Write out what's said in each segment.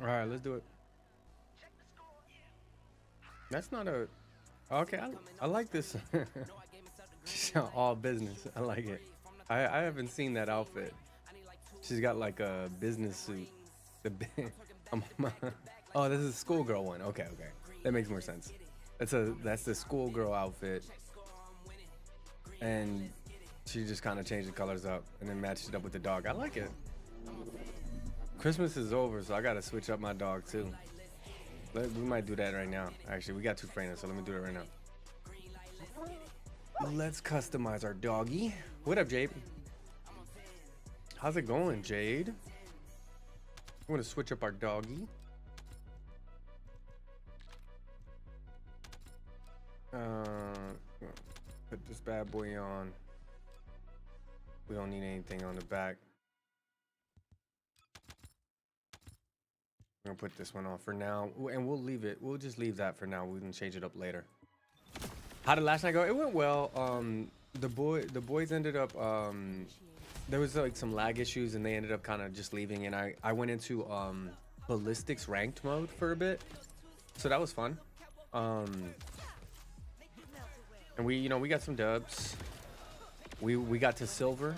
All right, let's do it. That's not a. Okay, I like this. She's all business. I like it. I haven't seen that outfit. She's got like a business suit. The um, oh, this is a schoolgirl one. Okay, okay, that makes more sense. That's the schoolgirl outfit, and she just kind of changed the colors up and then matched it up with the dog. I like it. Christmas is over, so I gotta switch up my dog too. We might do that right now. Actually, we got two trainers, so let me do it right now. Let's customize our doggy. What up, Jade? How's it going, Jade? We're gonna switch up our doggy. Put this bad boy on. We don't need anything on the back. I'm gonna put this one on for now, and we'll leave it. We'll just leave that for now. We can change it up later. How did last night go? It went well. The boys ended up. There was like some lag issues, and they ended up kind of just leaving. And I went into ballistics ranked mode for a bit, so that was fun. And we got some dubs. We got to silver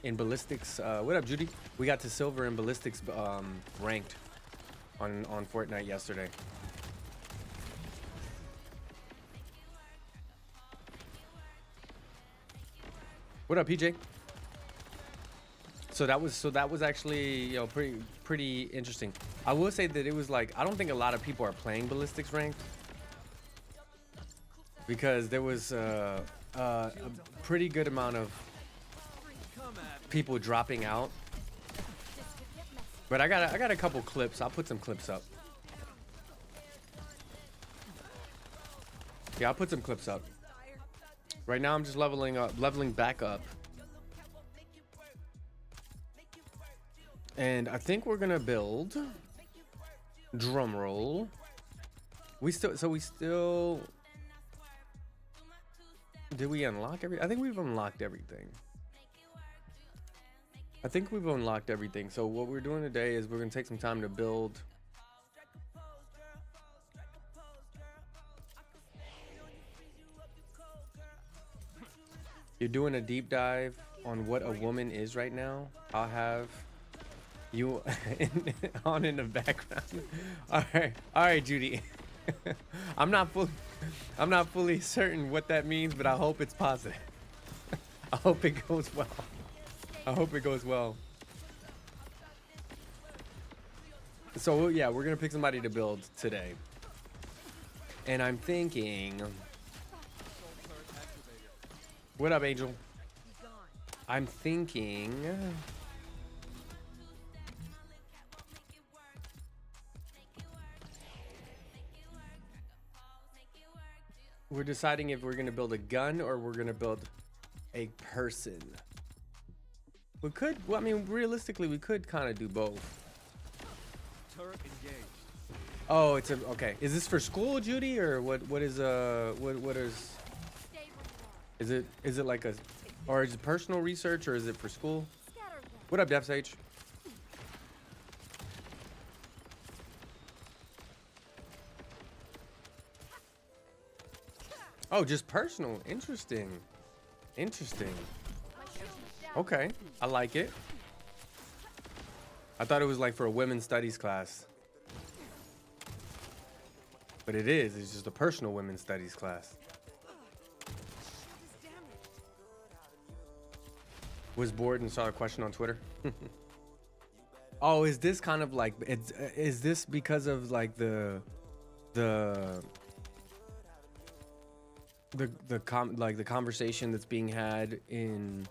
in ballistics. What up, Judy? We got to silver in ballistics ranked on Fortnite yesterday. What up, PJ? So that was actually pretty interesting. I will say that it was like I don't think a lot of people are playing ballistics ranked because there was a pretty good amount of people dropping out. But I got a couple clips. I'll put some clips up. Yeah, I'll put some clips up. Right now I'm just leveling back up. And I think we're gonna build. Drum roll. We still. Did we unlock everything? I think we've unlocked everything. So what we're doing today is we're gonna take some time to build. You're doing a deep dive on what a woman is right now. I'll have you on in the background. All right, Judy. I'm not fully certain what that means, but I hope it's positive. I hope it goes well. So yeah, we're gonna pick somebody to build today, and I'm thinking. What up, Angel? I'm thinking. We're deciding if we're gonna build a gun or we're gonna build a person. We could, well, I mean, realistically, we could kind of do both. Turret engaged. Oh, it's okay. Is this for school, Judy, or what is what is it like a, or is it personal research, or is it for school? What up, DevSage? Oh, just personal. Interesting. Okay, I like it. I thought it was like for a women's studies class. But it is. It's just a personal women's studies class. Was bored and saw a question on Twitter. Oh, is this kind of like is this because of like the conversation that's being had in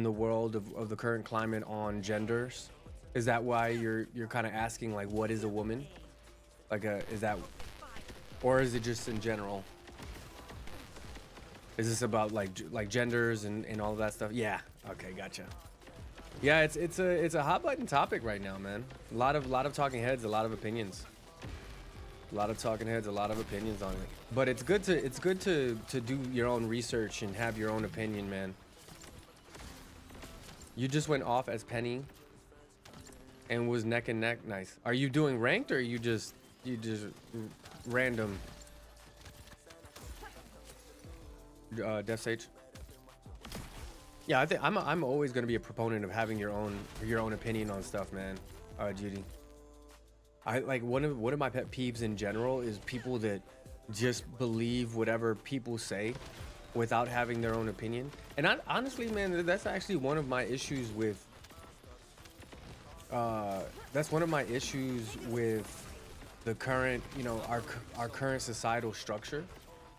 the world of the current climate on genders? Is that why you're kind of asking like what is a woman? Like is that, or is it just in general? Is this about like genders and all of that stuff? Yeah. Okay, gotcha. Yeah, it's a hot button topic right now, man. A lot of talking heads, a lot of opinions. A lot of talking heads, a lot of opinions on it. But it's good to do your own research and have your own opinion, man. You just went off as Penny. and was neck and neck. Nice. Are you doing ranked, or are you just random? Death Sage. Yeah, I think I'm always gonna be a proponent of having your own opinion on stuff, man. Judy. I like one of my pet peeves in general is people that just believe whatever people say without having their own opinion. And honestly, man, that's actually one of my issues with the current, our current societal structure.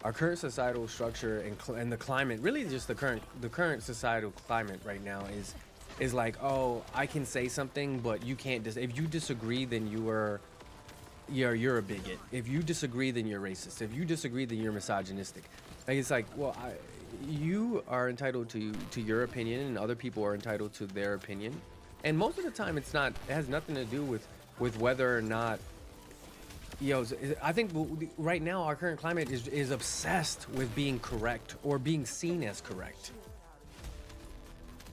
Our current societal structure and the climate, really just the current societal climate right now is like, oh, I can say something, but you can't. If you disagree, then you're a bigot. If you disagree, then you're racist. If you disagree, then you're misogynistic. Like, it's like, well, you are entitled to your opinion, and other people are entitled to their opinion. And most of the time, it has nothing to do with whether or not. I think right now our current climate is obsessed with being correct or being seen as correct.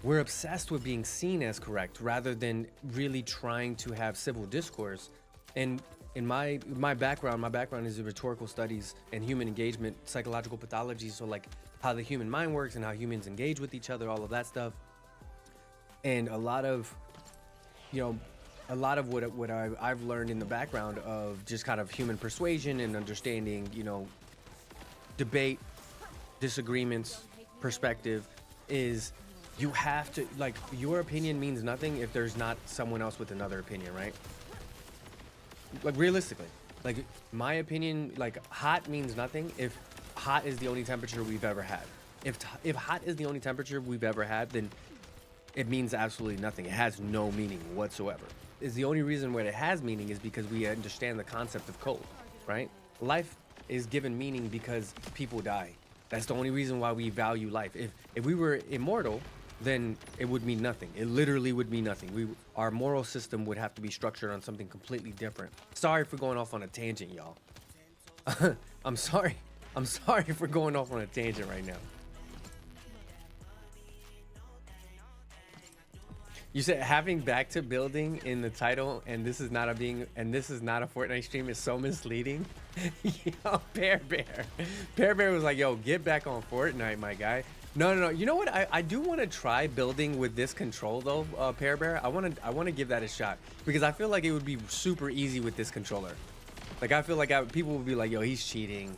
We're obsessed with being seen as correct rather than really trying to have civil discourse. And in my background is in rhetorical studies and human engagement, psychological pathology. So like how the human mind works and how humans engage with each other, all of that stuff. And a lot of what I've learned in the background of just kind of human persuasion and understanding, debate, disagreements, perspective, is you have to, like, your opinion means nothing if there's not someone else with another opinion, right? Like, realistically, like, my opinion, like, hot means nothing if hot is the only temperature we've ever had. If hot is the only temperature we've ever had, then it means absolutely nothing. It has no meaning whatsoever. Is the only reason why it has meaning is because we understand the concept of cold, right? Life is given meaning because people die. That's the only reason why we value life. If we were immortal, then it would mean nothing. It literally would mean nothing. Our moral system would have to be structured on something completely different. Sorry for going off on a tangent, y'all. I'm sorry for going off on a tangent right now. You said having back to building in the title, and this is not a Fortnite stream, is so misleading. Yo, Pear Bear was like, yo, get back on Fortnite, my guy. No. You know what? I do want to try building with this control though, Pear Bear. I want to give that a shot because I feel like it would be super easy with this controller. Like, I feel like people would be like, yo, he's cheating.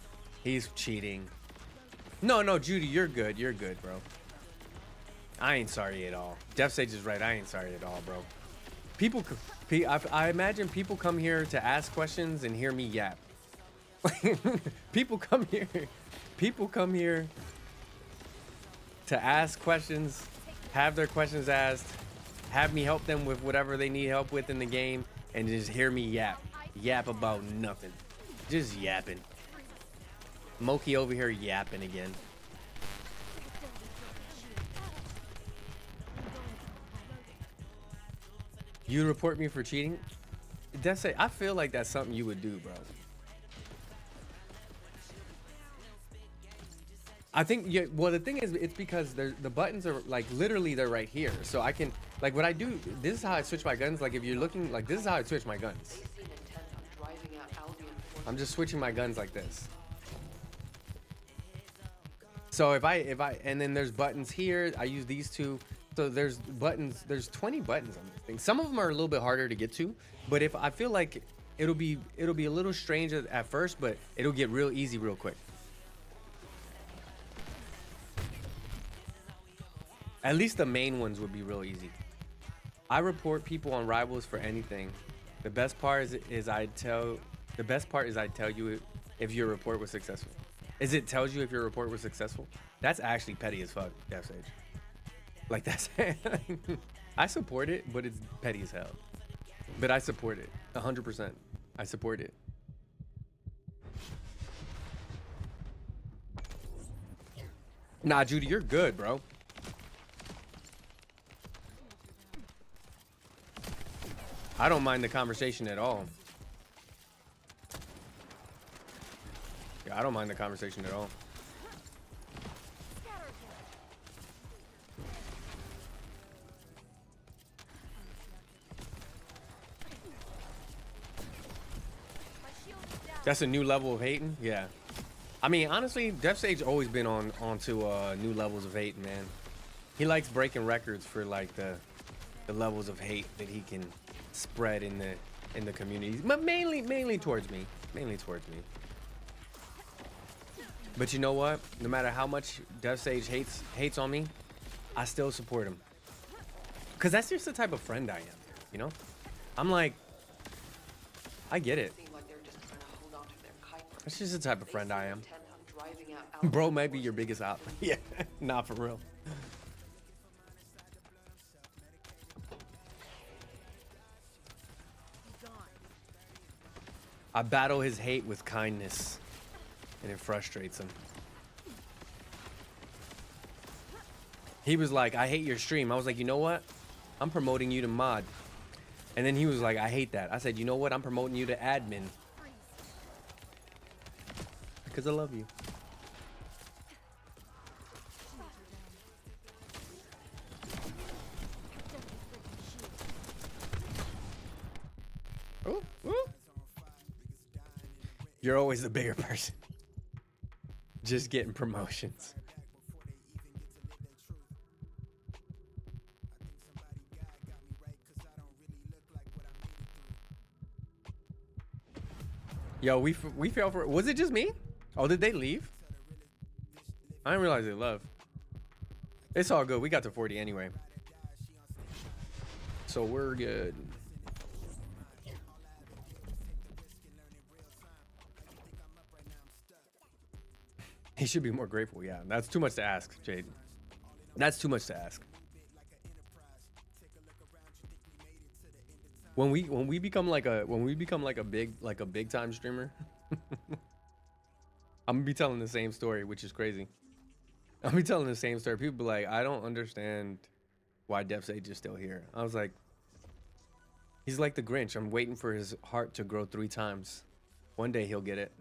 No, Judy, you're good, bro. I ain't sorry at all. Def Sage is right. I ain't sorry at all, bro. I imagine people come here to ask questions and hear me yap. People come here to ask questions, have their questions asked, have me help them with whatever they need help with in the game, and just hear me yap about nothing. Just yapping. Moki over here yapping again. You report me for cheating? I feel like that's something you would do, bro. I think, yeah, well, the thing is, it's because the buttons are, like, literally they're right here. So I can, like, what I do, this is how I switch my guns. Like, if you're looking, like, this is how I switch my guns. I'm just switching my guns like this. So if I, and then there's buttons here, I use these two. So there's 20 buttons on this thing. Some of them are a little bit harder to get to, but if I feel like it'll be a little strange at first, but it'll get real easy real quick. At least the main ones would be real easy. I report people on Rivals for anything. The best part is I tell you if your report was successful. It tells you if your report was successful? That's actually petty as fuck, Death Sage. Like, that's I support it, but it's petty as hell. But I support it 100%. I support it. Nah, Judy, you're good, bro. I don't mind the conversation at all. Yeah, I don't mind the conversation at all. That's a new level of hating. Yeah. I mean, honestly, Def Sage always been onto new levels of hate, man. He likes breaking records for like the levels of hate that he can spread in the communities, but mainly towards me, mainly towards me. But you know what? No matter how much Def Sage hates on me, I still support him. Cause that's just the type of friend I am, you know? I'm like, I get it. That's just the type of friend I am. Bro might be your biggest op. Yeah, not for real. I battle his hate with kindness, and it frustrates him. He was like, I hate your stream. I was like, you know what? I'm promoting you to mod. And then he was like, I hate that. I said, you know what? I'm promoting you to admin. Because I love you. Ooh, ooh. You're always the bigger person. Just getting promotions. Yo, we fell for. Was it just me? Oh, did they leave? I didn't realize they left. It's all good. We got to 40 anyway, so we're good. He should be more grateful. Yeah, that's too much to ask, Jade. That's too much to ask. When we become like a big time streamer, I'm gonna be telling the same story, which is crazy. I'm gonna be telling the same story. People be like, I don't understand why Def Sage is still here. I was like, he's like the Grinch. I'm waiting for his heart to grow 3 times. One day he'll get it.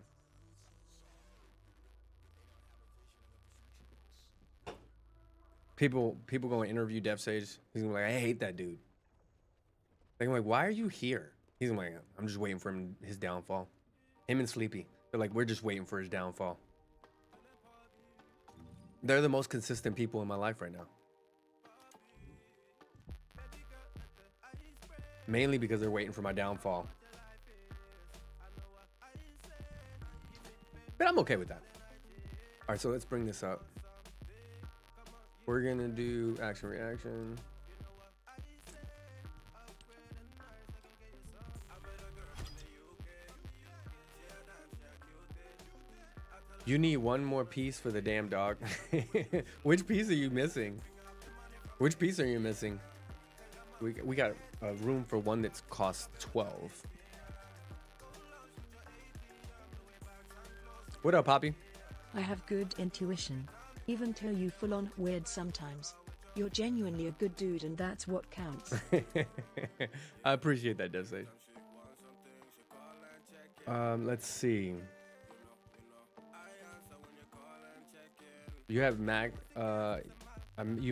People gonna interview Def Sage. He's gonna be like, I hate that dude. I'm like, why are you here? He's like, I'm just waiting for his downfall. Him and Sleepy. They're like, we're just waiting for his downfall. They're the most consistent people in my life right now. Mainly because they're waiting for my downfall. But I'm okay with that. All right, so let's bring this up. We're gonna do action reaction. You need one more piece for the damn dog. Which piece are you missing? Which piece are you missing? We got a room for one that's cost 12. What up, Poppy? I have good intuition, even though you full on weird sometimes. You're genuinely a good dude, and that's what counts. I appreciate that, Def Sage. Let's see. You have you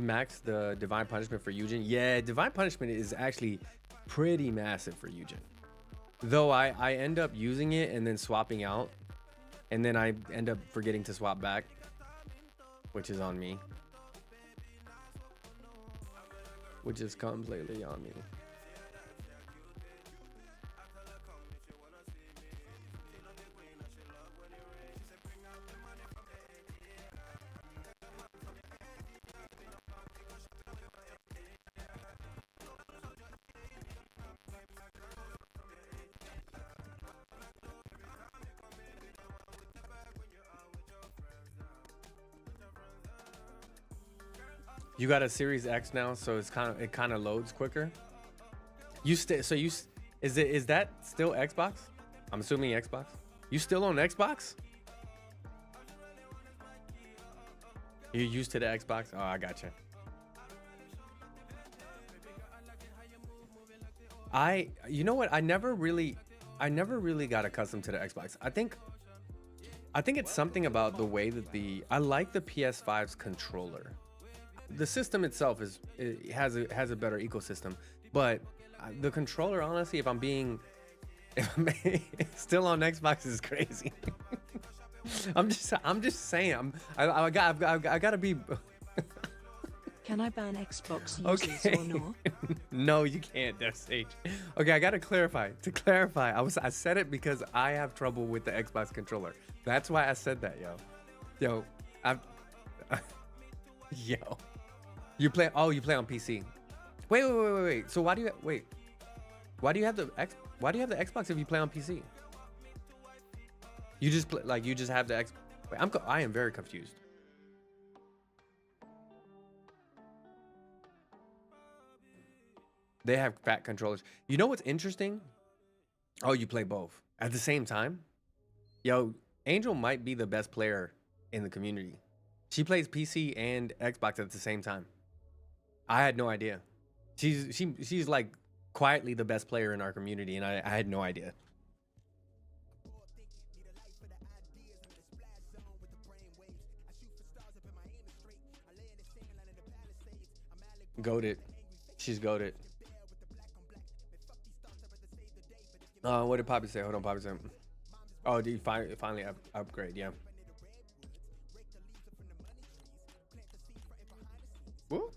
maxed the Divine Punishment for Eugen. Yeah, Divine Punishment is actually pretty massive for Eugen. Though I end up using it and then swapping out, and then I end up forgetting to swap back, which is on me. Which just comes lately on me. You got a Series X now, so it kind of loads quicker. Is that still Xbox? I'm assuming Xbox. You still on Xbox? You used to the Xbox? Oh, I gotcha. You know what? I never really got accustomed to the Xbox. I think it's something about the way that I like the PS5's controller. The system itself has a better ecosystem, but the controller, honestly, if I'm being Still on Xbox is crazy. I'm just saying. I gotta be. Can I ban Xbox users or no? No, you can't, Death Sage. Okay, I gotta clarify. To clarify, I said it because I have trouble with the Xbox controller. That's why I said that, yo. Yo. You play on PC. Wait. So why do you have the Xbox if you play on PC? You just play, you just have the X. Wait, I am very confused. They have fat controllers. You know what's interesting? Oh, you play both at the same time? Yo, Angel might be the best player in the community. She plays PC and Xbox at the same time. I had no idea. She's like quietly the best player in our community, and I had no idea. Goated. She's goated. What did Poppy say? Hold on, Poppy said. Oh, did you finally upgrade? Yeah. Woo.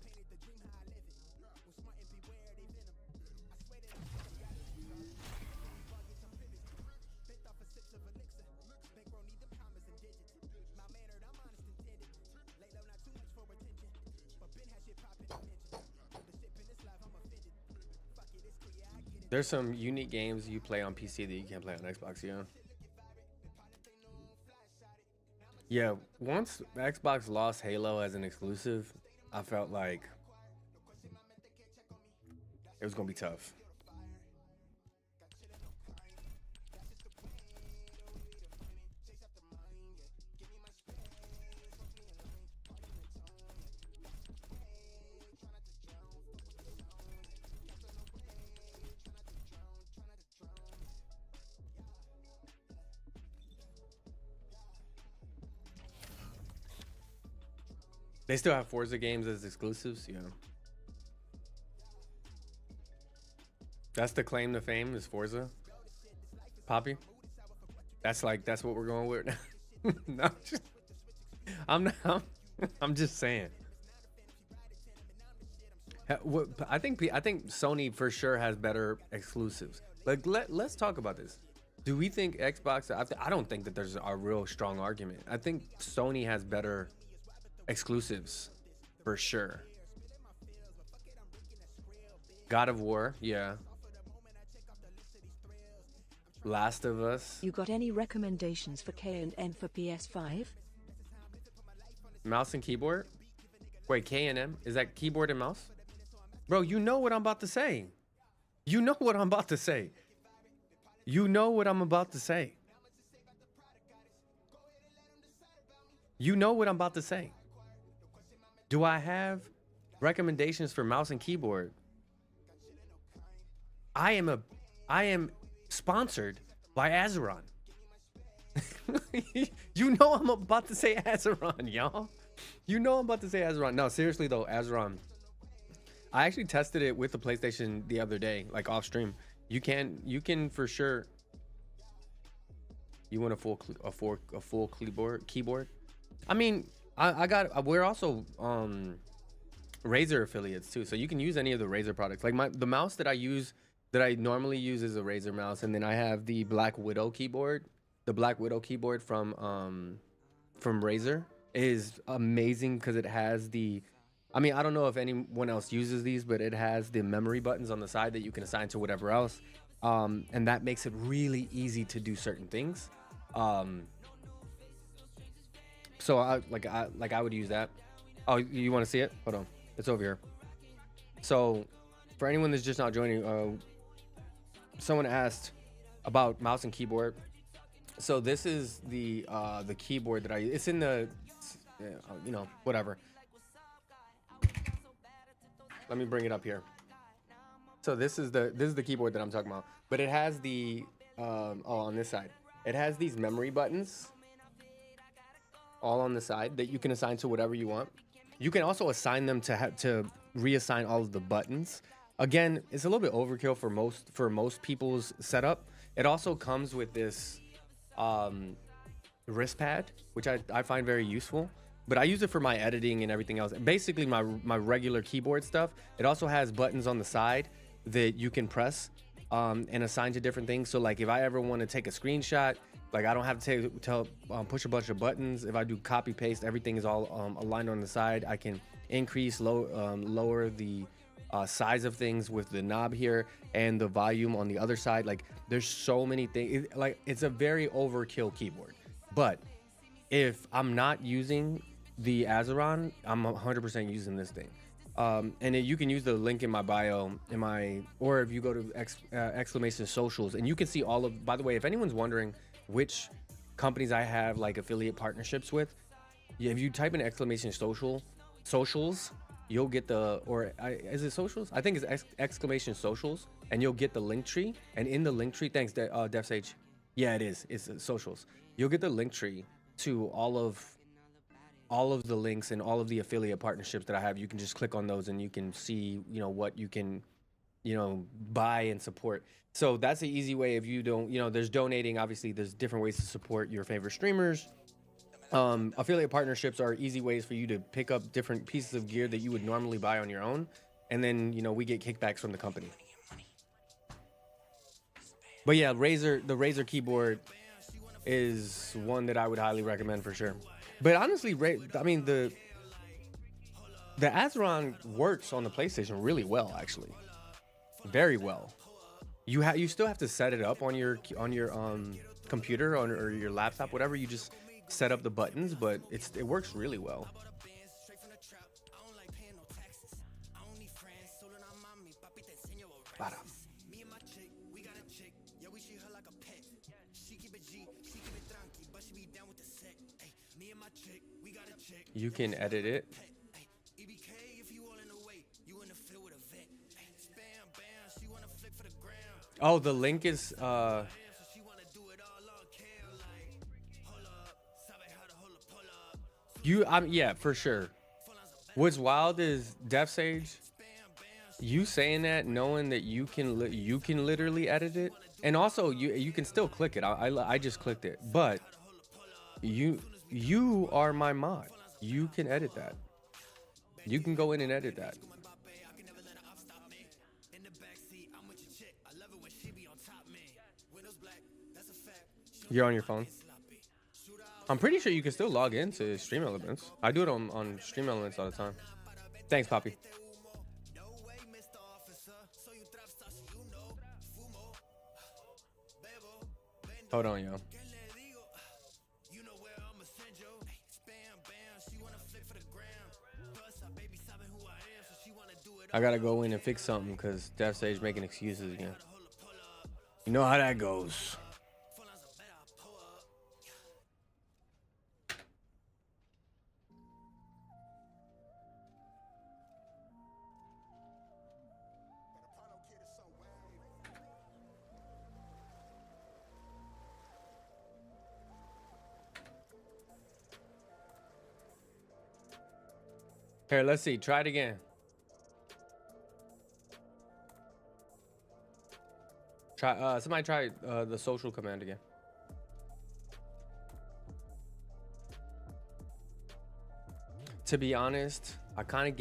There's some unique games you play on PC that you can't play on Xbox, yeah. Yeah, once Xbox lost Halo as an exclusive, I felt like it was gonna be tough. They still have Forza games as exclusives, yeah. That's the claim to fame is Forza. Poppy. That's what we're going with. No, I'm just saying. I think Sony for sure has better exclusives. Like let's talk about this. Do we think Xbox? I don't think that there's a real strong argument. I think Sony has better exclusives for sure. God of War, yeah. Last of Us. You got any recommendations for K&M for PS5? Mouse and keyboard? Wait, K&M? Is that keyboard and mouse? Bro, you know what I'm about to say. You know what I'm about to say. You know what I'm about to say. You know what I'm about to say. Do I have recommendations for mouse and keyboard? I am sponsored by Azeron. You know I'm about to say Azeron, y'all. You know I'm about to say Azeron. No, seriously though, Azeron. I actually tested it with the PlayStation the other day, like off stream. You can for sure. You want a full keyboard? I mean, we're also Razer affiliates too, so you can use any of the Razer products. Like the mouse that I normally use is a Razer mouse, and then I have the Black Widow keyboard. The Black Widow keyboard from Razer is amazing because it has the. I mean, I don't know if anyone else uses these, but it has the memory buttons on the side that you can assign to whatever else, and that makes it really easy to do certain things. So I would use that. Oh, you want to see it? Hold on, it's over here. So, for anyone that's just not joining, someone asked about mouse and keyboard. So this is the keyboard that it's in the, whatever. Let me bring it up here. So this is the keyboard that I'm talking about, but it has the on this side. It has these memory buttons all on the side that you can assign to whatever you want. You can also assign them to reassign all of the buttons. Again, it's a little bit overkill for most people's setup It also comes with this um, wrist pad, which I find very useful. But I use it for my editing and everything else. Basically, my regular keyboard stuff. It also has buttons on the side that you can press and assign to different things. So like if I ever want to take a screenshot, like I don't have to push a bunch of buttons. If I do copy paste, everything is all aligned on the side. I can increase, lower the size of things with the knob here and the volume on the other side. Like there's so many things. Like it's a very overkill keyboard. But if I'm not using the Azeron, I'm 100% using this thing. And you can use the link in my bio, or if you go to exclamation socials, and you can see all of. By the way, if anyone's wondering which companies I have like affiliate partnerships with, yeah, if you type in exclamation socials, you'll get is it socials? I think it's exclamation socials, and you'll get the link tree. And in the link tree, thanks, DefSage. Yeah, it is. It's socials. You'll get the link tree to all of the links and all of the affiliate partnerships that I have. You can just click on those and you can see, what you can, buy and support. So that's the easy way. If you don't, there's donating. Obviously, there's different ways to support your favorite streamers. Affiliate partnerships are easy ways for you to pick up different pieces of gear that you would normally buy on your own. And then, we get kickbacks from the company. But yeah, the Razer keyboard is one that I would highly recommend for sure. But honestly, I mean, the Azeron works on the PlayStation really well, actually, very well. You still have to set it up on your computer or your laptop, whatever. You just set up the buttons, but it works really well. You can edit it. Oh, the link is yeah, for sure. What's wild is DefSage, you saying that, knowing that you can literally edit it, and also you can still click it. I just clicked it, but you are my mod. You can edit that. You can go in and edit that. You're on your phone. I'm pretty sure you can still log into Stream Elements. I do it on Stream Elements all the time. Thanks, Poppy. Hold on, yo. I gotta go in and fix something because DefSage making excuses again. You know how that goes. Here, let's see. Try it again. Somebody try the social command again. To be honest, it kind of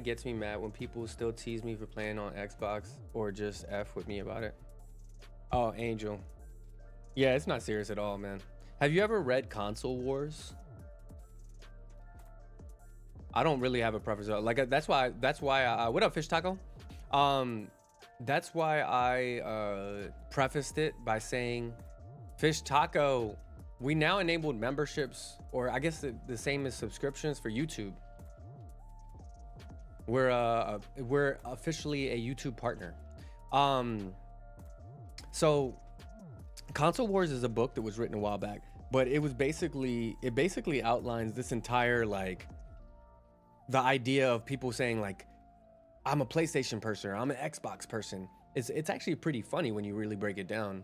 gets me mad when people still tease me for playing on Xbox or just F with me about it. Oh, Angel. Yeah, it's not serious at all, man. Have you ever read Console Wars? I don't really have a preference. Like that's why what up, Fish Taco? That's why I prefaced it by saying, Fish Taco, we now enabled memberships, or I guess the same as subscriptions for YouTube. We're officially a YouTube partner. So Console Wars is a book that was written a while back, but it basically outlines this entire, like, the idea of people saying, like, I'm a PlayStation person or I'm an Xbox person. It's actually pretty funny when you really break it down.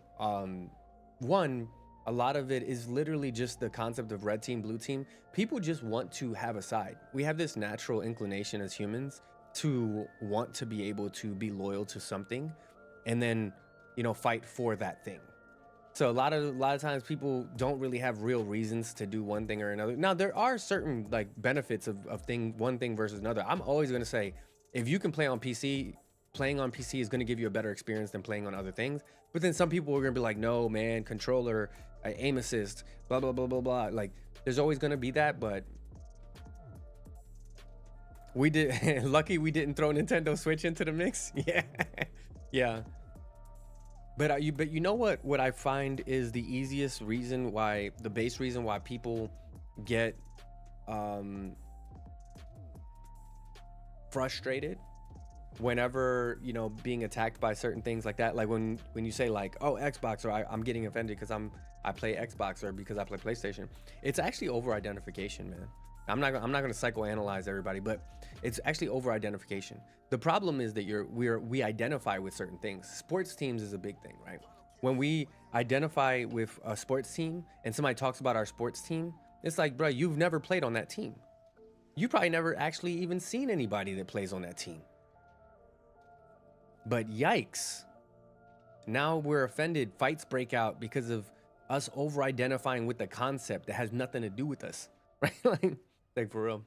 One, a lot of it is literally just the concept of red team, blue team. People just want to have a side. We have this natural inclination as humans to want to be able to be loyal to something. And then fight for that thing. So a lot of times people don't really have real reasons to do one thing or another. Now there are certain like benefits of one thing versus another. I'm always going to say, if you can play on PC, playing on PC is going to give you a better experience than playing on other things. But then some people are going to be like, no man, controller, aim assist, blah blah blah blah blah. Like there's always going to be that, but we did lucky we didn't throw Nintendo Switch into the mix. Yeah. Yeah. But you know what I find is the easiest reason why, the base reason why people get frustrated whenever, being attacked by certain things like that. Like when you say like, oh, Xbox, or I'm getting offended because I play Xbox or because I play PlayStation. It's actually over identification, man. I'm not going to psychoanalyze everybody, but it's actually over identification. The problem is that we identify with certain things. Sports teams is a big thing, right? When we identify with a sports team and somebody talks about our sports team, it's like, bro, you've never played on that team. You probably never actually even seen anybody that plays on that team. But yikes. Now we're offended. Fights break out because of us over identifying with the concept that has nothing to do with us, right? Like for real.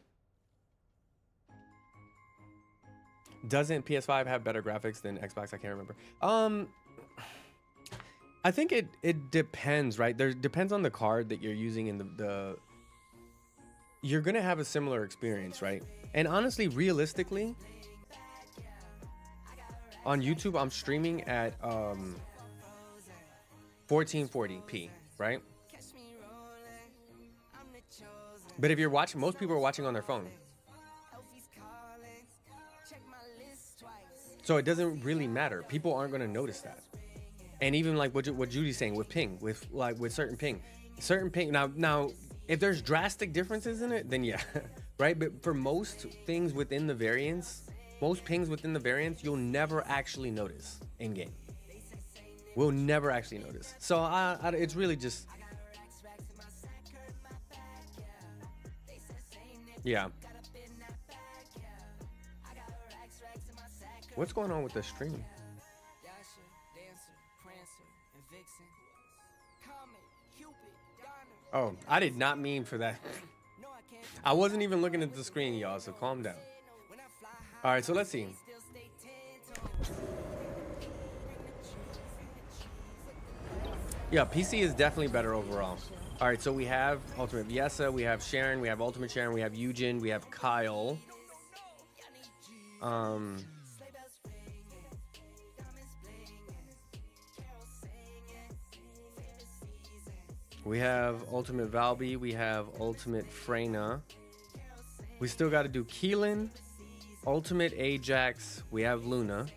Doesn't PS5 have better graphics than Xbox? I can't remember. I think it depends, right? There depends on the card that you're using in the you're gonna have a similar experience, right? And honestly, realistically, on YouTube, I'm streaming at 1440p, right? But if you're watching, most people are watching on their phone. So it doesn't really matter. People aren't going to notice that. And even like what Judy's saying with ping, with certain ping. Now, if there's drastic differences in it, then yeah, right? But for most things within the variants, most pings within the variants, you'll never actually notice in game. We'll never actually notice. So it's really just, yeah. What's going on with the stream? Oh, I did not mean for that. I wasn't even looking at the screen, y'all, so calm down. All right, so let's see. Yeah, PC is definitely better overall. All right, so we have Ultimate Viesa, we have Sharon, we have Ultimate Sharon, we have Eugen, we have Kyle. We have Ultimate Valby, we have Ultimate Freyna. We still got to do Keelan, Ultimate Ajax, we have Luna,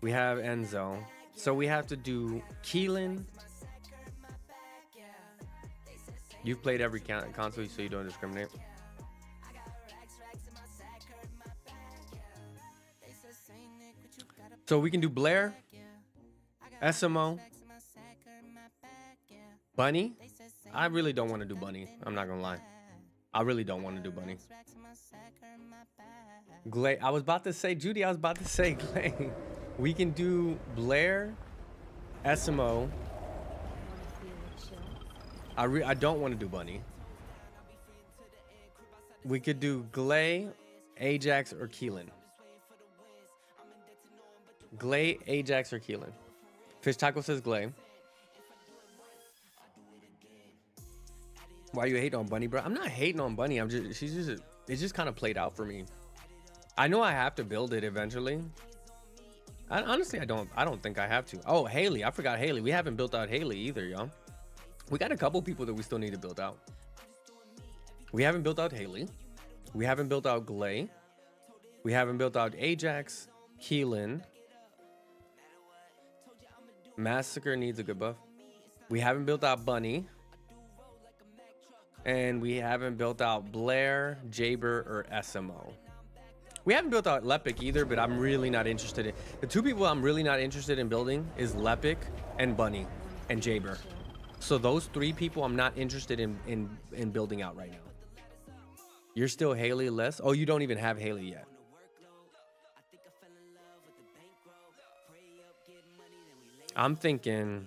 we have Enzo. So we have to do Keelan. You've played every console, so you don't discriminate. So we can do Blair, SMO, Bunny. I really don't want to do Bunny. I'm not gonna lie. I really don't want to do Bunny. Glay. I was about to say Judy. I was about to say Glay. We can do Blair, SMO. I don't want to do Bunny. We could do Glay, Ajax, or Keelan. Glay, Ajax, or Keelan. Fish Taco says Glay. Why you hating on Bunny, bro? I'm not hating on Bunny. It's just kind of played out for me. I know I have to build it eventually. Honestly, I don't think I have to. Oh, Haley. I forgot Haley. We haven't built out Haley either, y'all. We got a couple people that we still need to build out. We haven't built out Haley. We haven't built out Glay. We haven't built out Ajax, Keelan. Massacre needs a good buff. We haven't built out Bunny. And we haven't built out Blair, Jaber, or SMO. We haven't built out Lepic either, but I'm really not interested in. The two people I'm really not interested in building is Lepic and Bunny and Jaber. So those three people I'm not interested in building out right now. You're still Haley less? Oh, you don't even have Haley yet. I'm thinking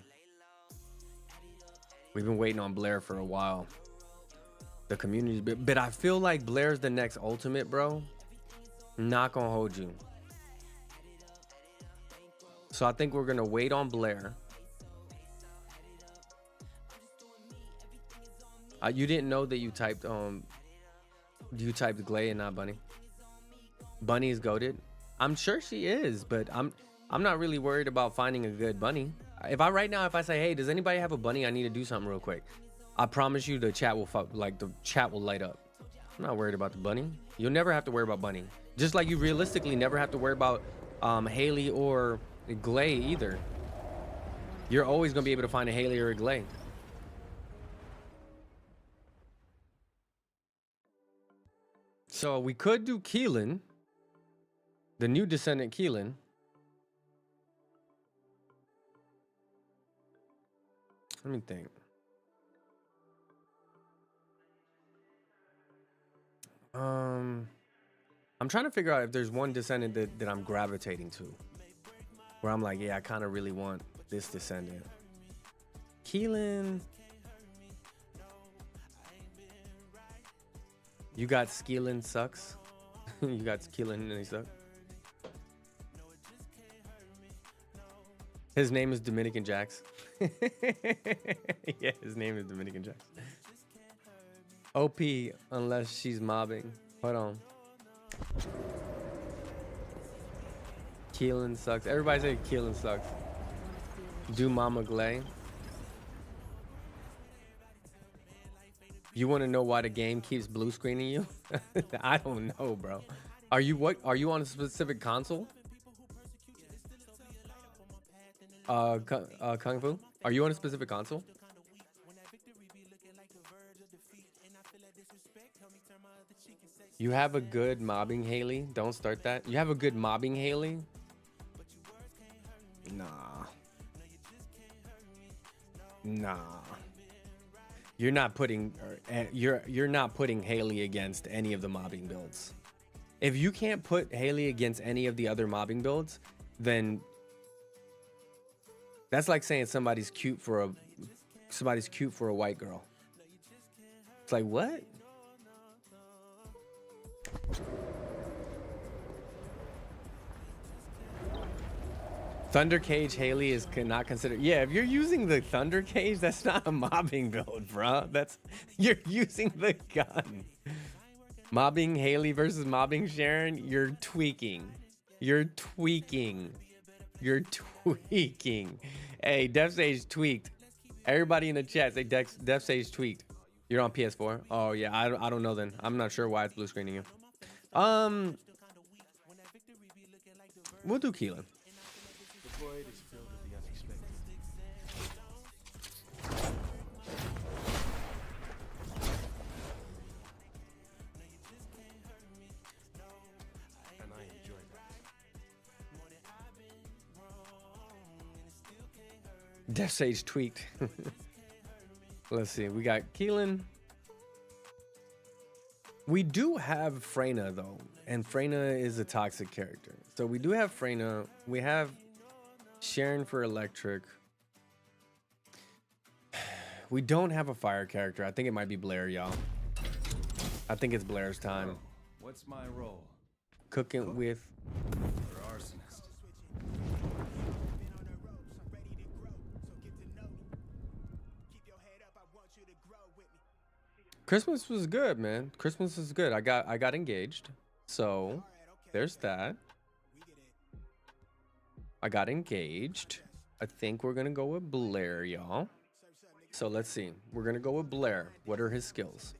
we've been waiting on Blair for a while. The community, but I feel like Blair's the next ultimate, bro. Not gonna hold you. So I think we're gonna wait on Blair. You didn't know that you typed Glay and not Bunny. Bunny is goated. I'm sure she is, but I'm not really worried about finding a good bunny. If I say, hey, does anybody have a bunny? I need to do something real quick. I promise you the chat will light up. I'm not worried about the bunny. You'll never have to worry about Bunny. Just like you realistically never have to worry about Haley or Glay either. You're always gonna be able to find a Haley or a Glay. So we could do Keelan, the new descendant Keelan. Let me think. I'm trying to figure out if there's one descendant that I'm gravitating to, where I'm like, yeah, I kind of really want this descendant. Keelan. You got Skeelan sucks. You got Keelan and he sucks. His name is Dominican Jax. Yeah, his name is Dominican Jax. OP unless she's mobbing. Hold on. Keelan sucks. Everybody say Keelan sucks. Do Mama Glay. You want to know why the game keeps blue screening you? I don't know, bro. Are you on a specific console? Kung Fu? Are you on a specific console? You have a good mobbing Haley? Don't start that. You have a good mobbing Haley? Nah. You're not putting Haley against any of the mobbing builds. If you can't put Haley against any of the other mobbing builds, then that's like saying somebody's cute for a white girl. It's like, what? Thunder Cage Haley is not considered. Yeah, if you're using the Thunder Cage, that's not a mobbing build, bro. You're using the gun. Mobbing Haley versus mobbing Sharon, you're tweaking. You're tweaking. You're tweaking. Hey, Def Sage tweaked. Everybody in the chat say Def Sage tweaked. You're on PS4. Oh yeah, I don't know then. I'm not sure why it's blue screening you. We'll do Keelan. The void is filled with the unexpected. And I enjoy that. Def Sage tweaked. Let's see. We got Keelan. We do have Freyna though, and Freyna is a toxic character. So we do have Freyna. We have Sharon for electric. We don't have a fire character. I think it might be Blair, y'all. I think it's Blair's time. What's my role? Cooking with Or arsonist? Christmas was good, man. Christmas was good. I got engaged. So there's that. I got engaged. I think we're gonna go with Blair, y'all. So let's see. We're gonna go with Blair. What are his skills?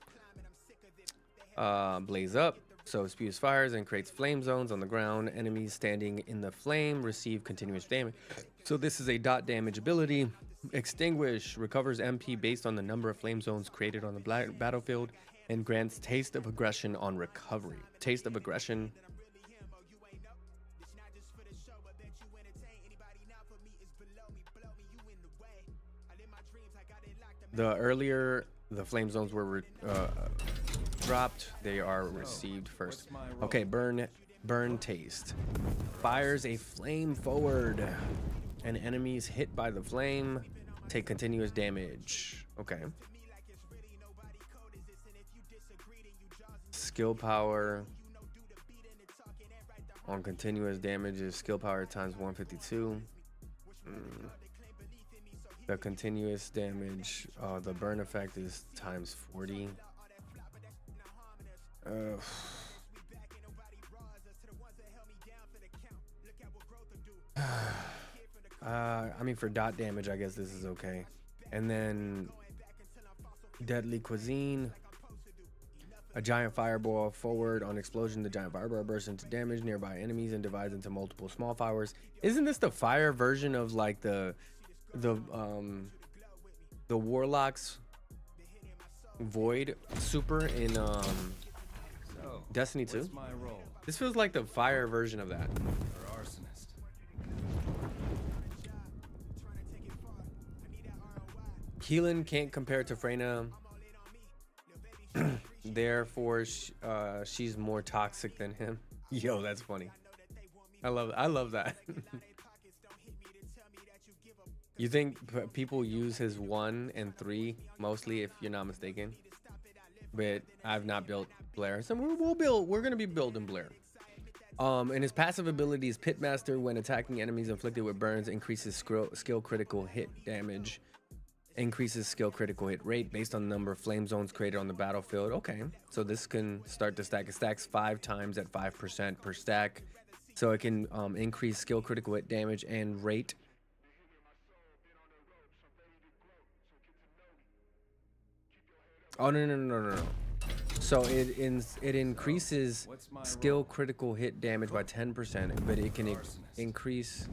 Blaze up. So spews fires and creates flame zones on the ground. Enemies standing in the flame receive continuous damage. So this is a dot damage ability. Extinguish recovers MP based on the number of flame zones created on the battlefield and grants taste of aggression on recovery. Taste of aggression. The earlier the flame zones were dropped, they are received first. Okay, burn taste. Fires a flame forward. And enemies hit by the flame take continuous damage. Okay. Skill power on continuous damage is skill power times 152. The continuous damage, the burn effect is times 40. I mean, for dot damage, I guess this is okay. And then Deadly Cuisine. A giant fireball forward. On explosion, the giant fireball bursts into damage nearby enemies and divides into multiple small fires. Isn't this the fire version of like the Warlock's Void super in So, Destiny 2? what's my role? This feels like the fire version of that. Or arsonist? Keelan can't compare to Freyna. Therefore, she's more toxic than him. Yo, that's funny. I love that. You think people use his 1 and 3 mostly, if you're not mistaken? But I've not built Blair, so we're gonna be building Blair. And his passive ability is Pitmaster. When attacking enemies inflicted with burns, increases skill critical hit damage. Increases skill critical hit rate based on the number of flame zones created on the battlefield. Okay, so this can start to stack. It stacks 5 times at 5% per stack, so it can increase skill critical hit damage and rate. Oh no. So it increases skill critical hit damage by 10%, but it can increase.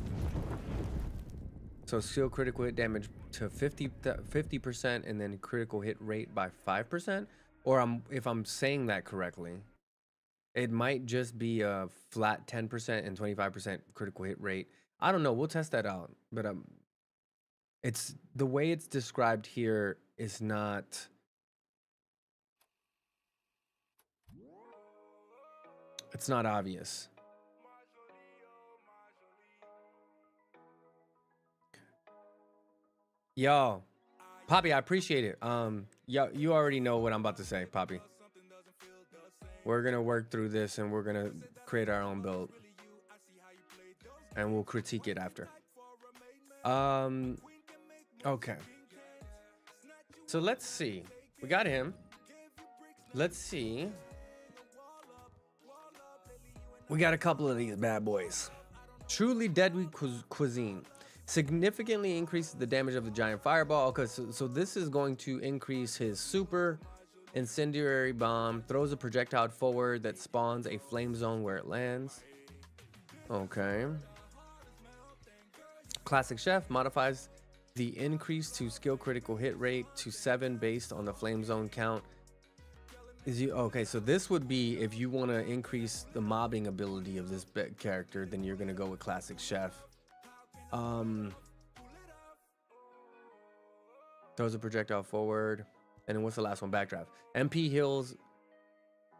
So skill critical hit damage to 50%, and then critical hit rate by 5%. Or if I'm saying that correctly, it might just be a flat 10% and 25% critical hit rate. I don't know. We'll test that out. But it's the way it's described here is not. It's not obvious. Yo, Poppy, I appreciate it. Yo, you already know what I'm about to say, Poppy. We're gonna work through this and we're gonna create our own build, and we'll critique it after. Okay. So let's see. We got him. Let's see. We got a couple of these bad boys. Truly Deadly Cuisine. Significantly increases the damage of the giant fireball. Because so this is going to increase his super incendiary bomb. Throws a projectile forward that spawns a flame zone where it lands. Okay. Classic Chef modifies the increase to skill critical hit rate to 7 based on the flame zone count. Okay, so this would be if you want to increase the mobbing ability of this character, then you're gonna go with Classic Chef. Throws a projectile forward, and then what's the last one? Backdraft. MP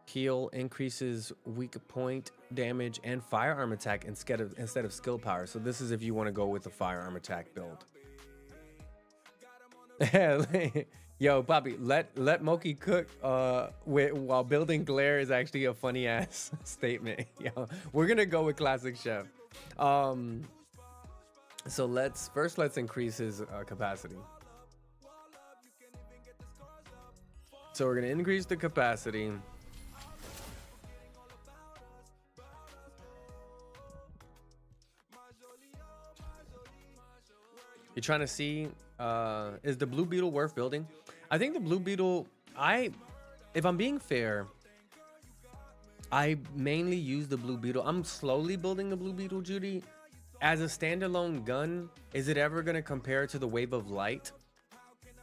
heal increases weak point damage and firearm attack instead of skill power. So this is if you want to go with the firearm attack build. Yo, Poppy, let Moki cook while building Glare is actually a funny ass statement. Yo, we're gonna go with Classic Chef. So let's increase his capacity. So we're gonna increase the capacity. You're trying to see, is the Blue Beetle worth building? I think the Blue Beetle, if I'm being fair, I mainly use the Blue Beetle. I'm slowly building the Blue Beetle, Judy. As a standalone gun, is it ever going to compare to the Wave of Light?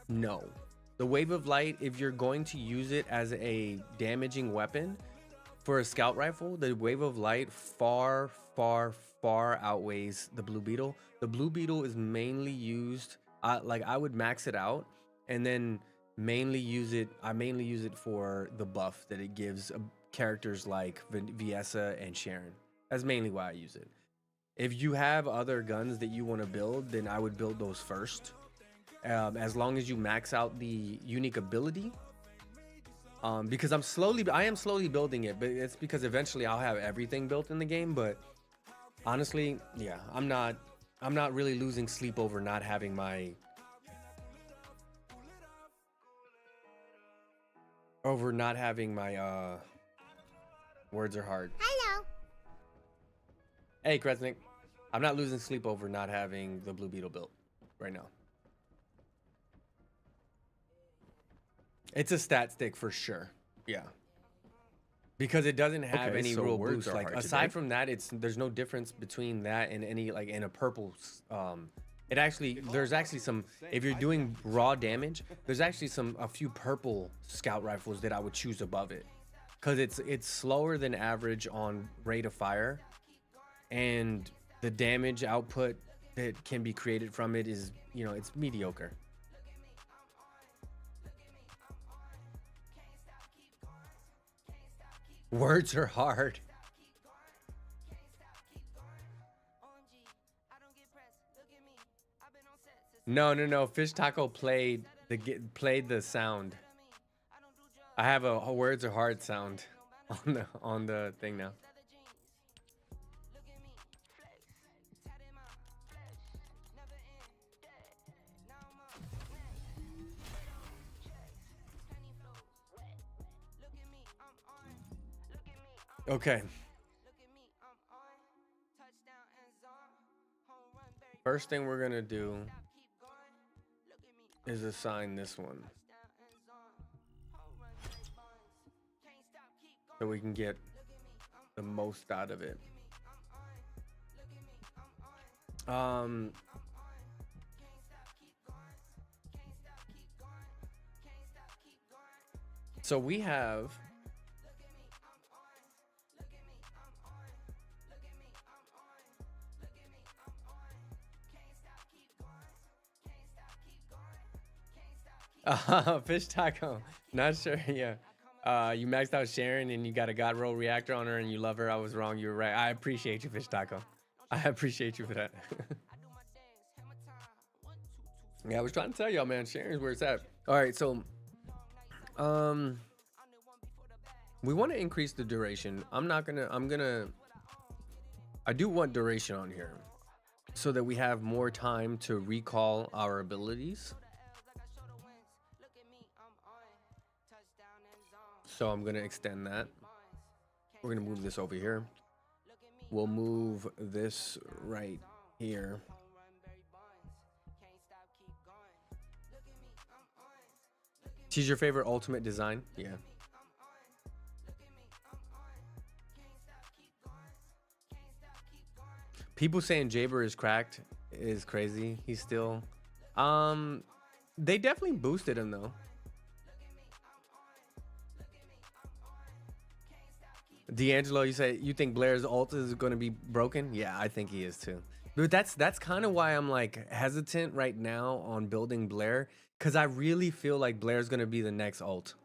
No. The Wave of Light, if you're going to use it as a damaging weapon for a scout rifle, the Wave of Light far outweighs the Blue Beetle. The Blue Beetle is mainly used, I would max it out and then mainly use it for the buff that it gives characters like Viessa and Sharon. That's mainly why I use it. If you have other guns that you want to build, then I would build those first. As long as you max out the unique ability. Because I am slowly building it, but it's because eventually I'll have everything built in the game. But honestly, yeah, I'm not really losing sleep over not having my words are hard. Hello. Hey, Kresnik. I'm not losing sleep over not having the Blue Beetle built right now. It's a stat stick for sure. Yeah. Because it doesn't have Okay, any so real words boost. are Like hard aside today. from that, there's no difference between that and any like in a purple. There's actually some. If you're doing raw damage, there's actually a few purple scout rifles that I would choose above it, because it's slower than average on rate of fire, and the damage output that can be created from it is, it's mediocre. Words are hard. No. Fish Taco played the sound. I have a words are hard sound on the thing now. Okay. First thing we're gonna do is assign this one, so we can get the most out of it. So we have Fish Taco. Not sure. Yeah. You maxed out Sharon and you got a God Roll reactor on her and you love her. I was wrong. You were right. I appreciate you, Fish Taco. I appreciate you for that. Yeah, I was trying to tell y'all, man. Sharon's where it's at. All right, so we want to increase the duration. I do want duration on here so that we have more time to recall our abilities. So I'm going to extend that. We're going to move this over here. We'll move this right here. She's your favorite ultimate design? Yeah. People saying Jaber is cracked is crazy. He's still... They definitely boosted him, though. D'Angelo, you say you think Blair's ult is going to be broken? Yeah, I think he is too. But that's kind of why I'm like hesitant right now on building Blair, because I really feel like Blair's going to be the next ult.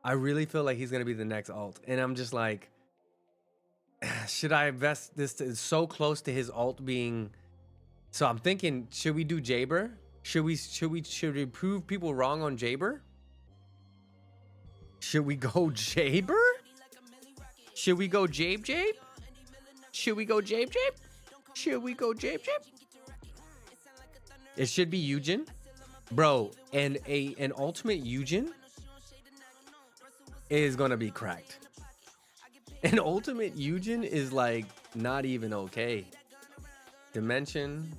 I really feel like he's going to be the next ult, and I'm just like, should I invest this? It's so close to his ult being. So I'm thinking, should we do Jaber? Should we prove people wrong on Jaber? Should we go Jaber? Should we go Jabe? Should we go Jabe? Should we go Jabe? It should be Eugen. Bro, and an ultimate Eugen is gonna be cracked. An ultimate Eugen is like not even okay. Dimension.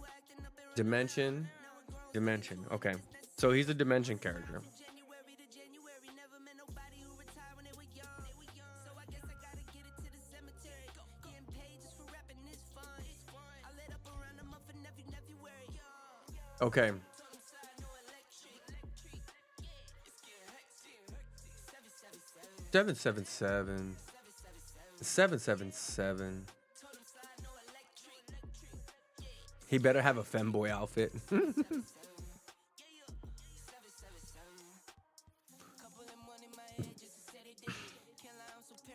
Okay. So he's a Dimension character. Okay. Seven, seven. He better have a femboy outfit.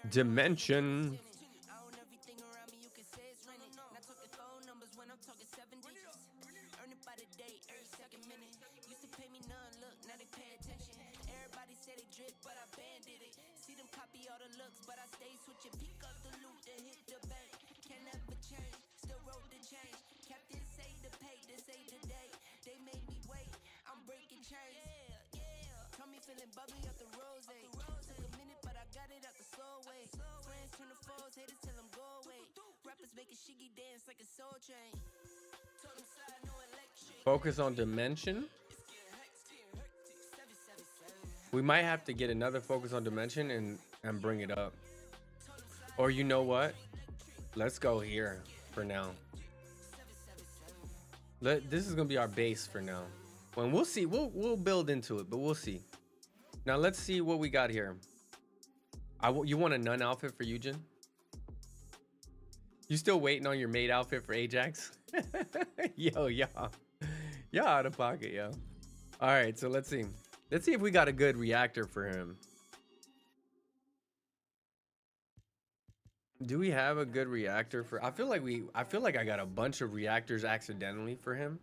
Dimension. Focus on dimension. We might have to get another focus on dimension and bring it up. Or you know what? Let's go here for now. This is gonna be our base for now. When we'll see, we'll build into it, but we'll see. Now let's see what we got here. You want a nun outfit for Eugen? You still waiting on your maid outfit for Ajax? Yo, y'all out of pocket, yo. All right, so let's see if we got a good reactor for him. Do we have a good reactor for? I feel like I got a bunch of reactors accidentally for him.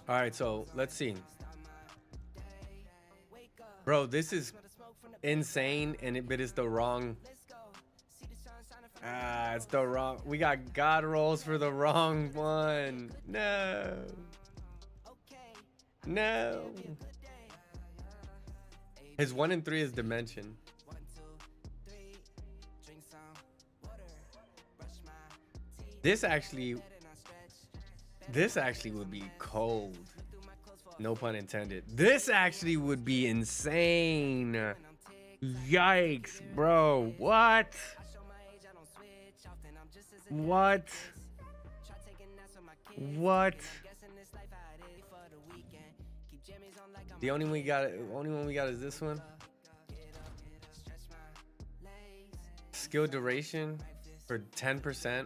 All right, so let's see. Bro, this is insane, but it's the wrong. It's the wrong. We got God rolls for the wrong one. No. His 1 and 3 is dimension. This actually would be cold. No pun intended. This actually would be insane. Yikes, bro. What? The only one we got is this one. Skill duration for 10%.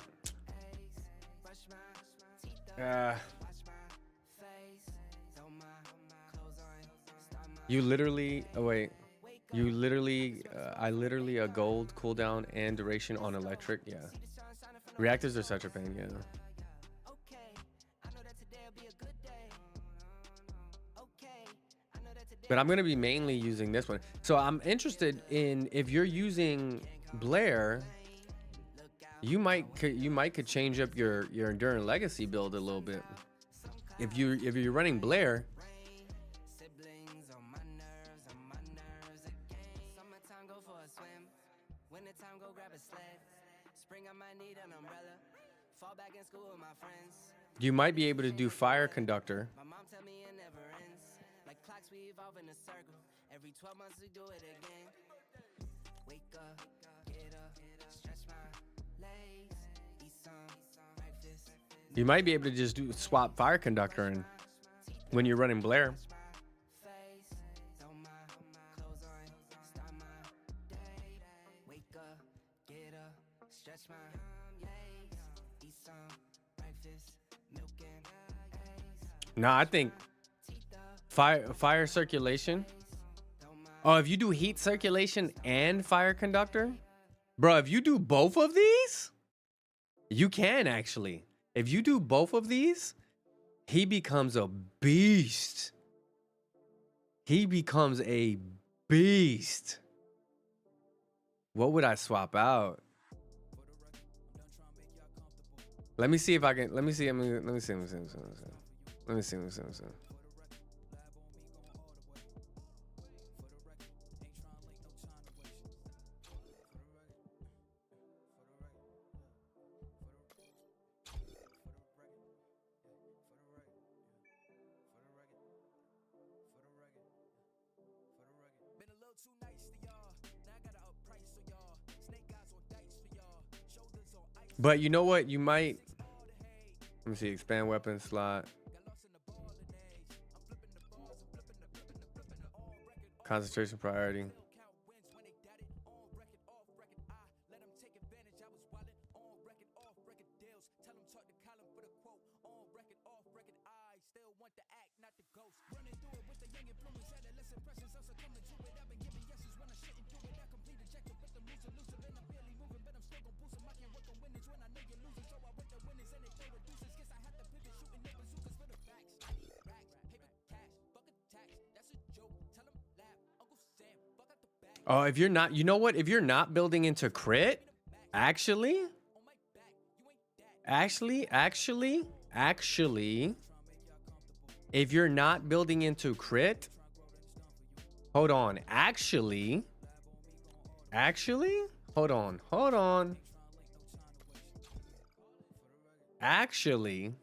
You literally, I literally a gold cooldown and duration on electric. Yeah, reactors are such a pain. Yeah. But I'm gonna be mainly using this one. So I'm interested in if you're using Blair, you might could change up your Enduring Legacy build a little bit. If you're running Blair. You might be able to do Fire Conductor. You might be able to just swap Fire Conductor in when you're running Blair. No, I think fire circulation. Oh, if you do heat circulation and Fire Conductor, bro, if you do both of these, you can actually. If you do both of these, he becomes a beast. He becomes a beast. What would I swap out? Let me see if I can. Let me see. Let me see. But you know what? You might. Let me see. Expand weapon slot. Concentration priority. Oh, if you're not, you know what? If you're not building into crit, actually, if you're not building into crit, hold on. Actually, hold on. Actually,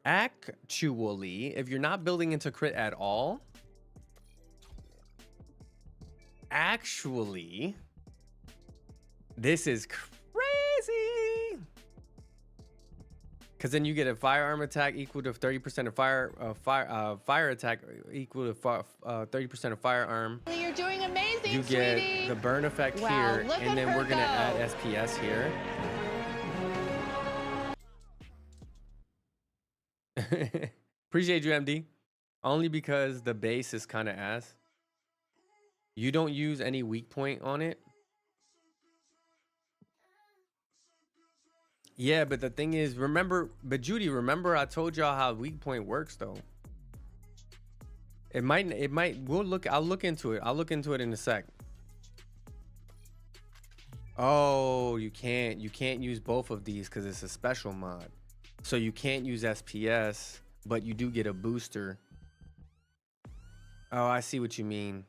if you're not building into crit at all, actually, this is crazy. Because then you get a firearm attack equal to 30% of fire attack equal to 30% of firearm. You're doing amazing, You get sweetie. the burn effect Wow, here, look and at then her we're gonna add go. SPS here. Appreciate you, MD. Only because the base is kind of ass. You don't use any weak point on it. Yeah, but the thing is, but Judy, remember I told y'all how weak point works though. I'll look into it. I'll look into it in a sec. Oh, you can't use both of these because it's a special mod. So you can't use SPS, but you do get a booster. Oh, I see what you mean.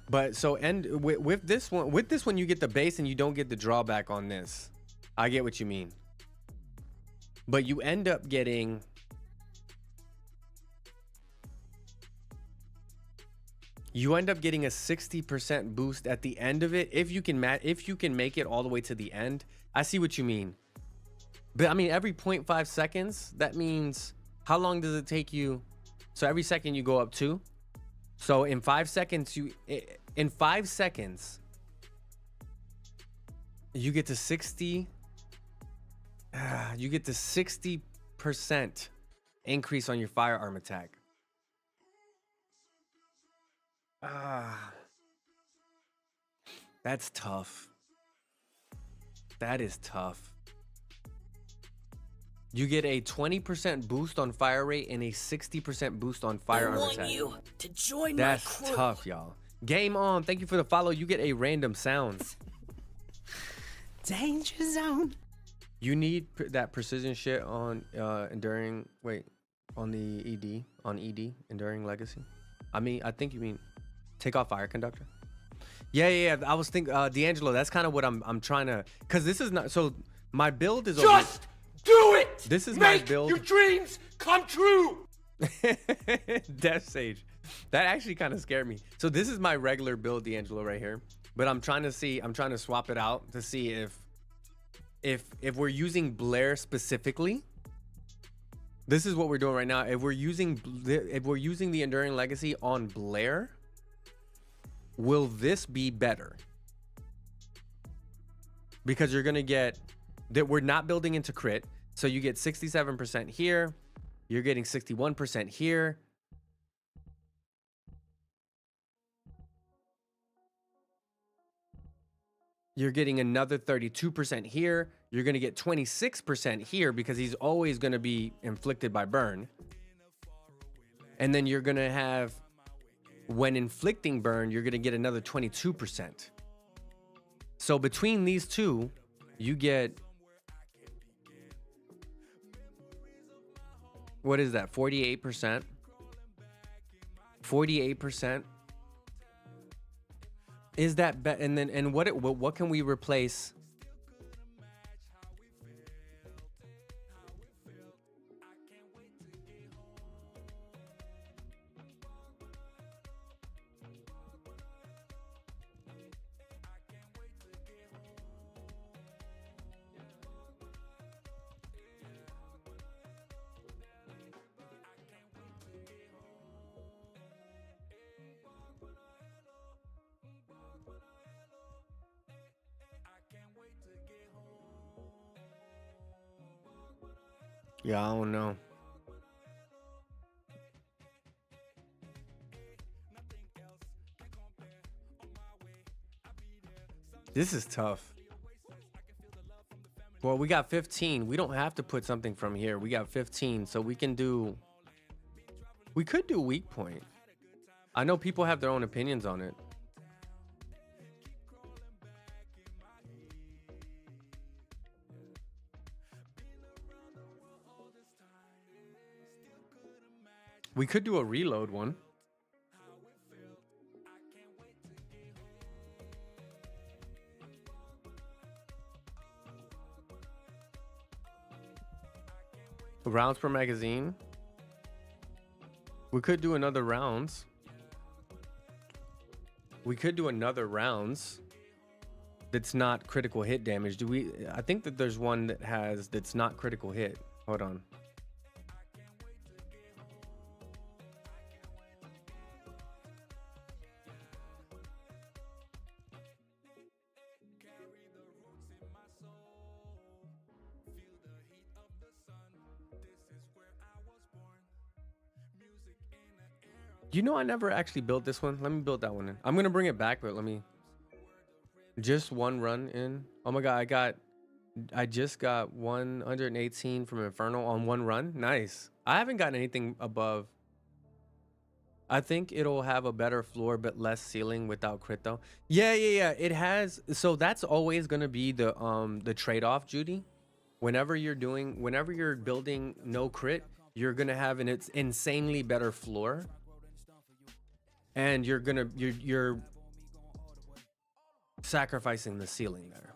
But so with this one you get the base and you don't get the drawback on this. I get what you mean. But you end up getting a 60% boost at the end of it if you can make it all the way to the end. I see what you mean. But I mean, every 0.5 seconds, that means how long does it take you? So every second you go up 2. So in 5 seconds, you get to 60. You get to 60% increase on your firearm attack. That's tough. That is tough. You get a 20% boost on fire rate and a 60% boost on firearm attack. You to join That's my crew. tough, y'all. Game on. Thank you for the follow. You get a random sound. Danger zone. You need that precision shit on enduring. Wait, on the ED enduring legacy. I think you mean take off fire conductor. Yeah. I was thinking, D'Angelo. That's kind of what I'm trying to. Cause this is not. So my build is Just do it! This is Make my build. your dreams come true! Death Sage. That actually kind of scared me. So this is my regular build, D'Angelo, right here. But I'm trying to swap it out to see if we're using Blair specifically. This is what we're doing right now. If we're using the Enduring Legacy on Blair, will this be better? Because you're gonna get that we're not building into crit, so you get 67% here. You're getting 61% here. You're getting another 32% here. You're going to get 26% here because he's always going to be inflicted by burn. And then you're going to have, when inflicting burn, you're going to get another 22%. So between these two, you get, what is that? 48%. 48%. Is that and what can we replace? Yeah, I don't know. This is tough. Well, we got 15. We don't have to put something from here. We got 15, so we could do weak point. I know people have their own opinions on it. We could do a reload one. Rounds per magazine. We could do another rounds. We could do another rounds that's not critical hit damage. Do we? I think that there's one that has that's not critical hit. Hold on. You know, I never actually built this one. Let me build that one in. I'm gonna bring it back, but let me just one run in. Oh my god, I just got 118 from Inferno on one run. Nice. I haven't gotten anything above. I think it'll have a better floor but less ceiling without crit though. Yeah. It has. So that's always gonna be the trade-off, Judy. Whenever you're building no crit, you're gonna have an insanely better floor. And you're sacrificing the ceiling there.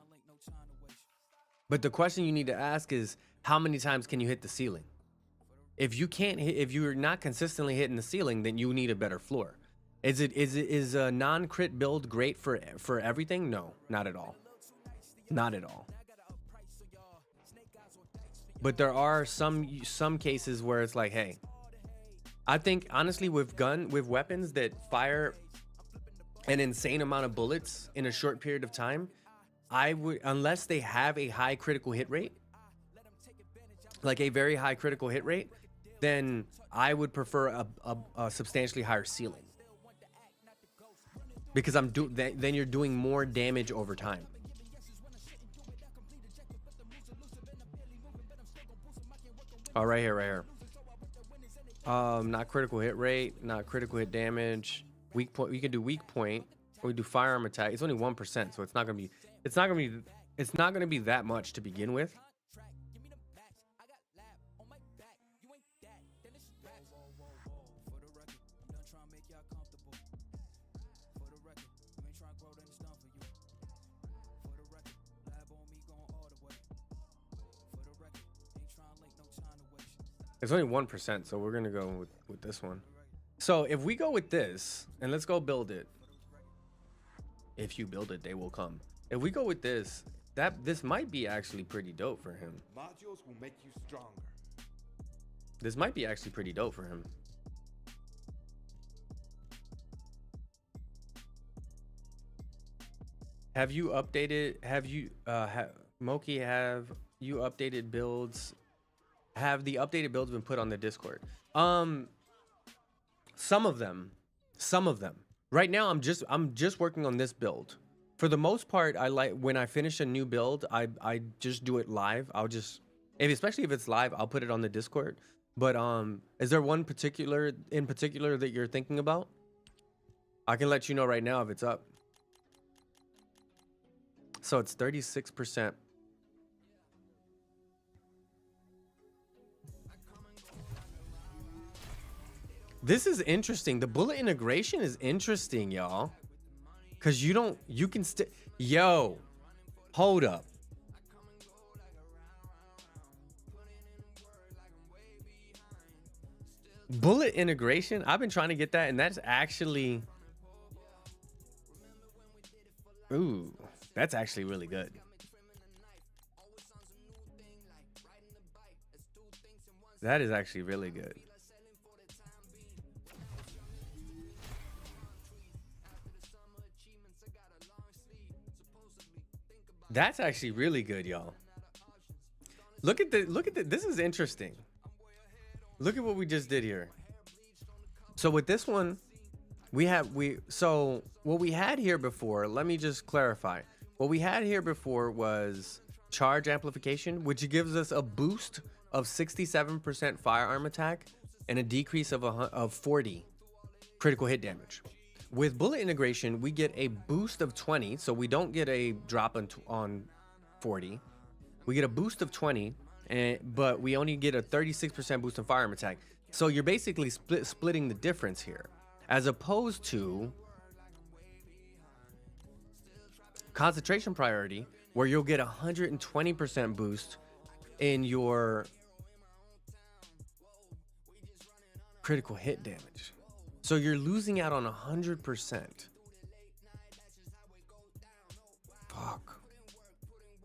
But the question you need to ask is, how many times can you hit the ceiling? If you can't hit, if you're not consistently hitting the ceiling, then you need a better floor. Is a non-crit build great for everything? No, not at all. Not at all. But there are some cases where it's like, hey, I think honestly with weapons that fire an insane amount of bullets in a short period of time, I would, unless they have a high critical hit rate, like a very high critical hit rate, then I would prefer a substantially higher ceiling, because then you're doing more damage over time. Oh, right here. Not critical hit rate, not critical hit damage. Weak point. We can do weak point, or we do firearm attack. It's only 1%, so it's not gonna be that much to begin with. It's only 1%, so we're gonna go with this one. So if we go with this, and let's go build it. If you build it, they will come. If we go with this, this might be actually pretty dope for him. Modules will make you stronger. This might be actually pretty dope for him. Have you updated? Have you, Moki? Have you updated builds? Have the updated builds been put on the Discord? Some of them. Right now, I'm just working on this build. For the most part, I like when I finish a new build, I just do it live. Especially if it's live, I'll put it on the Discord. But is there one in particular that you're thinking about? I can let you know right now if it's up. So it's 36%. This is interesting. The bullet integration is interesting, y'all. Cause you can yo, hold up. Bullet integration, I've been trying to get that, and that's actually, ooh, that's actually really good. That is actually really good. That's actually really good, y'all. Look at the, this is interesting. Look at what we just did here. So with this one, so what we had here before, let me just clarify. What we had here before was charge amplification, which gives us a boost of 67% firearm attack and a decrease of 40 critical hit damage. With bullet integration, we get a boost of 20, so we don't get a drop on 40. We get a boost of 20, but we only get a 36% boost on firearm attack. So you're basically splitting the difference here, as opposed to concentration priority, where you'll get 120% boost in your critical hit damage. So you're losing out on 100%. Fuck.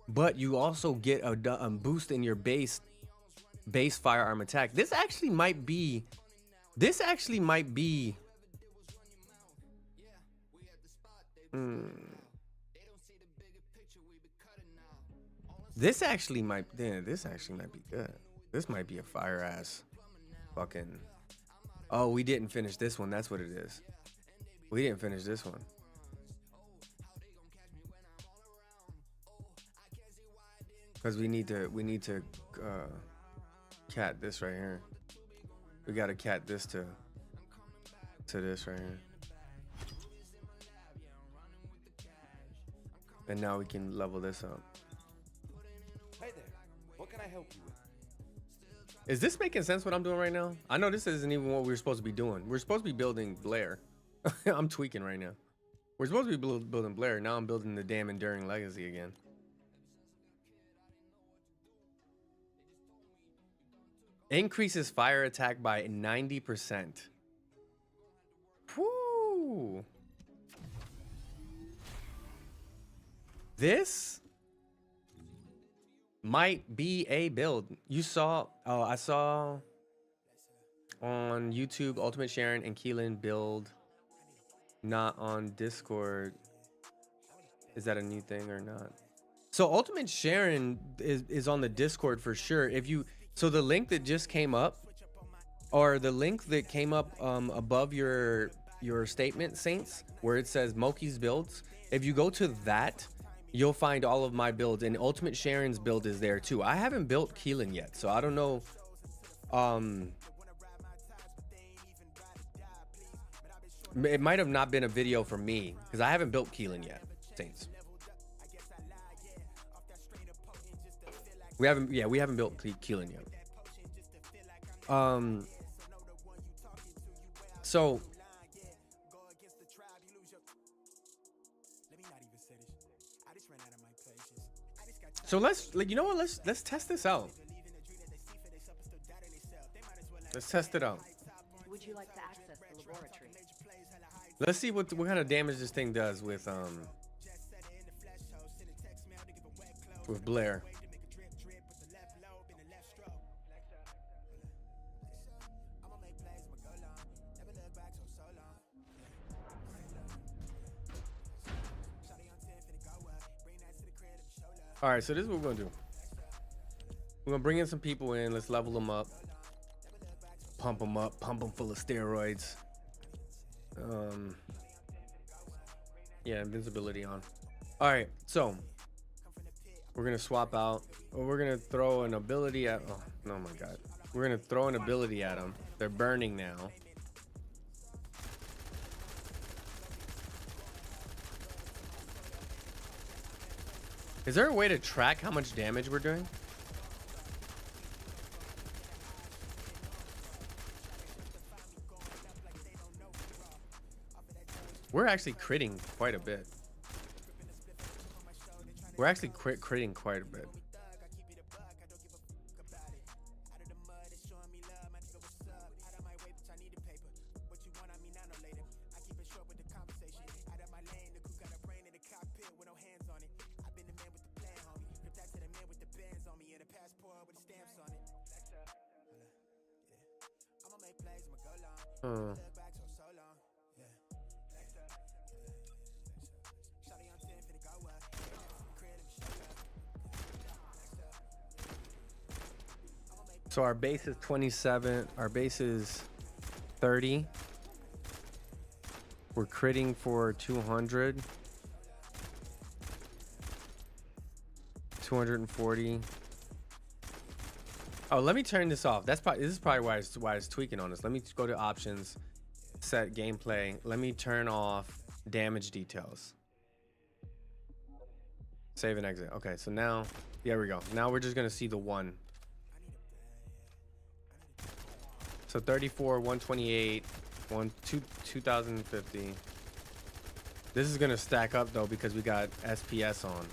But you also get a boost in your base firearm attack. This actually might be This actually might be This actually might be good. This might be a fire ass fucking. Oh, we didn't finish this one. That's what it is. We didn't finish this one. Because we need to cat this right here. We gotta cat this to this right here. And now we can level this up. Hey there, what can I help you with? Is this making sense what I'm doing right now? I know this isn't even what we were supposed to be doing. We're supposed to be building Blair. I'm tweaking right now. We're supposed to be building Blair. Now I'm building the damn Enduring Legacy again. Increases fire attack by 90%. Woo! This might be a build. You saw, I saw on YouTube Ultimate Sharon and Keelan build, not on Discord. Is that a new thing or not? So Ultimate Sharon is on the Discord for sure. So the link that just came up, or the link that came up above your statement, Saints, where it says Moki's builds, if you go to that, you'll find all of my builds, and Ultimate Sharon's build is there too. I haven't built Keelan yet, so I don't know. It might have not been a video for me because I haven't built Keelan yet, Saints. We haven't built Keelan yet. So let's, you know what? Let's test this out. Let's test it out. Would you like to access the laboratory? Let's see what kind of damage this thing does with Blair. All right, so this is what we're gonna do. We're gonna bring in some people in. Let's level them up, pump them up, pump them full of steroids. Yeah, invincibility on. All right, so we're gonna swap out, or we're gonna throw an ability at. Oh my god, we're gonna throw an ability at them. They're burning now. Is there a way to track how much damage we're doing? We're actually critting quite a bit. We're actually critting quite a bit. So our base is 27, our base is 30. We're critting for 200. 240. Oh, let me turn this off. This is probably why it's tweaking on us. Let me go to options set gameplay. Let me turn off damage details. Save and exit. Okay, so now, there we go. Now we're just gonna see the one. So 34, 128, 2050. This is gonna stack up though because we got SPS on.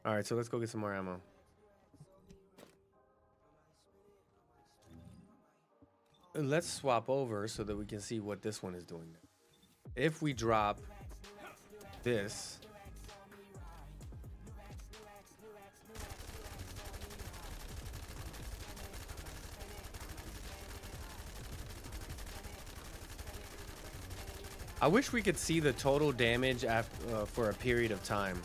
All right, so let's go get some more ammo. Let's swap over so that we can see what this one is doing. If we drop this, I wish we could see the total damage after, for a period of time.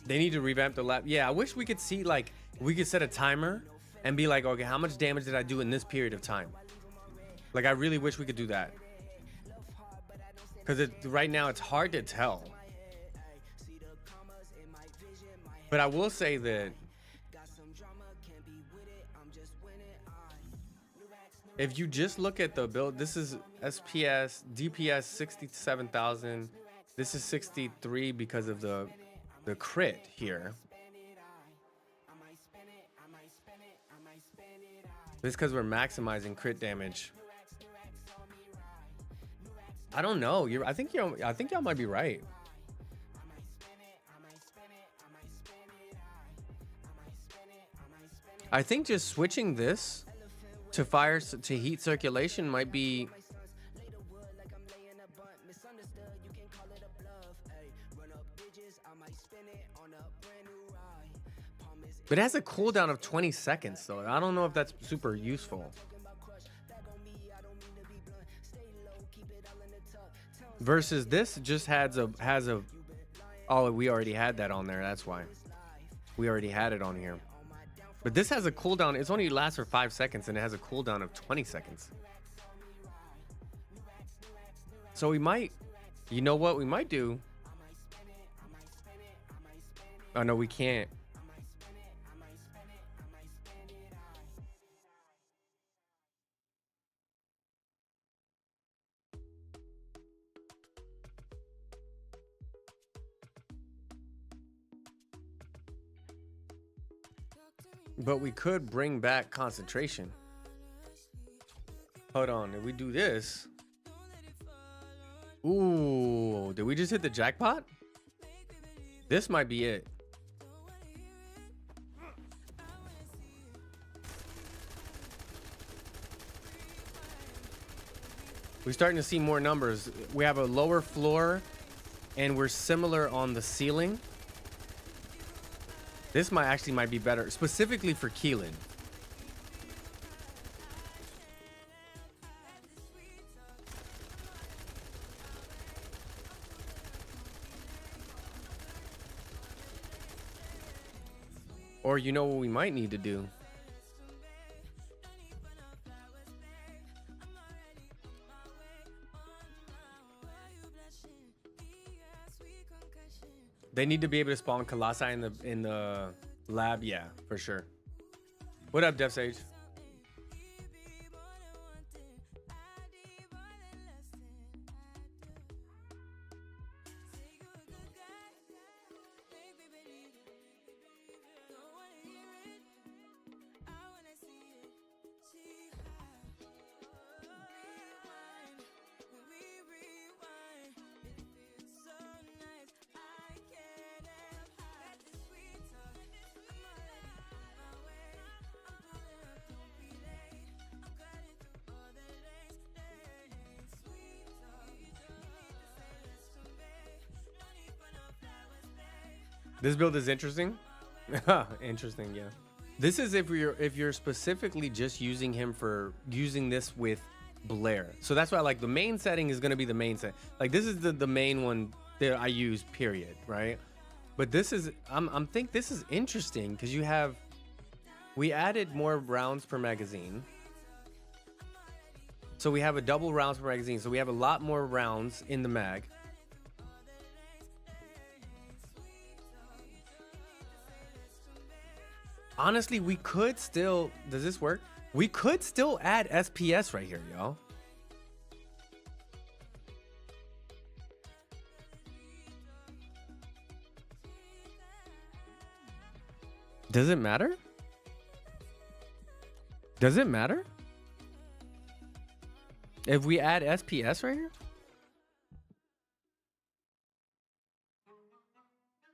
They need to revamp the lab. Yeah, I wish we could see, like, we could set a timer and be like, okay, how much damage did I do in this period of time? Like, I really wish we could do that. Because right now it's hard to tell. But I will say that if you just look at the build, this is SPS, DPS 67,000. This is 63 because of the crit here. This is because we're maximizing crit damage. I don't know. I think y'all might be right. I think just switching this to heat circulation might be. But it has a cooldown of 20 seconds, though. I don't know if that's super useful. Versus this just has a. Oh, we already had that on there. That's why. We already had it on here. But this has a cooldown. It's only lasts for 5 seconds, and it has a cooldown of 20 seconds. So we might. You know what we might do? Oh no, we can't. But we could bring back concentration. Hold on, if we do this. Ooh, did we just hit the jackpot? This might be it. We're starting to see more numbers. We have a lower floor and we're similar on the ceiling. This might be better, specifically for Keelan. Or you know what we might need to do? They need to be able to spawn Colossi in the lab, yeah, for sure. What up, Def Sage? This build is interesting. Interesting, yeah. This is if you're specifically just using him for using this with Blair. So that's why, like, the main setting is going to be the main set. Like, this is the main one that I use, period, right? But this is, I'm think this is interesting because you have We added more rounds per magazine. So we have a double rounds per magazine. So we have a lot more rounds in the mag. Honestly, we could still... Does this work? We could still add SPS right here, y'all. Does it matter? Does it matter? If we add SPS right here?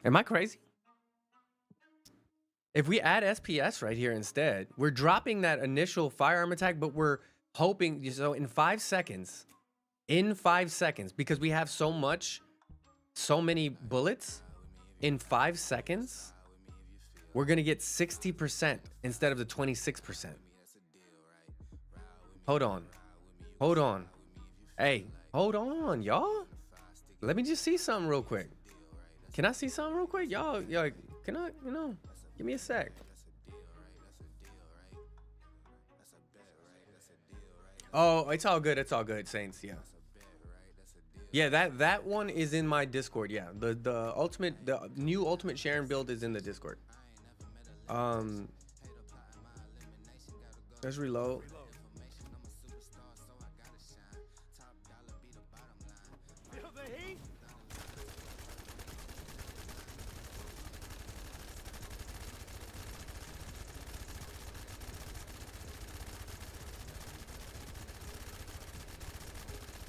Am I crazy? If we add SPS right here instead, we're dropping that initial firearm attack, but we're hoping, so in 5 seconds, because we have so many bullets, in 5 seconds, we're gonna get 60% instead of the 26%. Hold on. Hey, hold on, y'all. Let me just see something real quick. Can I see something real quick? Y'all, can I, give me a sec. Oh, it's all good, Saints, yeah. Yeah, that one is in my Discord, yeah. The new Ultimate Sharon build is in the Discord. Let's reload.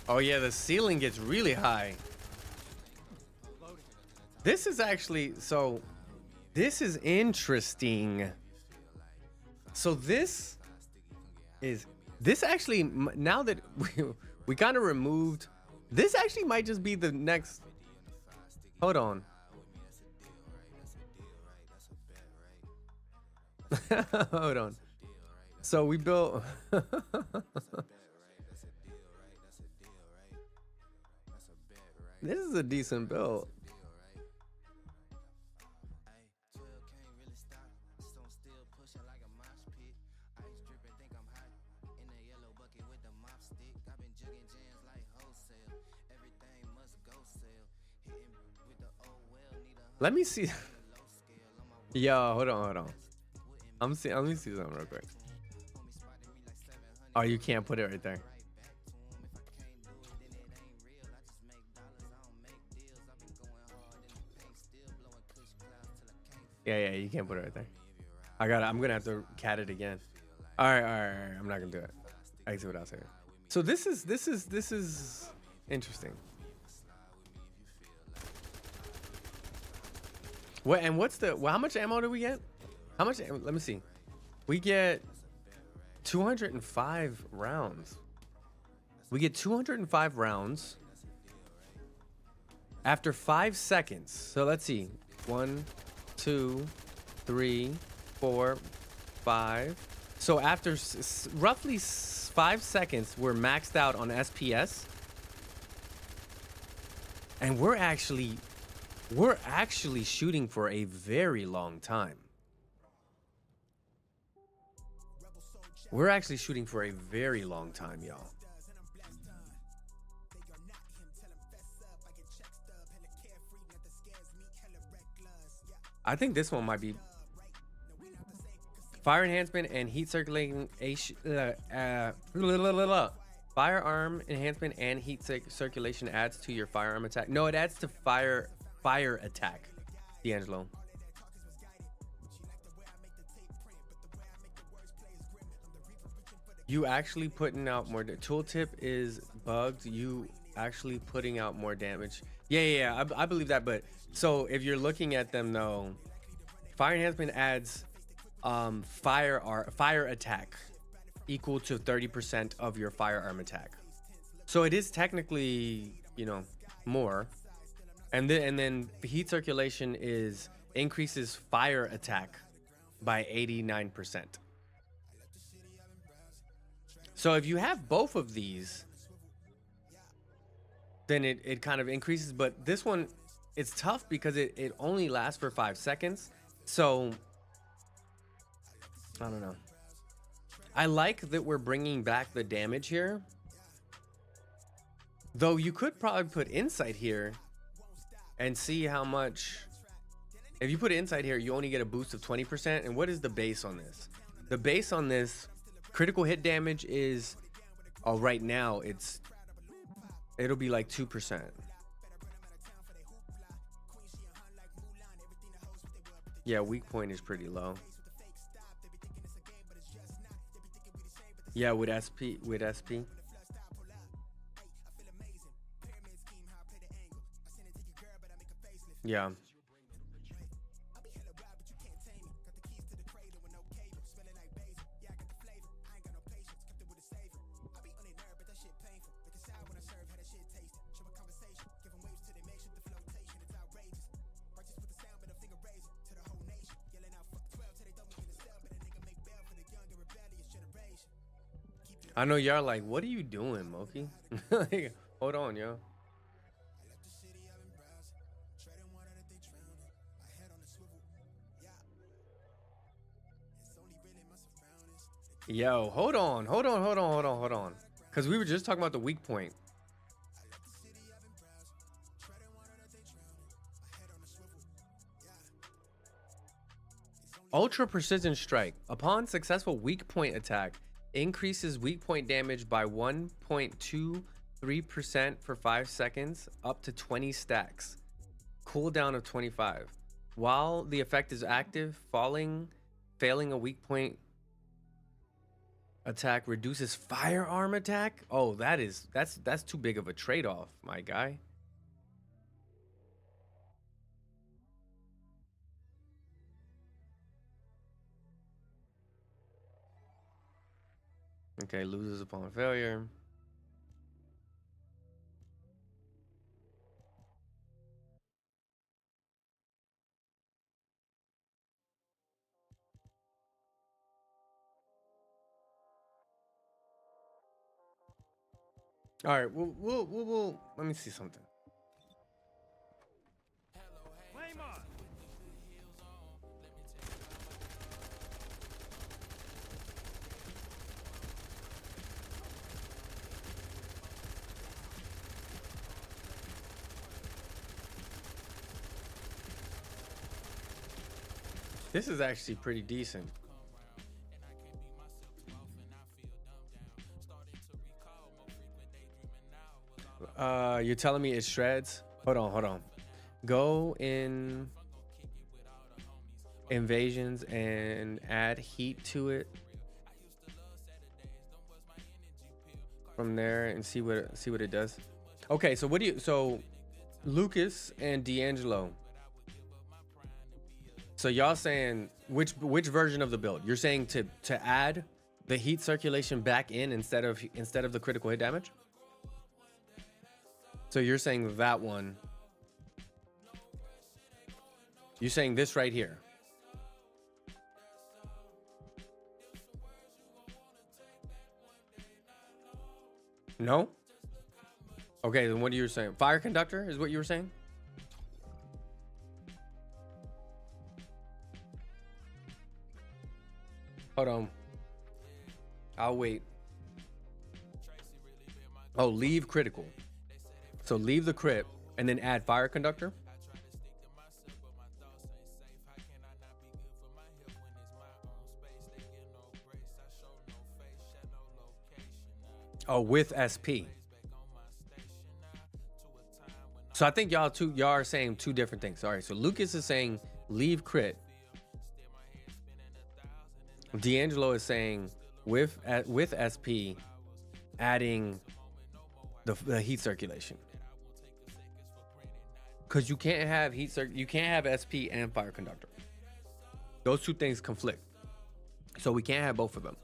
Oh yeah, the ceiling gets really high. This is actually, so this is interesting. So this actually, now that we kind of removed, this actually might just be the next, hold on. Hold on. So we built, this is a decent build. Let me see. Yo, hold on. Let me see something real quick. Oh, you can't put it right there. Yeah, you can't put it right there. I'm gonna have to cat it again. All right. I'm not gonna do it. I can see what else here. So this is interesting. What and what's the? Well, how much ammo do we get? How much? Let me see. We get 205 rounds. We get 205 rounds after 5 seconds. So let's see. 1, 2, 3, 4, 5. So after roughly 5 seconds, we're maxed out on SPS, and we're actually shooting for a very long time. We're actually shooting for a very long time, y'all. I think this one might be fire enhancement and heat circulating. Firearm enhancement and heat circulation adds to your firearm attack. No, it adds to fire attack, D'Angelo. You actually putting out more. Tooltip is bugged. You actually putting out more damage. Yeah. I believe that. But so if you're looking at them though, fire enhancement adds fire attack equal to 30% of your firearm attack. So it is technically, more. And then heat circulation increases fire attack by 89%. So if you have both of these, then it kind of increases. But this one, it's tough because it only lasts for 5 seconds. So I don't know. I like that we're bringing back the damage here. Though you could probably put insight here and see how much. If you put insight here, you only get a boost of 20%. And what is the base on this? The base on this critical hit damage is, oh, right now it'll be like 2%. Yeah, weak point is pretty low. Yeah, with SP. Yeah. I know y'all like, what are you doing, Moki? Like, hold on, yo. Yo, hold on. Because we were just talking about the weak point. Ultra Precision Strike. Upon successful weak point attack, increases weak point damage by 1.23% for 5 seconds, up to 20 stacks. Cooldown of 25. While the effect is active, failing a weak point attack reduces firearm attack. Oh, that's too big of a trade-off, my guy. Okay, loses upon failure. All right, we'll let me see something. This is actually pretty decent. You're telling me it shreds? Hold on. Go in invasions and add heat to it. From there and see what it does. Okay, so so Lucas and D'Angelo. So y'all saying which version of the build? You're saying to add the heat circulation back in instead of the critical hit damage? So you're saying that one. You're saying this right here. No? Okay, then what are you saying? Fire conductor is what you were saying? Hold on. I'll wait. Oh, leave critical. So leave the crit and then add fire conductor. Oh, with SP. So I think y'all are saying two different things. All right, so Lucas is saying leave crit. D'Angelo is saying with SP adding the heat circulation. Because you can't have you can't have SP and fire conductor. Those two things conflict. So we can't have both of them.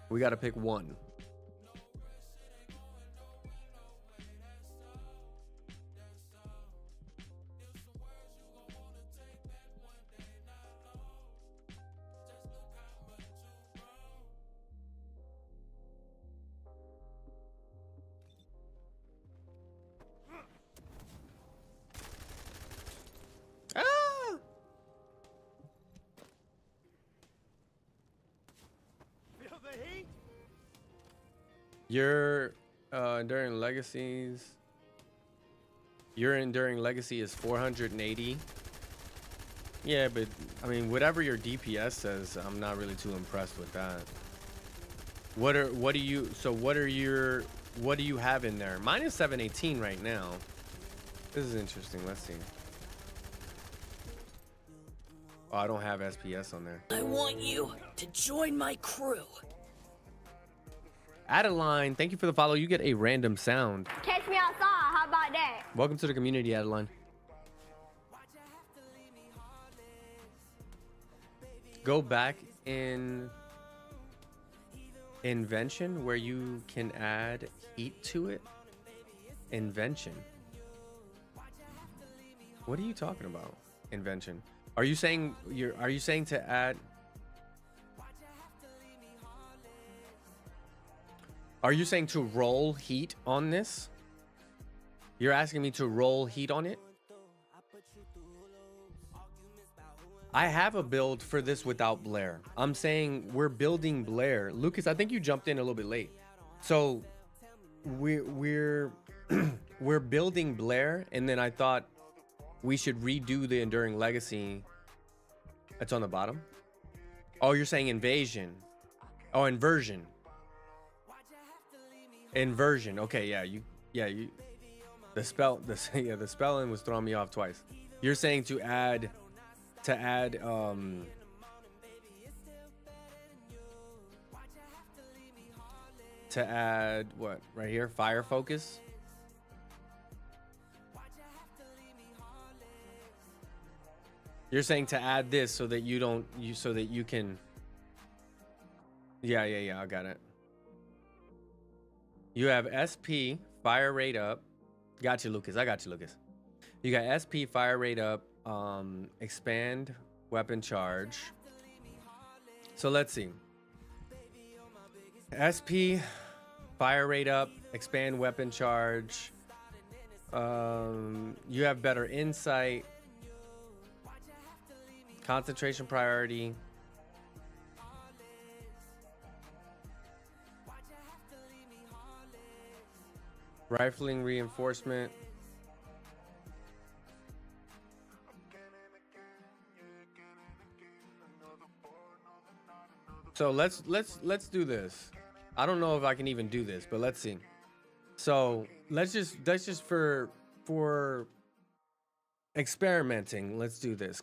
We got to pick one. Ah! Your enduring legacies. Your enduring legacy is 480. Yeah, but I mean, whatever your DPS says, I'm not really too impressed with that. What do you have in there? Mine is 718 right now. This is interesting. Let's see. Oh, I don't have SPS on there. I want you to join my crew. Adeline, thank you for the follow. You get a random sound. Catch me outside. How about that? Welcome to the community, Adeline. Go back in invention where you can add heat to it. Invention. What are you talking about? Invention. Are you saying to add? Are you saying to roll heat on this? You're asking me to roll heat on it? I have a build for this without Blair. I'm saying we're building Blair. Lucas, I think you jumped in a little bit late. So we're we're building Blair, and then I thought we should redo the Enduring Legacy. It's on the bottom. Oh, you're saying invasion. Oh, inversion. Inversion. Okay, yeah, you the spelling was throwing me off twice. You're saying to add what right here? Fire focus. You're saying to add this so that you can. Yeah, I got it. You have SP fire rate up. Got you, Lucas. I got you, Lucas. You got SP fire rate up. Expand weapon charge. So let's see. SP fire rate up. Expand weapon charge. You have better insight. Concentration priority. Rifling reinforcement. So let's do this. I don't know if I can even do this, but let's see. So let's just for experimenting, let's do this.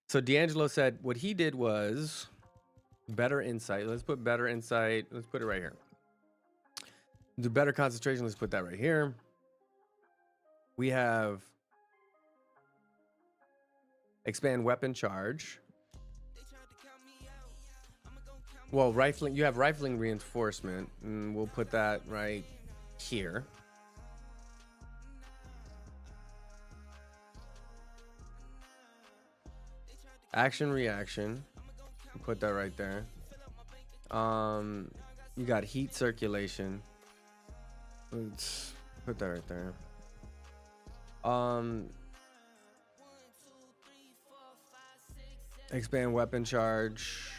So D'Angelo said what he did was better insight. Let's put better insight. Let's put it right here. Do better concentration. Let's put that right here. We have expand weapon charge. Well, rifling. You have rifling reinforcement, and we'll put that right here. Action reaction. Put that right there. You got heat circulation. Let's put that right there. Expand weapon charge.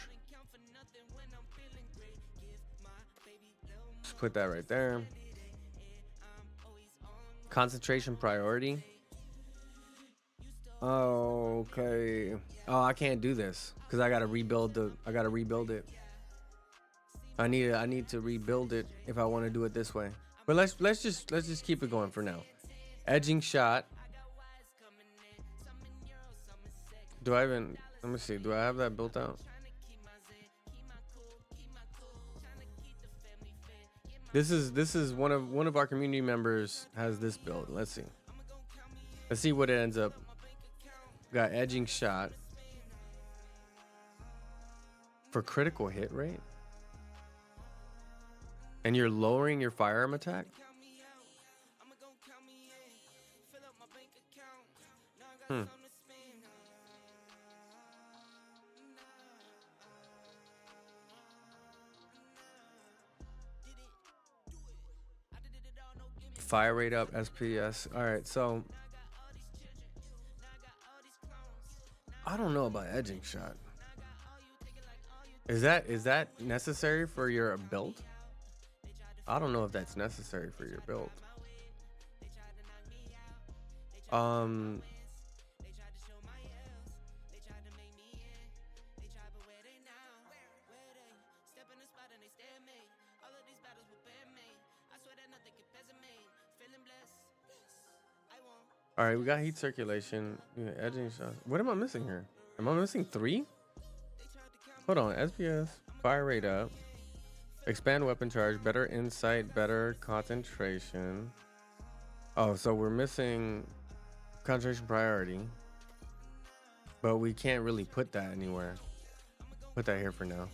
Just put that right there. Concentration priority. Oh, okay. Oh, I can't do this because I gotta rebuild it. I need to rebuild it if I want to do it this way. But let's just keep it going for now. Edging shot. Let me see. Do I have that built out? This is one of our community members has this build. Let's see what it ends up. Got edging shot for critical hit rate. And you're lowering your firearm attack? Fire rate up, SPS. All right, so I don't know about edging shot. Is that necessary for your build? I don't know if that's necessary for your build. All right, we got heat circulation, edging shots. What am I missing here? Am I missing 3? Hold on, SPS, fire rate up, expand weapon charge, better insight, better concentration. Oh, so we're missing concentration priority, but we can't really put that anywhere. Put that here for now.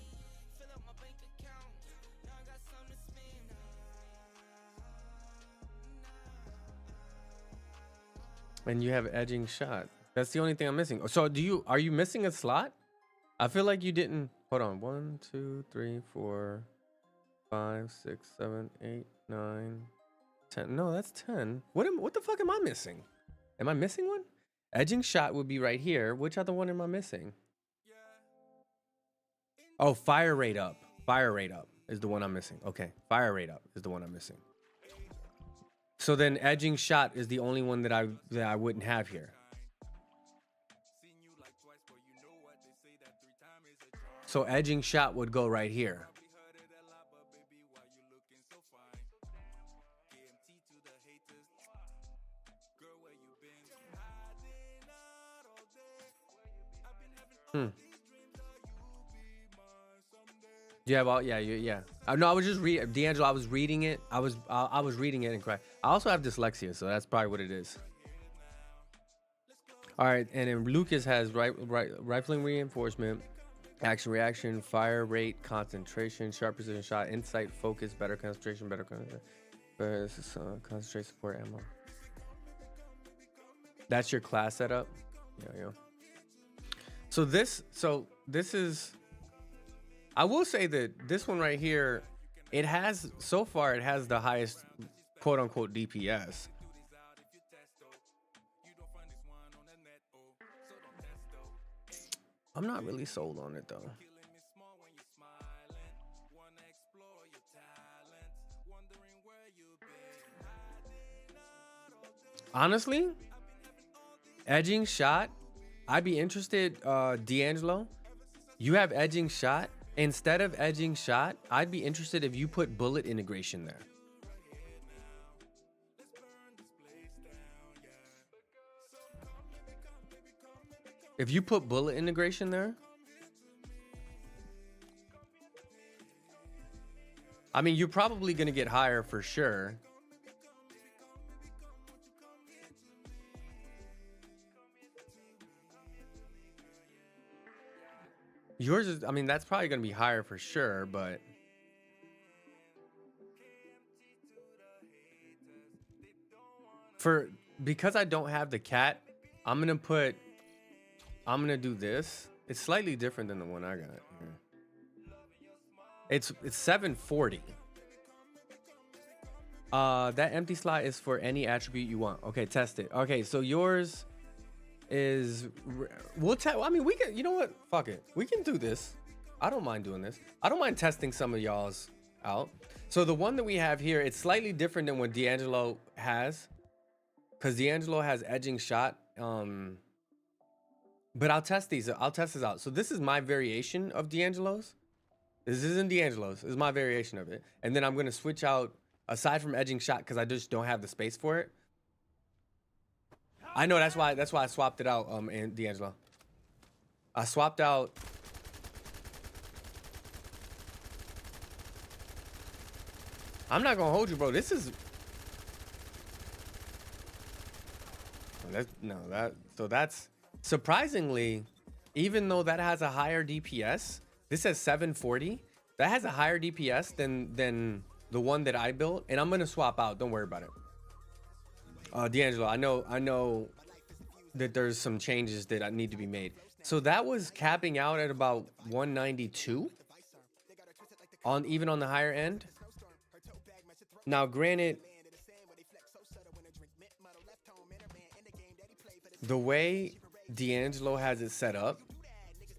And you have edging shot. That's the only thing I'm missing. So are you missing a slot? I feel like you didn't. Hold on. 1, 2, 3, 4, 5, 6, 7, 8, 9, 10. No, that's 10. What the fuck am I missing? Am I missing one? Edging shot would be right here. Which other one am I missing? Oh, fire rate up. Fire rate up is the one I'm missing. Okay, fire rate up is the one I'm missing. So then edging shot is the only one that I wouldn't have here. So edging shot would go right here. Yeah, well, yeah. No, I was just D'Angelo. I was reading it. I was reading it and crying. I also have dyslexia, so that's probably what it is. All right, and then Lucas has rifling reinforcement, action reaction, fire rate, concentration, sharp precision shot, insight, focus, better concentration, concentration, support, ammo. That's your class setup. Yeah. So this is. I will say that this one right here, it has the highest quote unquote DPS. I'm not really sold on it though. Honestly, edging shot, I'd be interested. D'Angelo, you have edging shot. Instead of edging shot, I'd be interested if you put bullet integration there. If you put bullet integration there, I mean, you're probably going to get higher for sure. Yours is, I mean, that's probably going to be higher for sure, but because I don't have the cat, I'm going to do this. It's slightly different than the one I got here. It's 740. That empty slot is for any attribute you want. Okay, test it. Okay, so yours is, we'll test. I mean, we can, you know what? Fuck it. We can do this. I don't mind doing this. I don't mind testing some of y'all's out. So the one that we have here, it's slightly different than what D'Angelo has, because D'Angelo has edging shot. But I'll test these. I'll test this out. So this is my variation of D'Angelo's. This isn't D'Angelo's. This is my variation of it. And then I'm going to switch out, aside from edging shot, because I just don't have the space for it. I know, that's why I swapped it out, and D'Angelo. I swapped out. I'm not gonna hold you, bro. This is that's surprisingly, even though that has a higher DPS, this has 740. That has a higher DPS than the one that I built, and I'm gonna swap out. Don't worry about it. D'Angelo, I know that there's some changes that need to be made. So that was capping out at about 192 even on the higher end. Now, granted, the way D'Angelo has it set up,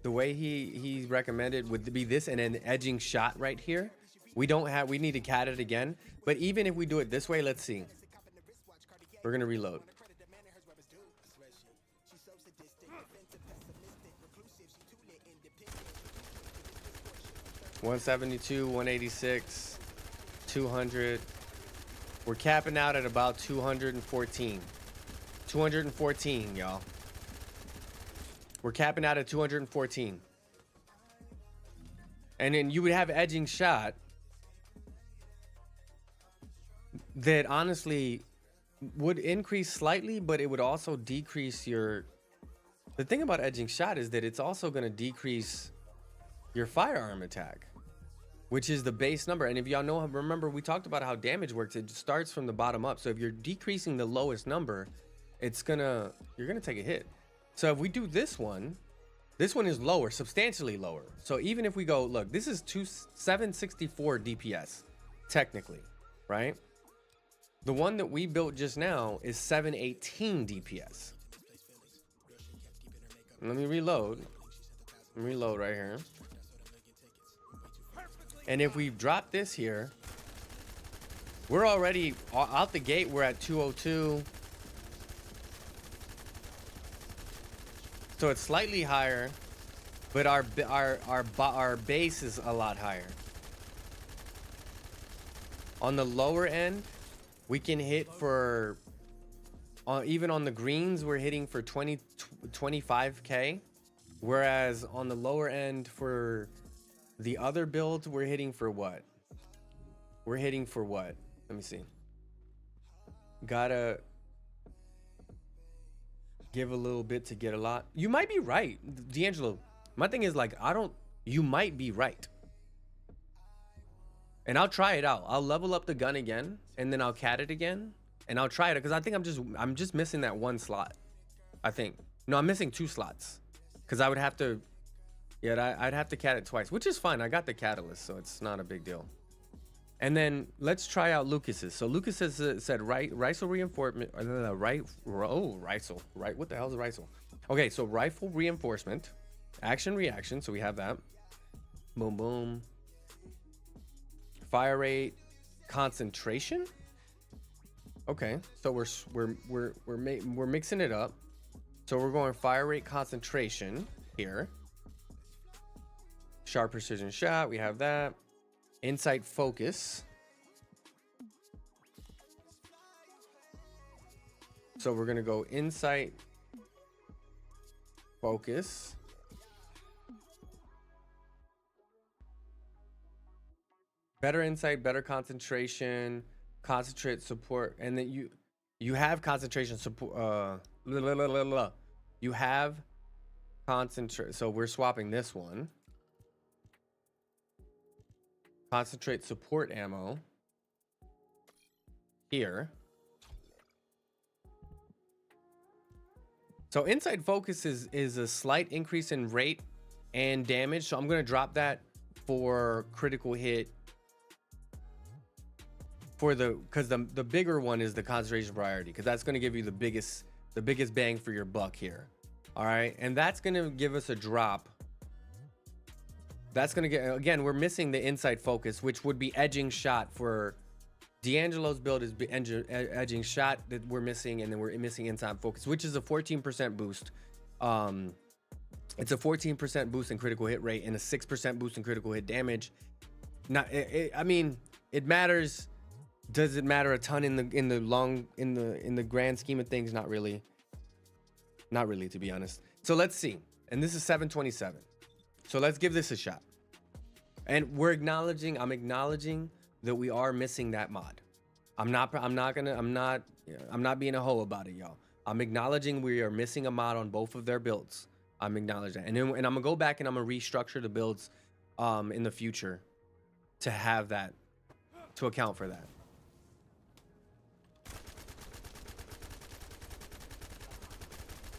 the way he recommended would be this and an edging shot right here. We need to cat it again. But even if we do it this way, let's see. We're gonna reload. $172, 186, 200. We're capping out at about 214. 214, y'all. We're capping out at 214. And then you would have edging shot that honestly would increase slightly, but it would also decrease your... The thing about edging shot is that it's also going to decrease your firearm attack, which is the base number. And if y'all know, remember we talked about how damage works. It starts from the bottom up. So if you're decreasing the lowest number, you're gonna take a hit. So if we do this one is lower, substantially lower. So even if we go, look, this is 764 DPS technically, right? The one that we built just now is 718 DPS. Let me reload. Reload right here. And if we drop this here, we're already out the gate. We're at 202. So it's slightly higher, but our base is a lot higher. On the lower end, we can hit for even on the greens, we're hitting for 25k, whereas on the lower end for the other builds, we're hitting for what? We're hitting for what? Let me see. Gotta give a little bit to get a lot. You might be right, D'Angelo. My thing is like, you might be right. And I'll try it out. I'll level up the gun again, and then I'll cat it again, and I'll try it because I think I'm just missing that one slot. I think. No, I'm missing 2 slots because I would have to. Yeah, I'd have to cat it twice, which is fine. I got the catalyst, so it's not a big deal. And then let's try out Lucas's. So Lucas has said rifle reinforcement. What the hell is a rifle? Okay, so rifle reinforcement, action reaction. So we have that. Boom boom. Fire rate, concentration. Okay, so we're mixing it up. So we're going fire rate, concentration here. Sharp precision shot. We have that. Insight focus. So we're gonna go insight focus. Better insight, better concentration, concentrate support, and then you have concentration support. You have concentrate. So we're swapping this one. Concentrate support ammo here. So insight focus is a slight increase in rate and damage. So I'm going to drop that for critical hit because the bigger one is the concentration priority, because that's going to give you the biggest bang for your buck here. All right. And that's going to give us a drop. That's going to get, again, we're missing the insight focus, which would be edging shot for D'Angelo's build is edging shot that we're missing. And then we're missing insight focus, which is a 14% boost. It's a 14% boost in critical hit rate and a 6% boost in critical hit damage. I mean, it matters. Does it matter a ton in the grand scheme of things? Not really, to be honest. So let's see. And this is 727. So let's give this a shot. And I'm acknowledging that we are missing that mod. I'm not being a hoe about it, y'all. I'm acknowledging we are missing a mod on both of their builds. I'm acknowledging that. And I'm gonna go back and I'm gonna restructure the builds in the future to have that, to account for that.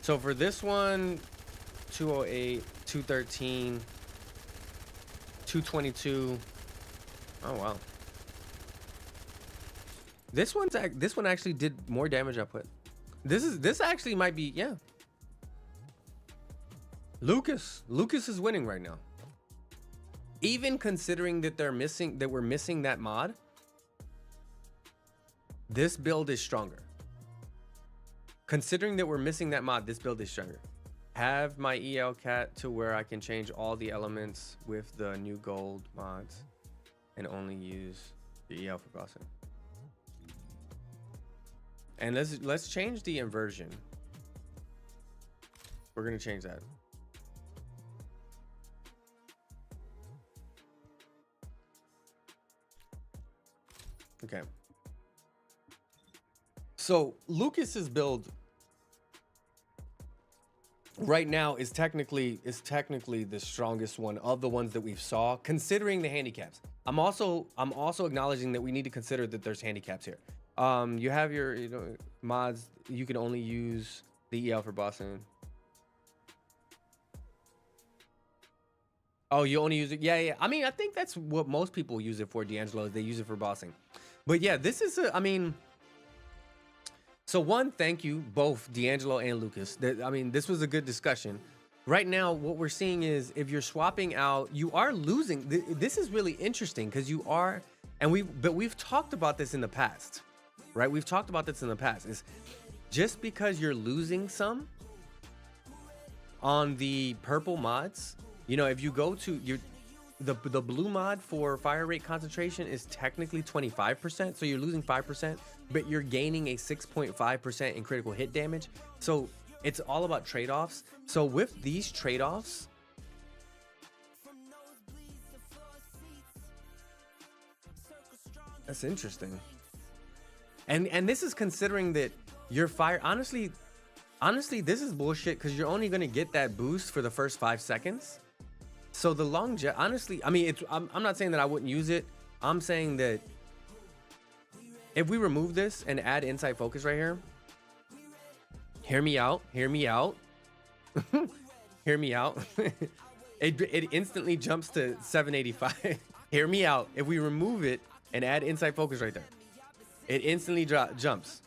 So for this one, 208, 213, 222. Oh wow. This one actually did more damage output. This actually might be, yeah. Lucas is winning right now. even considering that we're missing that mod, this build is stronger. Considering that we're missing that mod, this build is stronger. Have my EL cat to where I can change all the elements with the new gold mods and only use the EL for bossing. And let's change the inversion. We're gonna change that. Okay. So Lucas's build right now is technically the strongest one of the ones that we've saw, considering the handicaps. I'm also acknowledging that we need to consider that there's handicaps here. You have your mods. You can only use the EL for bossing. Oh, you only use it? Yeah. I mean, I think that's what most people use it for, D'Angelo. They use it for bossing. But yeah, this is so one, thank you both D'Angelo and Lucas. This was a good discussion. Right now, what we're seeing is if you're swapping out, you are losing. This is really interesting because you are, but we've talked about this in the past, right? We've talked about this in the past. Is just because you're losing some on the purple mods, if you go to the blue mod for fire rate concentration is technically 25%, so you're losing 5%, but you're gaining a 6.5% in critical hit damage. So it's all about trade-offs. So with these trade-offs, that's interesting. And this is considering that your fire, honestly, this is bullshit because you're only gonna get that boost for the first 5 seconds. So the longevity, honestly, I'm not saying that I wouldn't use it. I'm saying that if we remove this and add Insight Focus right here, hear me out. Hear me out. It instantly jumps to 785. Hear me out. If we remove it and add Insight Focus right there, it instantly jumps.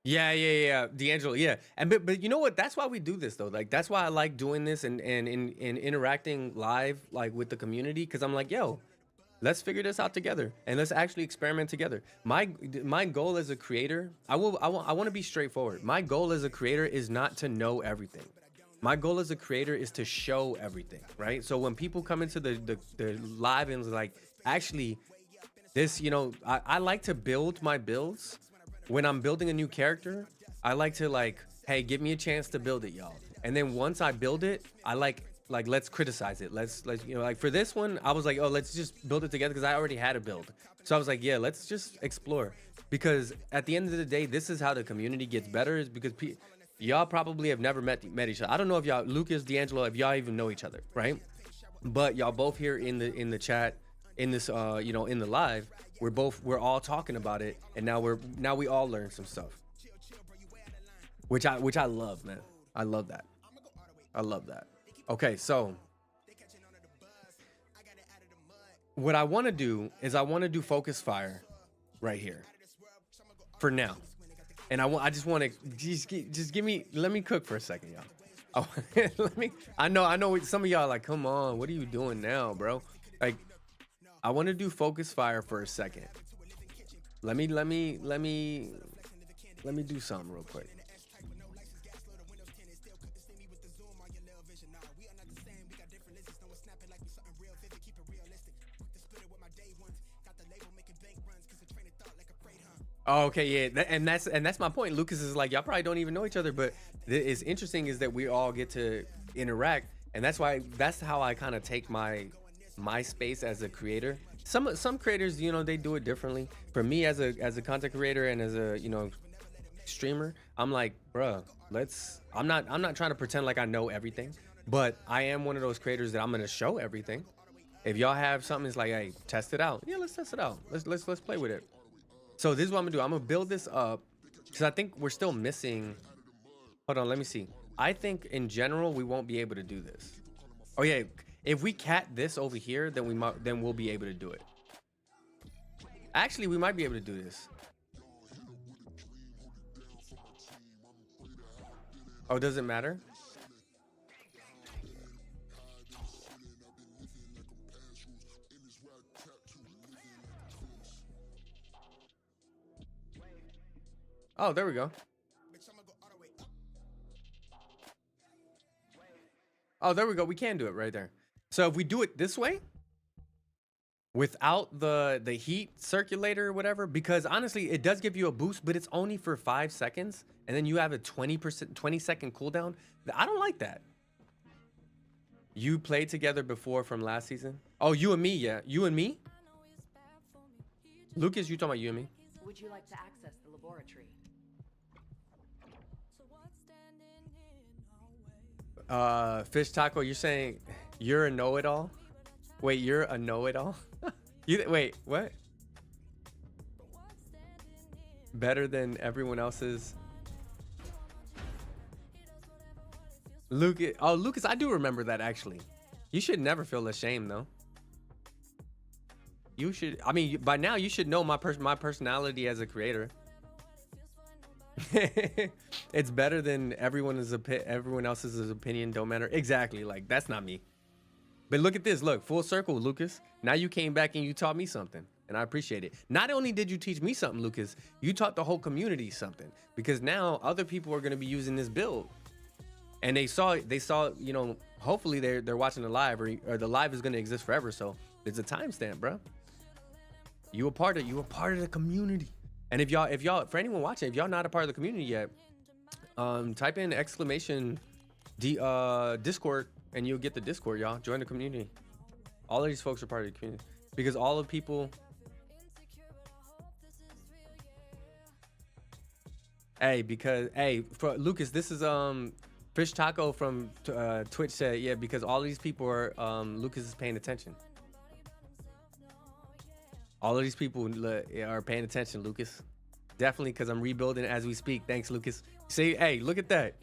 Yeah, D'Angelo, yeah. But you know what? That's why we do this though. Like that's why I like doing this and interacting live like with the community, because I'm like, yo, let's figure this out together and let's actually experiment together. My goal as a creator, I want to be straightforward. My goal as a creator is not to know everything. My goal as a creator is to show everything, right? So when people come into the live and like, actually, this, I like to build my builds. When I'm building a new character, I like to like, hey, give me a chance to build it, y'all. And then once I build it, I like let's criticize it. Let's like for this one, I was like, oh, let's just build it together because I already had a build. So I was like, yeah, let's just explore. Because at the end of the day, this is how the community gets better, is because y'all probably have never met each other. I don't know if y'all, Lucas, D'Angelo, if y'all even know each other, right? But y'all both here in the chat, in this in the live, we're all talking about it, and now we all learn some stuff, which I love, man. I love that. Okay, so what I want to do is I want to do focus fire right here for now, and I just want to just let me cook for a second, y'all. I know some of y'all are like, come on, what are you doing now, bro? Like, I want to do focus fire for a second. Let me do something real quick. Oh, okay, yeah, and that's my point. Lucas is like, y'all probably don't even know each other, but it's interesting is that we all get to interact, and that's how I kind of take my my space as a creator. Some creators, you know, they do it differently. For me as a content creator and as a, you know, streamer, I'm like, bruh, I'm not trying to pretend like I know everything, but I am one of those creators that I'm gonna show everything. If y'all have something, it's like, hey, test it out. Yeah, let's test it out. Let's play with it. So this is what I'm gonna do. I'm gonna build this up because I think we're still missing. Hold on, let me see. I think in general we won't be able to do this. Oh yeah, if we cat this over here, then we'll be able to do it. Actually, we might be able to do this. Oh, does it matter? Oh, there we go. Oh, there we go. We can do it right there. So if we do it this way, without the heat circulator or whatever, because honestly, it does give you a boost, but it's only for 5 seconds, and then you have a 20-second cooldown. I don't like that. You played together before from last season? Oh, you and me, yeah. You and me? Lucas, you talking about you and me? Would you like to access the laboratory? Fish Taco, you're saying you're a know-it-all? Wait, you're a know-it-all? Wait, what? Better than everyone else's. Lucas, oh, Lucas, I do remember that actually. You should never feel ashamed though. You should, I mean, by now you should know my personality as a creator. It's better than everyone else's opinion, don't matter. Exactly, like that's not me. But look at this, look, full circle, Lucas. Now you came back and you taught me something, and I appreciate it. Not only did you teach me something, Lucas, you taught the whole community something, because now other people are going to be using this build, and they saw, you know, hopefully they're watching the live, or the live is going to exist forever. So there's a timestamp, bro. You a part of the community. And if y'all, for anyone watching, if y'all not a part of the community yet, type in exclamation Discord and you'll get the Discord, y'all. Join the community. All of these folks are part of the community because all the people. For Lucas, this is Fish Taco from Twitch said, yeah, because all these people are Lucas is paying attention. All of these people are paying attention, Lucas. Definitely, because I'm rebuilding as we speak. Thanks, Lucas. See, hey, look at that.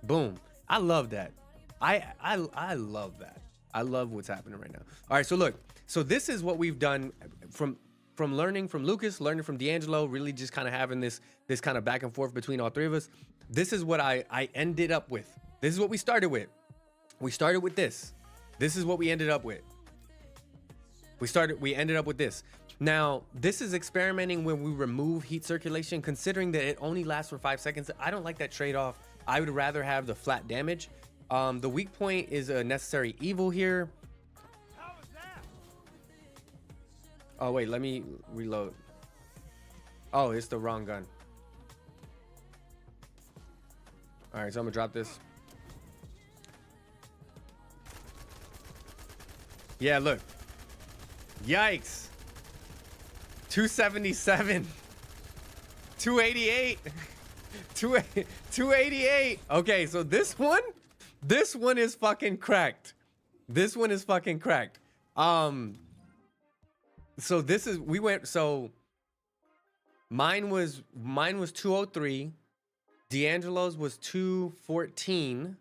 Boom. I love that. I love that. I love what's happening right now. All right, so look. So this is what we've done from learning from Lucas, learning from D'Angelo, really just kind of having this kind of back and forth between all three of us. This is what I ended up with. This is what we started with. We started with this. This is what we ended up with. We ended up with this. Now, this is experimenting when we remove heat circulation, considering that it only lasts for 5 seconds. I don't like that trade-off. I would rather have the flat damage. The weak point is a necessary evil here. Oh, wait, let me reload. Oh, it's the wrong gun. All right, so I'm gonna drop this. Yeah, look. Yikes. 277. 288. 288. Okay, so this one is fucking cracked. This one is fucking cracked. So this is, so mine was 203. D'Angelo's was 214.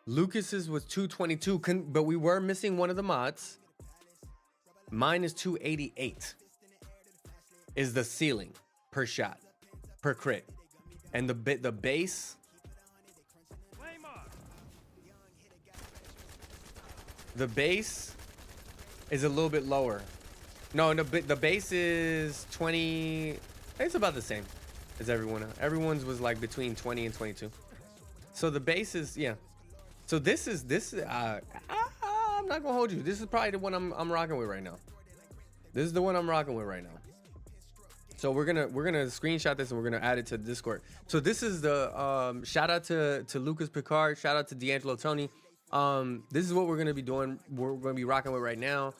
Lucas's was 222, but we were missing one of the mods. Mine is 288 is the ceiling per shot, per crit. And the base, is a little bit lower. No, the base is 20. It's about the same as everyone. Everyone's was like between 20 and 22. So the base is, yeah. So this is I'm not gonna hold you. This is probably the one I'm rocking with right now. This is the one I'm rocking with right now. So we're gonna screenshot this and we're gonna add it to Discord. So this is the shout out to Lucas Picard, shout out to D'Angelo Tony. This is what we're gonna be doing. We're gonna be rocking with right now.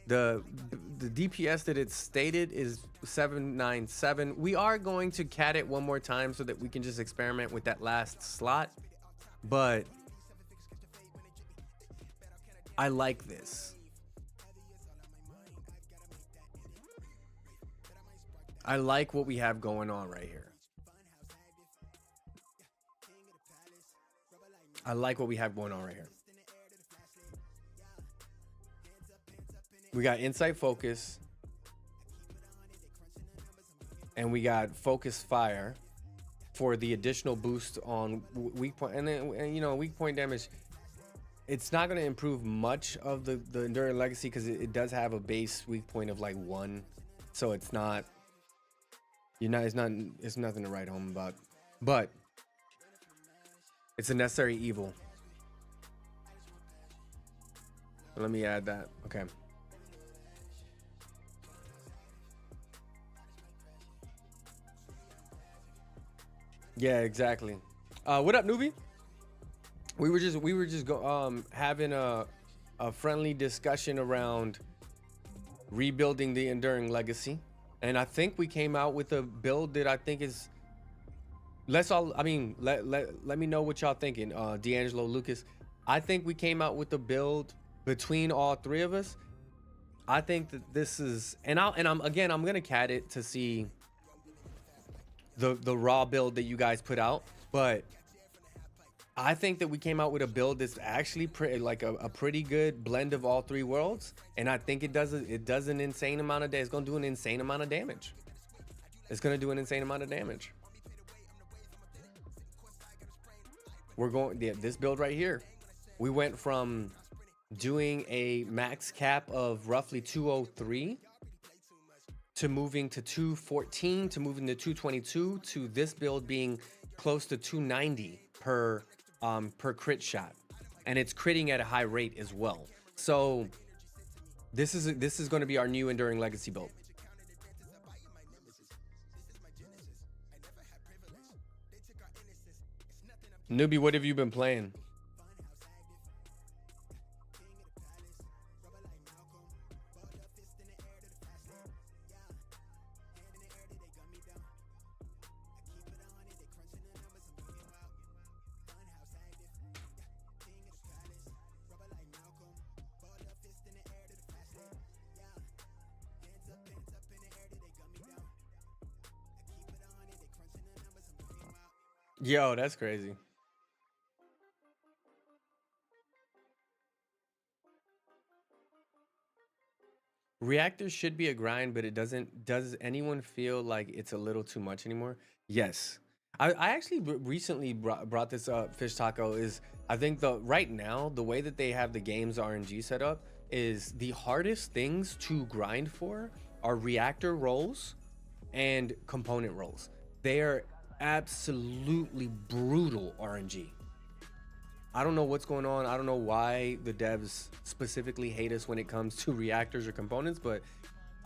The DPS that it's stated is 797. We are going to cat it one more time so that we can just experiment with that last slot. But I like this. I like what we have going on right here. I like what we have going on right here. We got Insight Focus. And we got Focus Fire for the additional boost on weak point. And then, you know, weak point damage. It's not going to improve much of the Enduring Legacy because it does have a base weak point of like 1. So it's not, it's nothing to write home about. But it's a necessary evil. Let me add that. Okay. Yeah, exactly. What up, newbie? We were just having a friendly discussion around rebuilding the Enduring Legacy, and I think we came out with a build that I think is. Let me know what y'all thinking, D'Angelo, Lucas. I think we came out with a build between all three of us. I think that this is, and I'm gonna cat it to see the raw build that you guys put out, but I think that we came out with a build that's actually a pretty good blend of all three worlds, and I think it does an insane amount of damage. It's gonna do an insane amount of damage. It's gonna do an insane amount of damage. We're going, this build right here. We went from doing a max cap of roughly 203 to moving to 214 to moving to 222 to this build being close to 290 per crit shot, and it's critting at a high rate as well. So this is going to be our new Enduring Legacy build. Newbie, what have you been playing? Yo, that's crazy. Reactors should be a grind, but it doesn't. Does anyone feel like it's a little too much anymore? Yes. I actually recently brought this up, Fish Taco, is I think right now, the way that they have the game's RNG set up is the hardest things to grind for are reactor rolls and component rolls. They are absolutely brutal RNG. I don't know what's going on. I don't know why the devs specifically hate us when it comes to reactors or components, but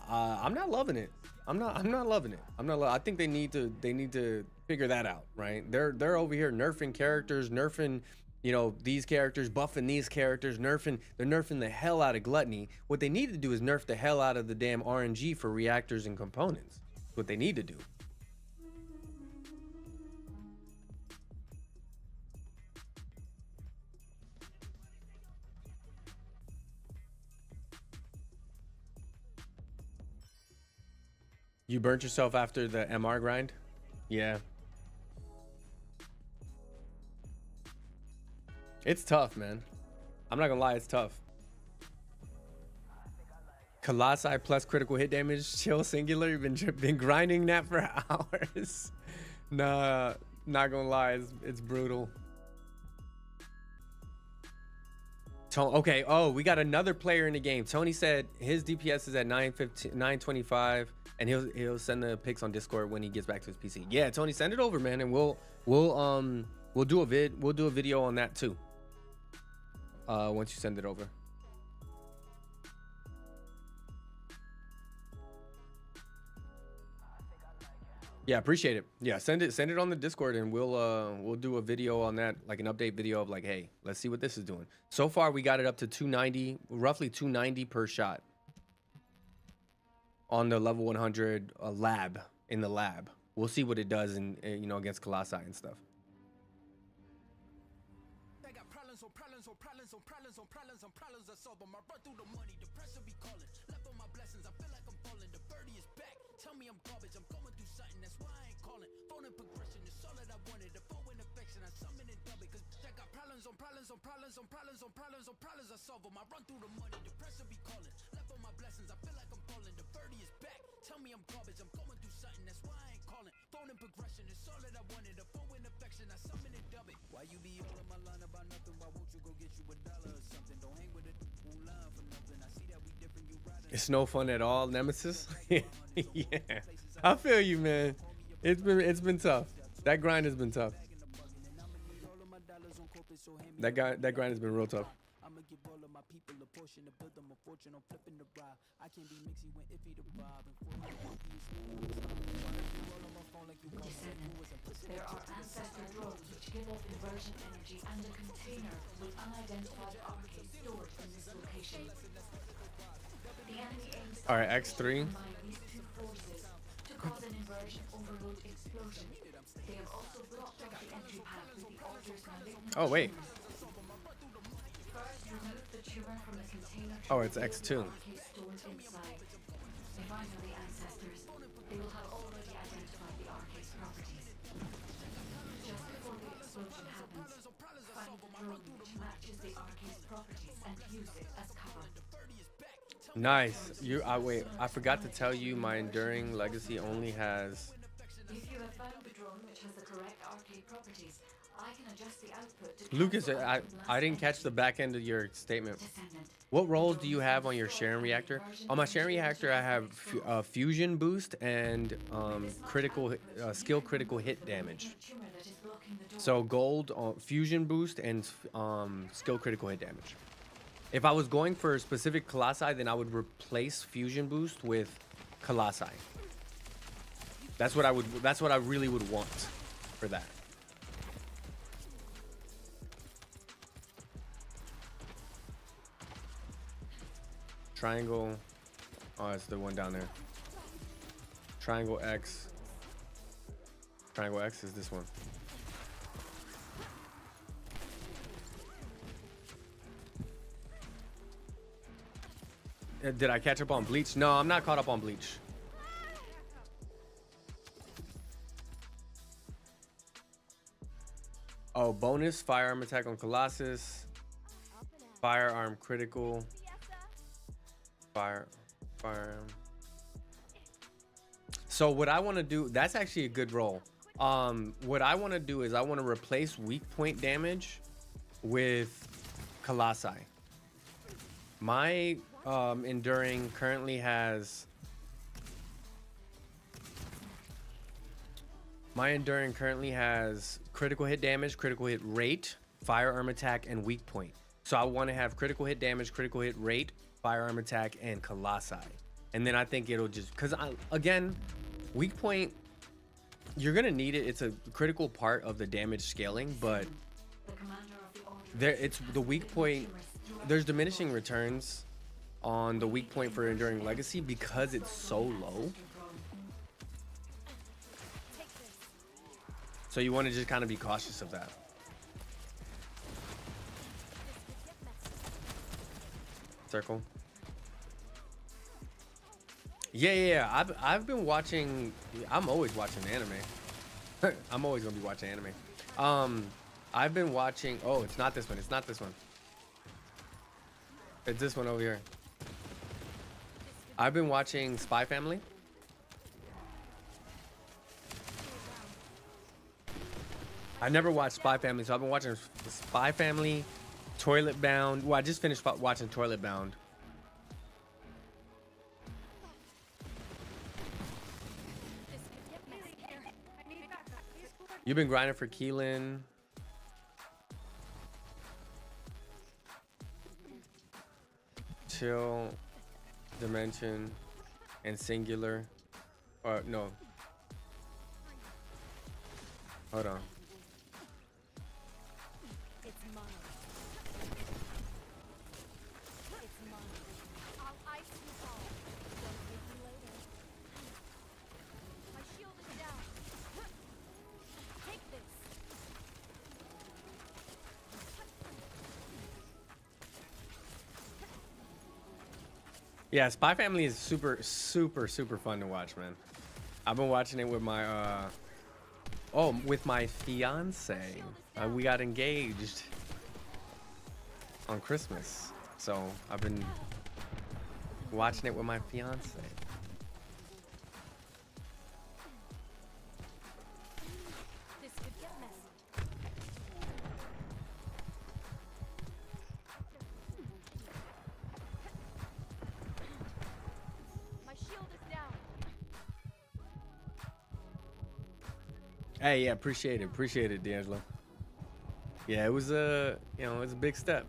I'm not loving it. I'm not loving it. I think they need to figure that out, right? They're over here nerfing characters, nerfing, you know, these characters, buffing these characters, they're nerfing the hell out of Gluttony. What they need to do is nerf the hell out of the damn RNG for reactors and components. That's what they need to do. You burnt yourself after the MR grind? Yeah. It's tough, man. I'm not gonna lie, it's tough. Colossi plus critical hit damage, chill singular. You've been grinding that for hours. Nah, not gonna lie, it's brutal. Okay, oh, we got another player in the game. Tony said his DPS is at 925, and he'll send the pics on Discord when he gets back to his PC. Yeah, Tony, send it over, man, and we'll do a video on that too. Once you send it over. Yeah, appreciate it. Yeah, send it on the Discord, and we'll do a video on that, like an update video of like, hey, let's see what this is doing. So far, we got it up to 290, roughly 290 per shot on the level 100 lab in the lab. We'll see what it does in you know, against Colossi and stuff. They got problems on problems on problems on problems on problems on problems I solve them. I run through the money, the pressure be calling. Left on my blessings, I feel like I'm falling. The birdie is back. Tell me I'm garbage, I'm going through something, that's why I ain't calling. Phone and progression is all that I wanted. The phone in affection, I summon and dub it. Cause I got problems on problems on problems on problems on problems on problems I solve them. I run through the money, the pressure be calling. Left on my blessings, I feel like I'm falling. The birdie is back. Tell me I'm garbage, I'm going through something, that's why I ain't calling. Phone and progression is all that I wanted. The phone in affection, I summon and dub it. Why you be all in my line about nothing? Why won't you go get you $1 or something? Don't hang with it, who line for nothing. I see that we different, you riding. It's no fun at all, Nemesis. Yeah, I feel you, man. It's been tough. That grind has been tough. That grind has been real tough. I'ma give all of my people a portion to build them a fortune. I'm flipping the ride. I can't be mixy when iffy the vibe. There are ancestor drones which give off inversion energy and a container with unidentified arcade stored in this location. The enemy aims All right, X3. to combine these two forces to cause an inversion overload explosion. They have also blocked off the entry path with the altar's malignant Oh wait. tumors. First, remove the tumor from the container. Oh, it's X2. Arcade stored inside. Finally, ancestors, they will have already identified the arcade's properties. Just before the explosion happens, find the drone which matches the arcade's properties and use it as cover. Nice. Wait, I forgot to tell you my Enduring Legacy only has. If you have found the drone which has the correct arcade properties, I can adjust the output to Lucas, cancel out the I didn't blast catch the back end of your statement. Descendant. What roles do you have on your sharing reactor? On my sharing reactor, I have fusion boost and skill critical hit damage. Tumor that is blocking the door. So gold on fusion boost and skill critical hit damage. If I was going for a specific Colossi, then I would replace fusion boost with Colossi. That's what I really would want for that. Triangle. Oh, it's the one down there. Triangle X. Triangle X is this one. Did I catch up on Bleach? No, I'm not caught up on Bleach. Oh, bonus firearm attack on Colossus. Firearm critical. Firearm. So what I want to do, that's actually a good roll. What I want to do is I want to replace weak point damage with Colossi. My Enduring currently has critical hit damage, critical hit rate, firearm attack, and weak point. So I want to have critical hit damage, critical hit rate, firearm attack, and Colossi. And then I think it'll just, because again, weak point, you're gonna need it. It's a critical part of the damage scaling, but The commander of the order it's the weak point. There's diminishing returns on the weak point for Enduring Legacy because it's so low. So you want to just kind of be cautious of that. Circle. Yeah. I've been watching. I'm always watching anime. I'm always gonna be watching anime. I've been watching. Oh, it's not this one. It's not this one. It's this one over here. I've been watching Spy Family. I never watched Spy Family, so I've been watching Spy Family, Toilet Bound. Well, I just finished watching Toilet Bound. You've been grinding for Keelan. Chill, Dimension, and Singular. Or no. Hold on. It's mine. It's mine. I'll ice you all. Don't hit me later. My shield is down. Take this. Yeah, Spy Family is super fun to watch, man. I've been watching it with my with my fiance. We got engaged on Christmas, so I've been watching it with my fiance. This could get messy. My shield is down. Hey, yeah, appreciate it, D'Angelo. Yeah, it was it's a big step.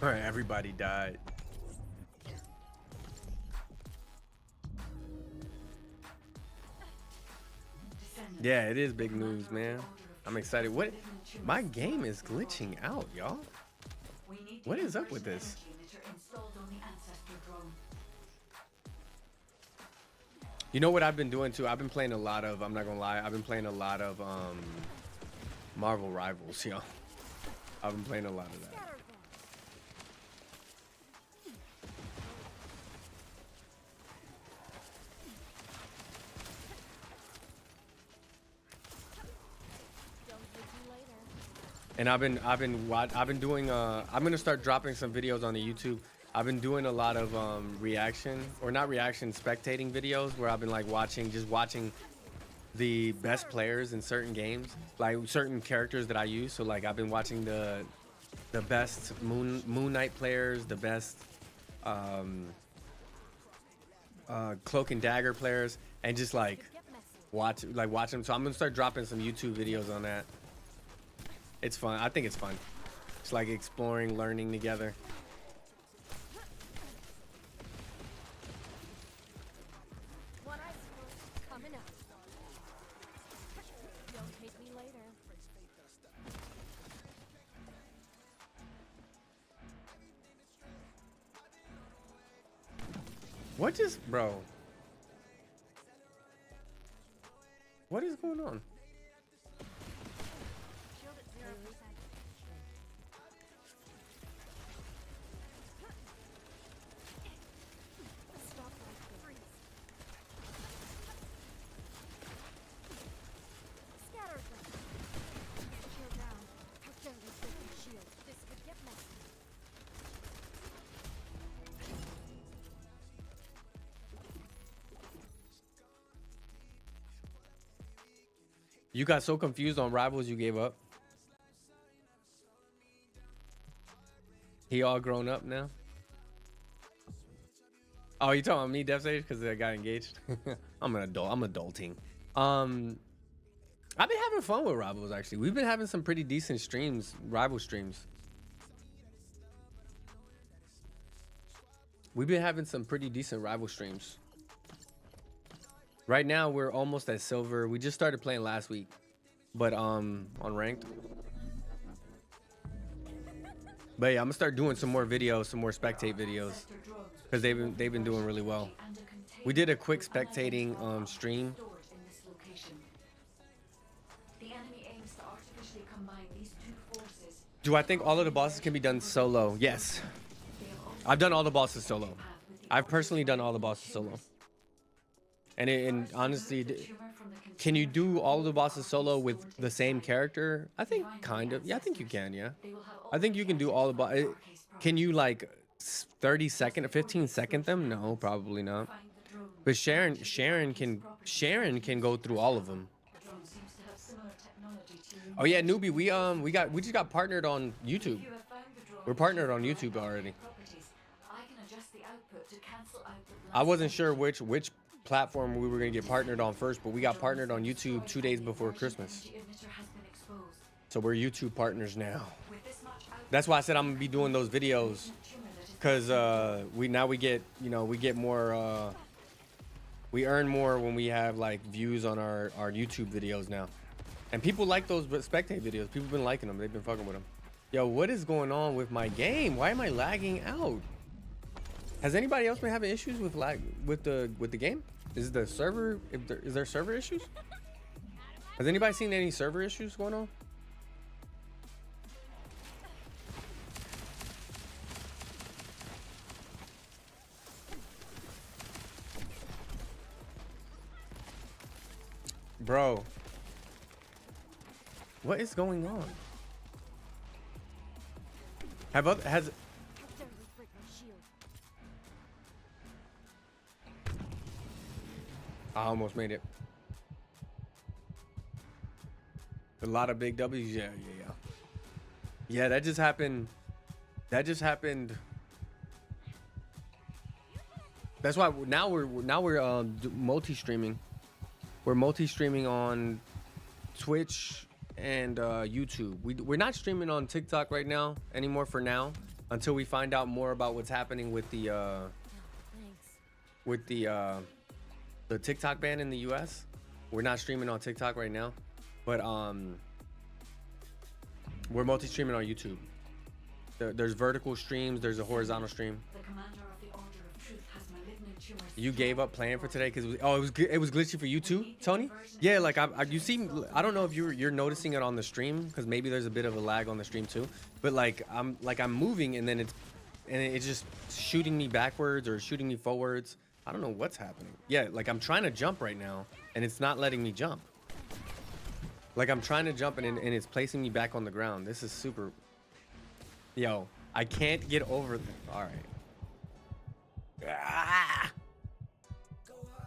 All right, everybody died. Yeah, it is big news, man. I'm excited. What? My game is glitching out, y'all. What is up with this? You know what I've been doing too? I've been playing a lot of, I'm not gonna lie, I've been playing a lot of Marvel Rivals, y'all. I've been playing a lot of that. And I've been doing I'm gonna start dropping some videos on the YouTube. I've been doing a lot of reaction, or not reaction, spectating videos where I've been like watching the best players in certain games, like certain characters that I use. So like I've been watching the best Moon Knight players, the best Cloak and Dagger players, and just like watch them. So I'm gonna start dropping some YouTube videos on that. It's fun. I think it's fun. It's like exploring, learning together. One ice coming up. Don't hate me later. What just, bro? What is going on? Shield at 0%. Stop like freeze. Scatter them. Shield down. How dare you break my shield? This could get messy. You got so confused on Rivals you gave up? He all grown up now? Oh, you talking about me, Death Sage? Because I got engaged? I'm an adult. I'm adulting. I've been having fun with Rivals, actually. We've been having some pretty decent streams, Rival streams. We've been having some pretty decent Rival streams. Right now, we're almost at silver. We just started playing last week, but on ranked. But yeah, I'm gonna start doing some more videos, some more spectate videos, because they've been doing really well. We did a quick spectating stream. Do I think all of the bosses can be done solo? Yes. I've done all the bosses solo. I've personally done all the bosses solo. And honestly, can you do all of the bosses solo with the same character? I think kind of. Yeah, I think you can, yeah. I think you can do all the bosses. Can you like 30-second or 15-second them? No, probably not. But Sharon can go through all of them. Oh yeah, newbie, we just got partnered on YouTube. We're partnered on YouTube already. I wasn't sure which platform we were gonna get partnered on first, but we got partnered on YouTube 2 days before Christmas. So we're YouTube partners now. That's why I said I'm gonna be doing those videos Cause we get, you know, we get more we earn more when we have like views on our YouTube videos now. And people like those spectate videos. People been liking them. They've been fucking with them. Yo, what is going on with my game? Why am I lagging out? Has anybody else been having issues with lag with the game? Is the server, is there server issues? Has anybody seen any server issues going on? Bro, what is going on? Has How dare you break my shield? I almost made it. A lot of big W's. Yeah. Yeah, that just happened. That's why now we're multi-streaming. We're multi-streaming on Twitch and YouTube. We're not streaming on TikTok right now anymore for now, until we find out more about what's happening with the Thanks. the TikTok ban in the US. We're not streaming on TikTok right now, but we're multi-streaming on YouTube. There's vertical streams, there's a horizontal stream. The commander of the Order of Truth has malignant tumors. You gave up playing for today because it was glitchy for you too, Tony? Yeah, like you see, I don't know if you're noticing it on the stream, because maybe there's a bit of a lag on the stream too, but like I'm moving and then it's just shooting me backwards or shooting me forwards. I don't know what's happening. Yeah, like I'm trying to jump right now and it's not letting me jump. Like I'm trying to jump and it's placing me back on the ground. This is super. Yo, I can't get over. All right. Ah!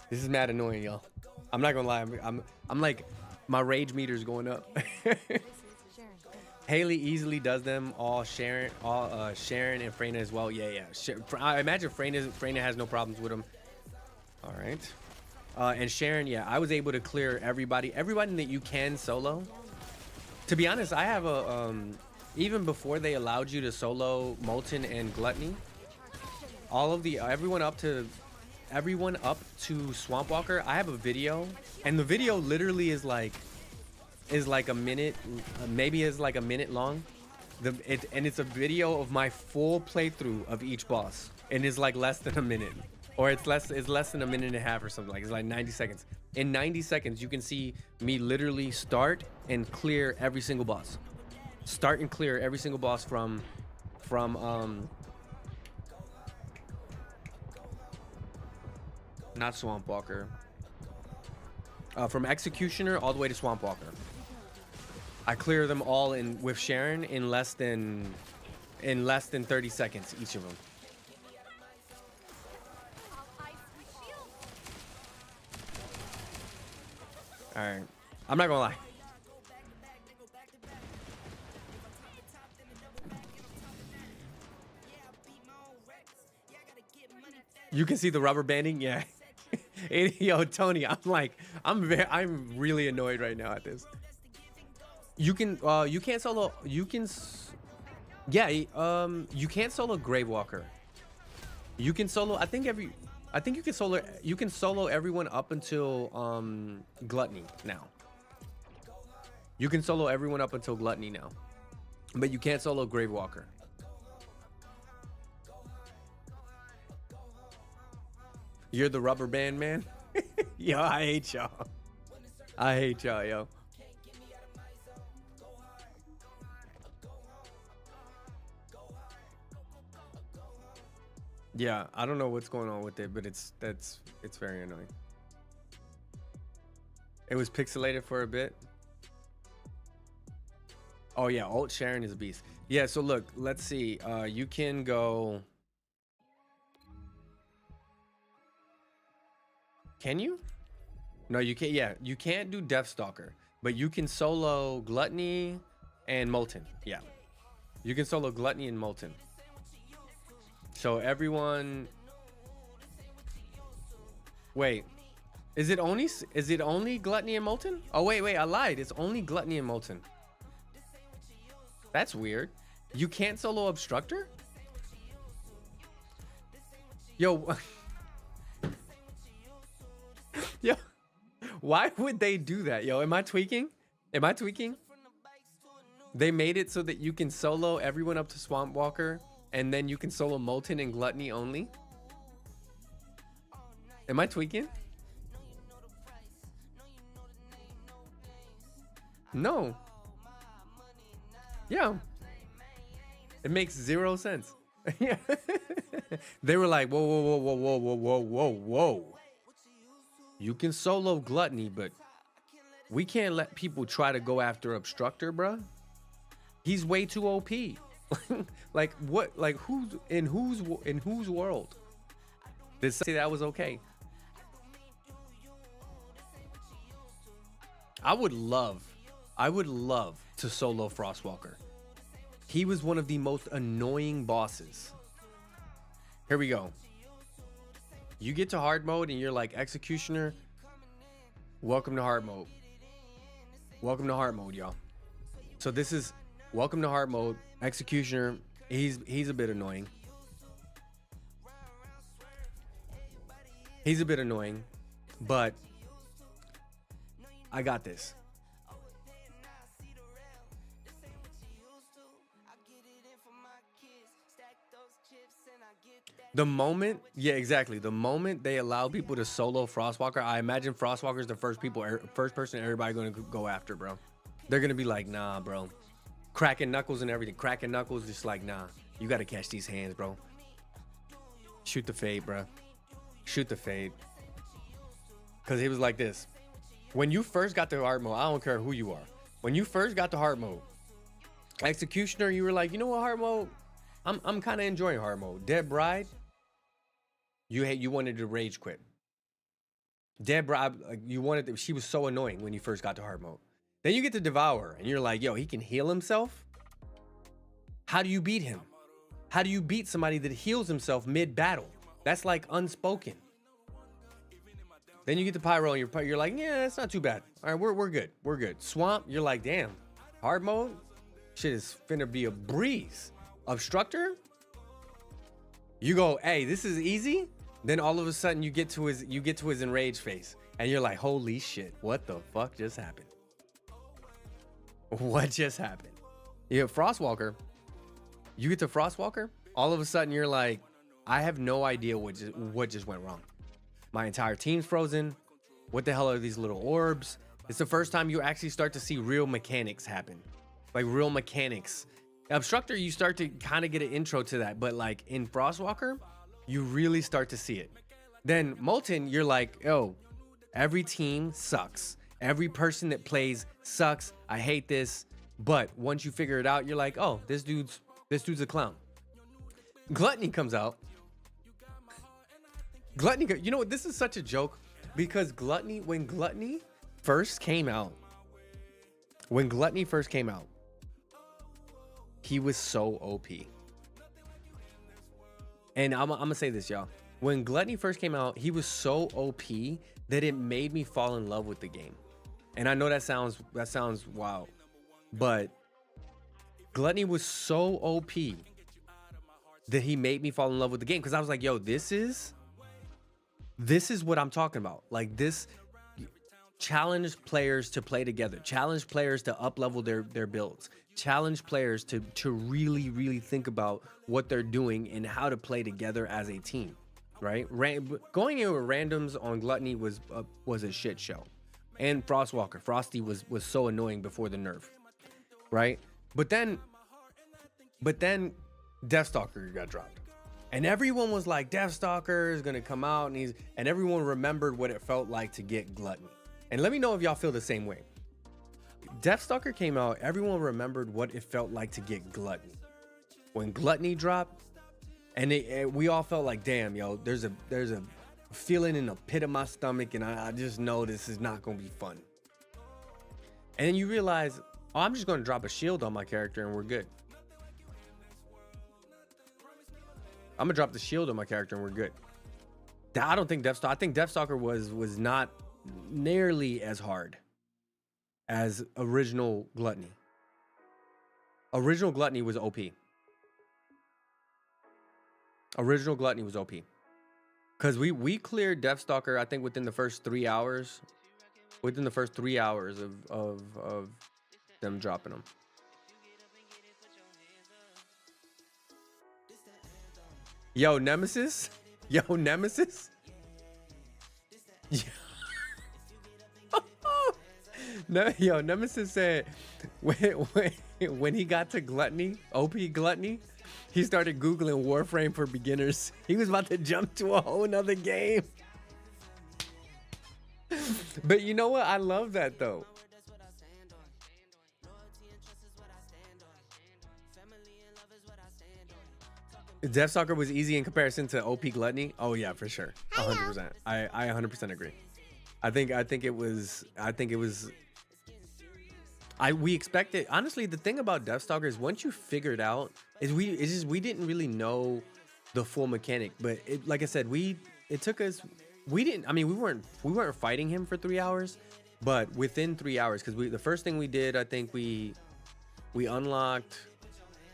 This is mad annoying, y'all. I'm not gonna lie. I'm like, my rage meter's going up. This is Sharon. Haley easily does them all. Sharon and Freyna as well. Yeah. I imagine Freyna has no problems with them. All right. And Sharon, yeah, I was able to clear everybody that you can solo. To be honest, I have a even before they allowed you to solo Molten and Gluttony, everyone up to Swamp Walker, I have a video, and the video literally is like a minute, maybe is like a minute long. And it's a video of my full playthrough of each boss, and it's like less than a minute, or it's less than a minute and a half or something. Like it's like 90 seconds. In 90 seconds, you can see me literally start and clear every single boss. Start and clear every single boss from not Swamp Walker. From Executioner all the way to Swamp Walker. I clear them all with Sharon in less than 30 seconds, each of them. I'll ice your shield. All right, I'm not gonna lie. You can see the rubber banding, yeah. Yo, Tony, I'm really annoyed right now at this. You can't solo. You can't solo Gravewalker. You can solo. I think you can solo. You can solo everyone up until Gluttony now. You can solo everyone up until Gluttony now, but you can't solo Gravewalker. You're the rubber band man? Yo, I hate y'all. I hate y'all, yo. Yeah, I don't know what's going on with it, but it's very annoying. It was pixelated for a bit. Oh yeah, Alt Sharon is a beast. Yeah, so look, let's see. You can go. Can you? No, you can't. Yeah, you can't do Deathstalker, but you can solo Gluttony and Molten. Yeah, you can solo Gluttony and Molten. So everyone. Wait, is it only Gluttony and Molten? Oh wait, I lied. It's only Gluttony and Molten. That's weird. You can't solo Obstructor? Yo, yo, why would they do that? Yo, am I tweaking? Am I tweaking? They made it so that you can solo everyone up to Swamp Walker, and then you can solo Molten and Gluttony only. Am I tweaking? No. Yeah. It makes zero sense. Yeah. They were like, whoa, whoa, whoa, whoa, whoa, whoa, whoa, whoa, whoa. You can solo Gluttony, but we can't let people try to go after Obstructor, bruh. He's way too OP. Like what? Like in whose world did say that was okay? I would love to solo Frostwalker. He was one of the most annoying bosses. Here we go. You get to hard mode and you're like, Executioner, welcome to hard mode. Welcome to hard mode, y'all. So this is welcome to hard mode. Executioner, he's a bit annoying. He's a bit annoying, but I got this. The moment, yeah, exactly. The moment they allow people to solo Frostwalker, I imagine Frostwalker's the first person everybody gonna go after, bro. They're gonna be like, nah, bro. Cracking Knuckles and everything. Cracking Knuckles, just like, nah. You gotta catch these hands, bro. Shoot the fade, bro. Shoot the fade. Cause he was like this. When you first got to hard mode, I don't care who you are. When you first got to hard mode, Executioner, you were like, you know what, hard mode? I'm kind of enjoying hard mode. Dead Bride, you wanted to rage quit. Dead Bride, she was so annoying when you first got to hard mode. Then you get to Devour, and you're like, yo, he can heal himself? How do you beat him? How do you beat somebody that heals himself mid-battle? That's like unspoken. Then you get to Pyro, and you're like, yeah, that's not too bad. All right, we're good. We're good. Swamp, you're like, damn. Hard mode? Shit is finna be a breeze. Obstructor? You go, hey, this is easy. Then all of a sudden you get to his enraged face, and you're like, holy shit, what the fuck just happened? What just happened? You have Frostwalker. You get to Frostwalker, all of a sudden you're like, I have no idea what just went wrong. My entire team's frozen. What the hell are these little orbs? It's the first time you actually start to see real mechanics happen. Like real mechanics. Obstructor, you start to kind of get an intro to that, but like in Frostwalker, you really start to see it. Then Molten, you're like, yo, every team sucks. Every person that plays sucks. I hate this. But once you figure it out, you're like, oh, this dude's a clown. Gluttony comes out. Gluttony, you know what? This is such a joke because when Gluttony first came out, he was so OP. And I'm gonna say this, y'all. When Gluttony first came out, he was so OP that it made me fall in love with the game. And I know that sounds wild, but Gluttony was so OP that he made me fall in love with the game because I was like, yo, this is what I'm talking about. Like this, challenge players to play together, challenge players to up level their builds, challenge players to really, really think about what they're doing and how to play together as a team, right? Going in with randoms on Gluttony was a shit show. And Frostwalker, Frosty was so annoying before the nerf, right? But then Deathstalker got dropped. And everyone was like, Deathstalker is gonna come out, and everyone remembered what it felt like to get Gluttony. And let me know if y'all feel the same way. Deathstalker came out, everyone remembered what it felt like to get Gluttony. When Gluttony dropped, and we all felt like, damn, yo, there's a feeling in the pit of my stomach, and I just know this is not gonna be fun. And then you realize, oh, I'm just gonna drop a shield on my character and we're good. I'm gonna drop the shield on my character and we're good. I don't think Deathstalker. I think Deathstalker was not nearly as hard as original Gluttony. Original Gluttony was OP. Original Gluttony was OP. Because we cleared Deathstalker, I think, within the first 3 hours. Within the first 3 hours of them dropping them. Yo, Nemesis? Yo, Nemesis? No, yo, Nemesis said when he got to Gluttony, OP Gluttony, he started Googling Warframe for beginners. He was about to jump to a whole nother game. But you know what? I love that though. Deathstalker was easy in comparison to OP Gluttony. Oh yeah, for sure. 100%. I 100% agree. I think it was we expected, honestly, the thing about Deathstalker is once you figure it out is we didn't really know the full mechanic, but like I said, it took us, we weren't fighting him for 3 hours, but within 3 hours, because the first thing we did, I think we unlocked,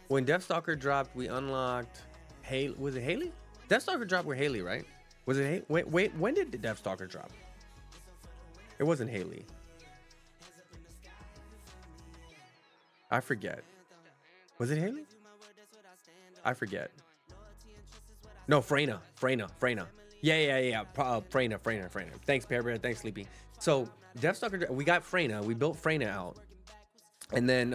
when Deathstalker dropped, we unlocked Haley. Was it Haley? Deathstalker dropped with Haley, right? Was it wait, when did the Deathstalker drop? It wasn't Haley. I forget. Was it Haley? I forget. No, Freyna. Yeah. Freyna. Thanks, Pear Bear. Thanks, Sleepy. So Deathstalker, we got Freyna. We built Freyna out, and then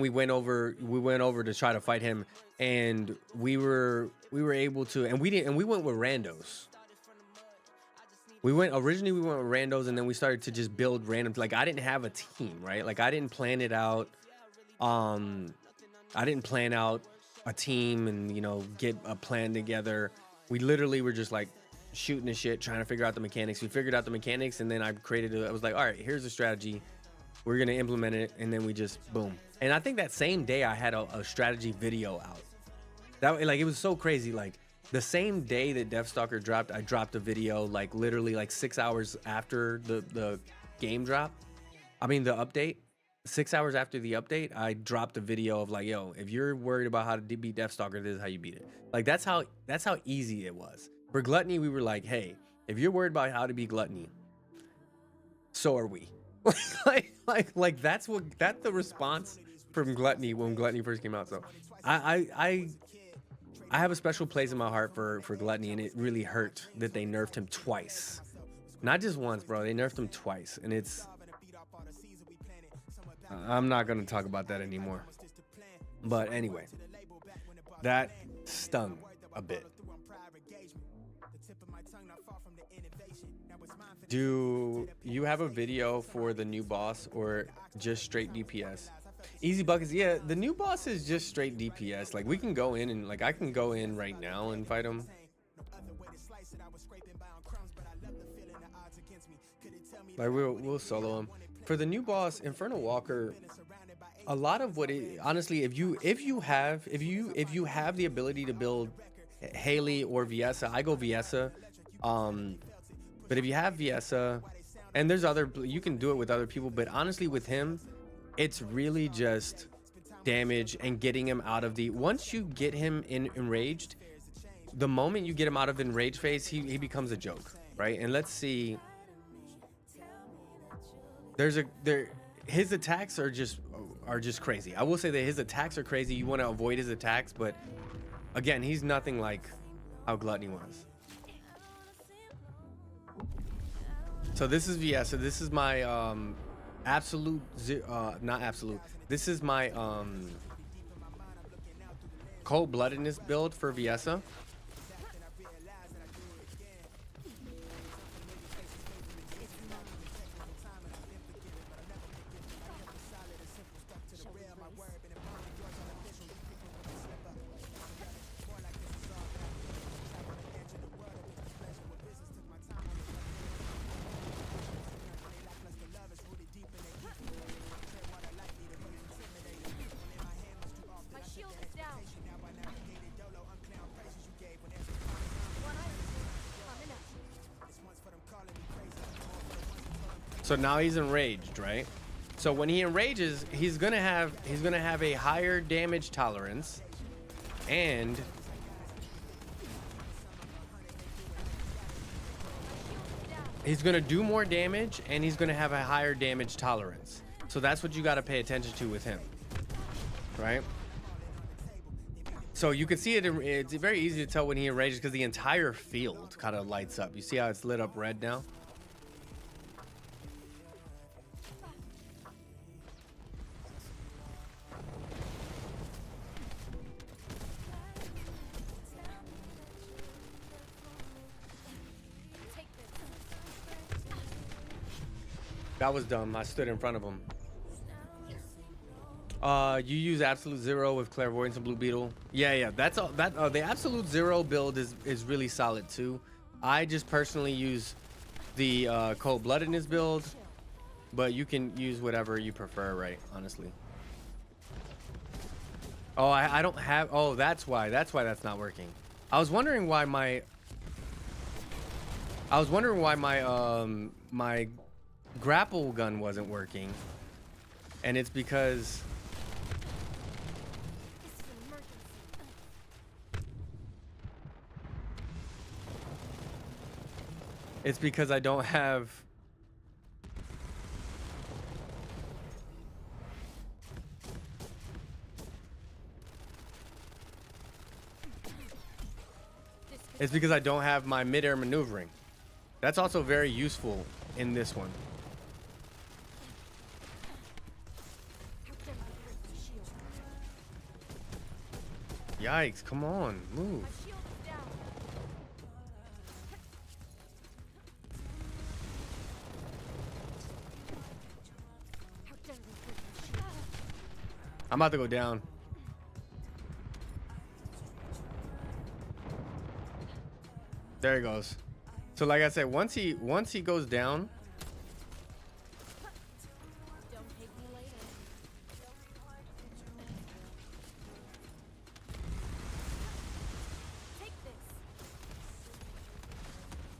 we went over to try to fight him, and we were able to, and we went with randos. Originally we went with randos, and then we started to just build random, like I didn't have a team, right? Like I didn't plan it out. I didn't plan out a team and, you know, get a plan together. We literally were just like shooting the shit, trying to figure out the mechanics. We figured out the mechanics, and then I was like, all right, here's the strategy. We're gonna implement it, and then we just boom. And I think that same day I had a strategy video out. That, like, it was so crazy. Like the same day that Deathstalker dropped, I dropped a video, like literally like 6 hours after the game drop. I mean the update. 6 hours after the update, I dropped a video of like, yo, if you're worried about how to beat Deathstalker, this is how you beat it. Like that's how easy it was. For Gluttony, we were like, hey, if you're worried about how to beat Gluttony, so are we. like that's the response from Gluttony when Gluttony first came out. So I have a special place in my heart for Gluttony, and it really hurt that they nerfed him twice. Not just once, bro. They nerfed him twice, and it's, I'm not gonna talk about that anymore. But anyway, that stung a bit. Do you have a video for the new boss or just straight DPS? Easy Buckets, yeah, the new boss is just straight DPS. Like we can go in and like I can go in right now and fight him. Like we'll solo him. For the new boss, Infernal Walker, a lot of what it, honestly, if you have the ability to build Haley or Viessa, I go Viessa. But if you have Viessa, and there's other, you can do it with other people, but honestly with him, it's really just damage and getting him out of the, once you get him enraged, the moment you get him out of enraged phase, he becomes a joke, right? And let's see, his attacks are just crazy. I will say that his attacks are crazy. You want to avoid his attacks, but again, he's nothing like how Gluttony was. So this is Viessa. This is my this is my cold-bloodedness build for Viessa. My shield is down. So now he's enraged, right? So when he enrages, he's gonna have a higher damage tolerance, and he's gonna do more damage and he's gonna have a higher damage tolerance. So that's what you got to pay attention to with him, right? So you can see it. It's very easy to tell when he enrages because the entire field kind of lights up. You see how it's lit up red now? Take this. That was dumb. I stood in front of him. You use Absolute Zero with Clairvoyance and Blue Beetle. Yeah, that's all. The Absolute Zero build is really solid too. I just personally use the Cold Bloodedness build, but you can use whatever you prefer, right? Honestly. Oh, I don't have. Oh, that's why that's not working. I was wondering why my. My grapple gun wasn't working, and it's because. This is an emergency. It's because I don't have. It's because I don't have my midair maneuvering. That's also very useful in this one. How dare you break my shield? Yikes, come on, move. My shield is down. How dare you break my shield? I'm about to go down. There he goes. So like I said, once he goes down, Don't hate me later. Take this.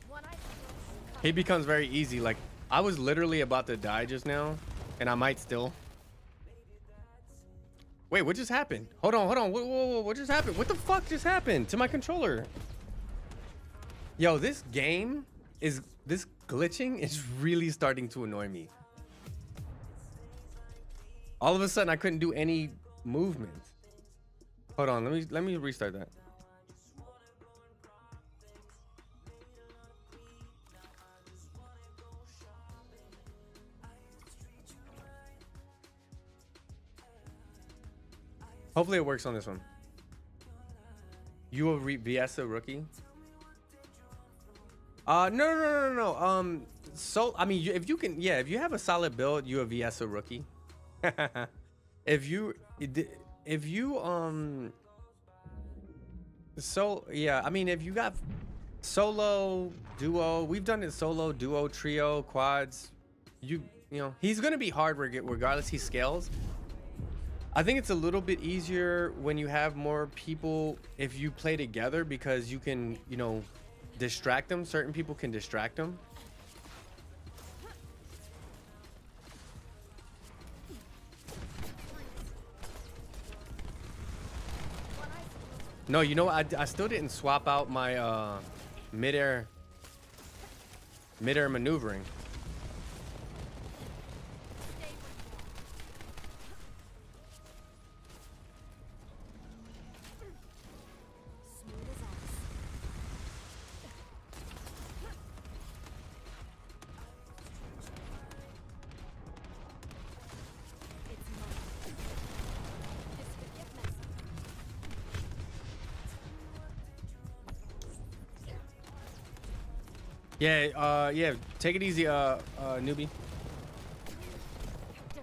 One ice blow. he becomes very easy. Like I was literally about to die just now, and I might still. Wait, what just happened? Hold on. Whoa, what just happened? What the fuck just happened to my controller? Yo, this glitching is really starting to annoy me. All of a sudden I couldn't do any movement. Hold on, let me restart that. Hopefully it works on this one. You will VS a rookie? No. So I mean, if you can, yeah, if you have a solid build, you a VS a rookie. if you so yeah, I mean, if you got solo, duo, we've done it solo, duo, trio, quads. You know, he's gonna be hard regardless. He scales. I think it's a little bit easier when you have more people if you play together because you can, you know, distract them. Certain people can distract them. No, you know, I still didn't swap out my midair maneuvering. Smooth as ice. It's mine. This could get messy. Yeah, take it easy, newbie. How dare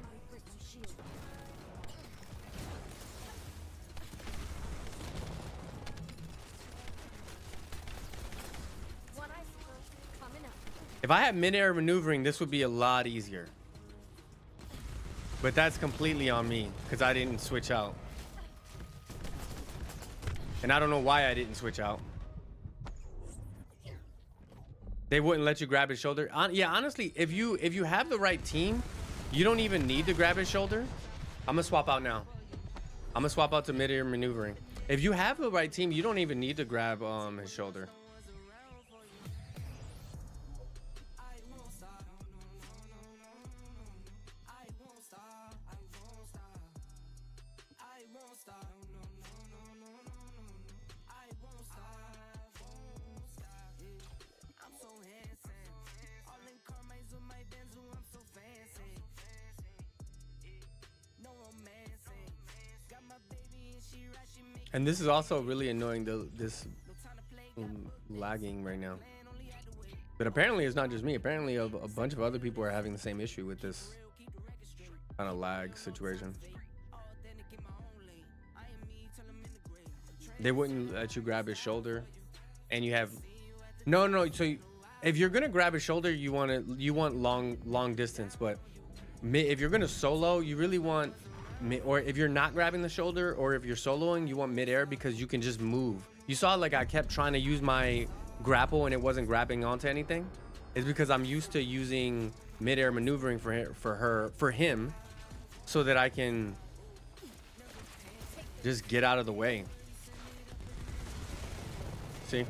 you break my shield? One ice blow coming up. If I had midair maneuvering, this would be a lot easier. But that's completely on me because I didn't switch out. And I don't know why I didn't switch out. They wouldn't let you grab his shoulder. Yeah, honestly, if you have the right team, you don't even need to grab his shoulder. I'm gonna swap out now. I'm gonna swap out to midair maneuvering. If you have the right team, you don't even need to grab his shoulder. And this is also really annoying, this lagging right now. But apparently it's not just me. Apparently a bunch of other people are having the same issue with this kind of lag situation. They wouldn't let you grab his shoulder, and you have no. So if you're gonna grab his shoulder, you want long distance. But if you're gonna solo, you really want or if you're not grabbing the shoulder, or if you're soloing, you want midair, because you can just move. You saw like I kept trying to use my grapple and it wasn't grabbing onto anything. It's because I'm used to using midair maneuvering for him, so that I can just get out of the way. See?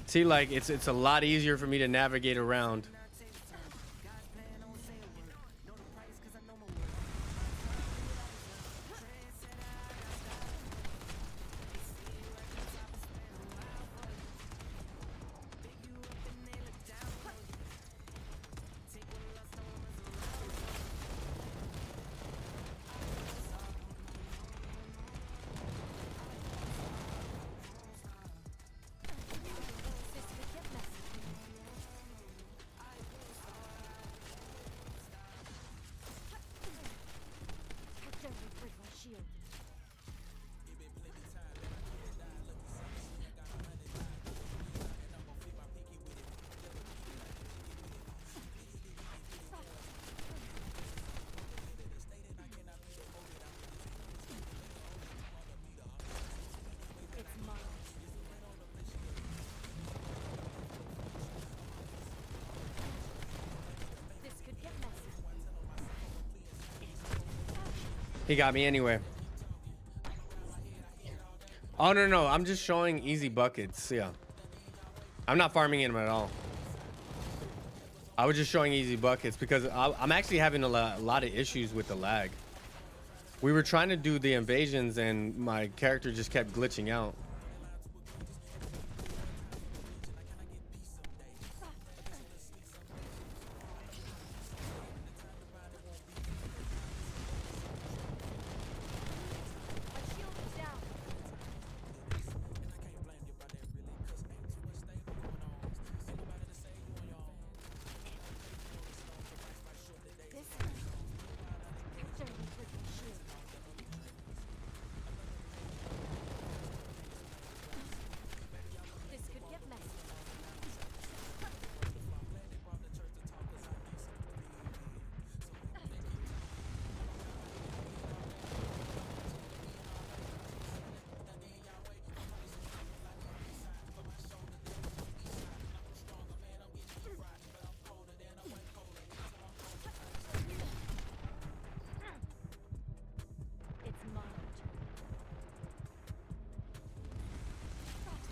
See, like it's a lot easier for me to navigate around. He got me anyway. Oh, no. I'm just showing easy buckets. Yeah. I'm not farming him at all. I was just showing easy buckets because I'm actually having a lot of issues with the lag. We were trying to do the invasions and my character just kept glitching out.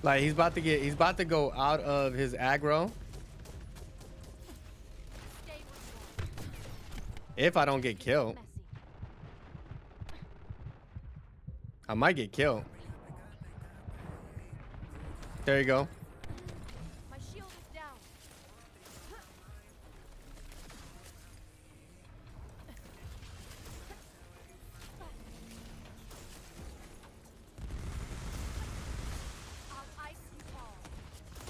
Like he's about to go out of his aggro. If I don't get killed. I might get killed. There you go. My shield is down. I'll ice you all.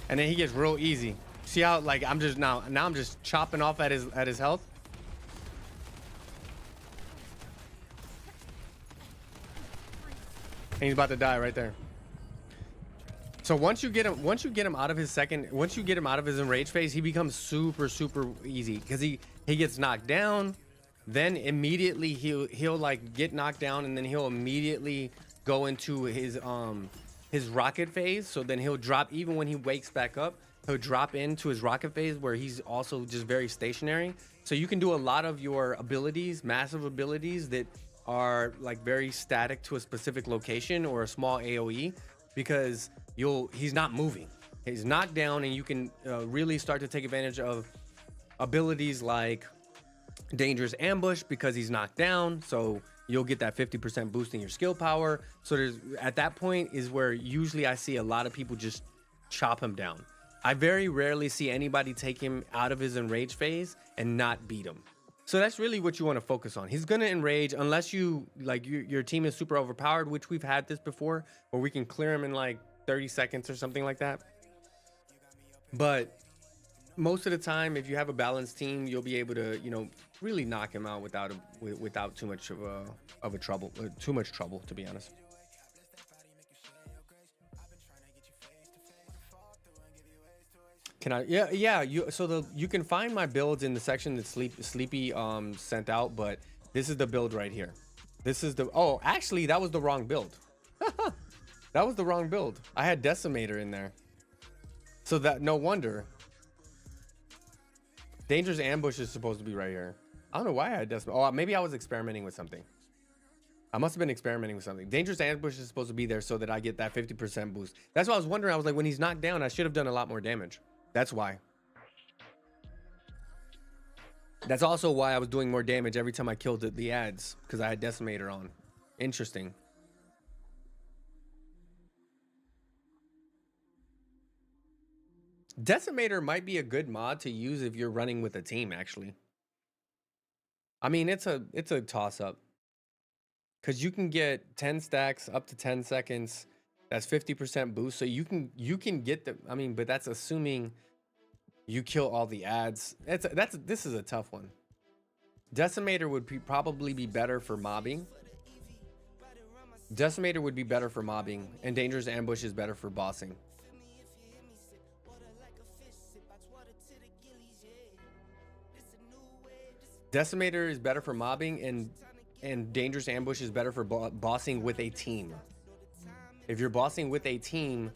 And then he gets real easy. See how like I'm just now I'm just chopping off at his health. And he's about to die right there. So once you get him out of his enrage phase, he becomes super easy because he gets knocked down, then immediately he'll like get knocked down, and then he'll immediately go into his rocket phase. So then he'll drop, even when he wakes back up, he'll drop into his rocket phase where he's also just very stationary. So you can do a lot of your abilities, massive abilities that are like very static to a specific location or a small AoE, because he's not moving. He's knocked down, and you can really start to take advantage of abilities like Dangerous Ambush because he's knocked down. So you'll get that 50% boost in your skill power. So at that point is where usually I see a lot of people just chop him down. I very rarely see anybody take him out of his enrage phase and not beat him. So that's really what you want to focus on. He's gonna enrage unless you like your team is super overpowered, which we've had this before, where we can clear him in like 30 seconds or something like that. But most of the time, if you have a balanced team, you'll be able to, you know, really knock him out without too much too much trouble, to be honest. Can I? Yeah. You can find my builds in the section that Sleepy sent out, but this is the build right here. This is the. Oh, actually, that was the wrong build. That was the wrong build. I had Decimator in there, so that no wonder. Dangerous Ambush is supposed to be right here. I don't know why I had Decimator. Oh, maybe I was experimenting with something. I must have been experimenting with something. Dangerous Ambush is supposed to be there so that I get that 50% boost. That's why I was wondering. I was like, when he's knocked down, I should have done a lot more damage. That's why. That's also why I was doing more damage every time I killed the ads, because I had Decimator on. Interesting. Decimator might be a good mod to use if you're running with a team, actually. I mean, it's a toss-up. Because you can get 10 stacks up to 10 seconds. That's 50% boost. So you can get the, I mean, but that's assuming you kill all the ads. This is a tough one. Decimator would probably be better for mobbing. Decimator would be better for mobbing, and Dangerous Ambush is better for bossing. Decimator is better for mobbing, and Dangerous Ambush is better for bossing with a team. If you're bossing with a team,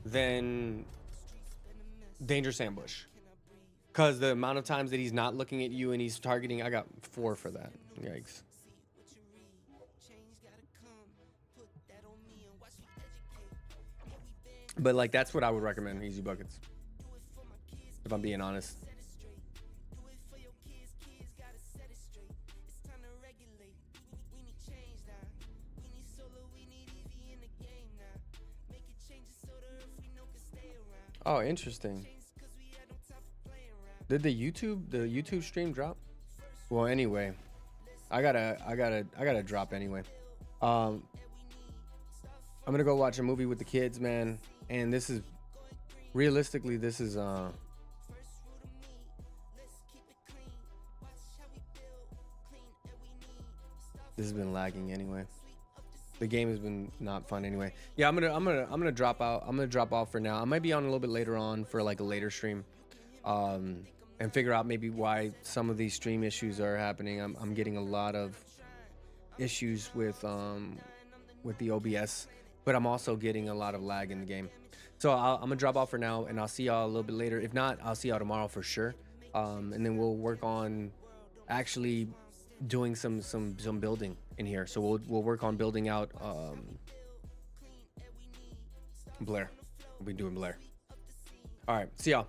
then Dangerous Ambush. Because the amount of times that he's not looking at you and he's targeting, I got 4 for that. Yikes. But like, that's what I would recommend, Easy Buckets. If I'm being honest. Oh, interesting. Did the YouTube stream drop? Well, anyway, I gotta drop anyway. I'm gonna go watch a movie with the kids, man. And this is realistically, this has been lagging anyway. The game has been not fun anyway. Yeah, I'm gonna drop out. I'm gonna drop off for now. I might be on a little bit later on for like a later stream, and figure out maybe why some of these stream issues are happening. I'm getting a lot of issues with the OBS, but I'm also getting a lot of lag in the game. So I'm gonna drop off for now, and I'll see y'all a little bit later. If not, I'll see y'all tomorrow for sure. And then we'll work on actually doing some building in here. So we'll work on building out Blair. We'll be doing Blair. All right, see y'all.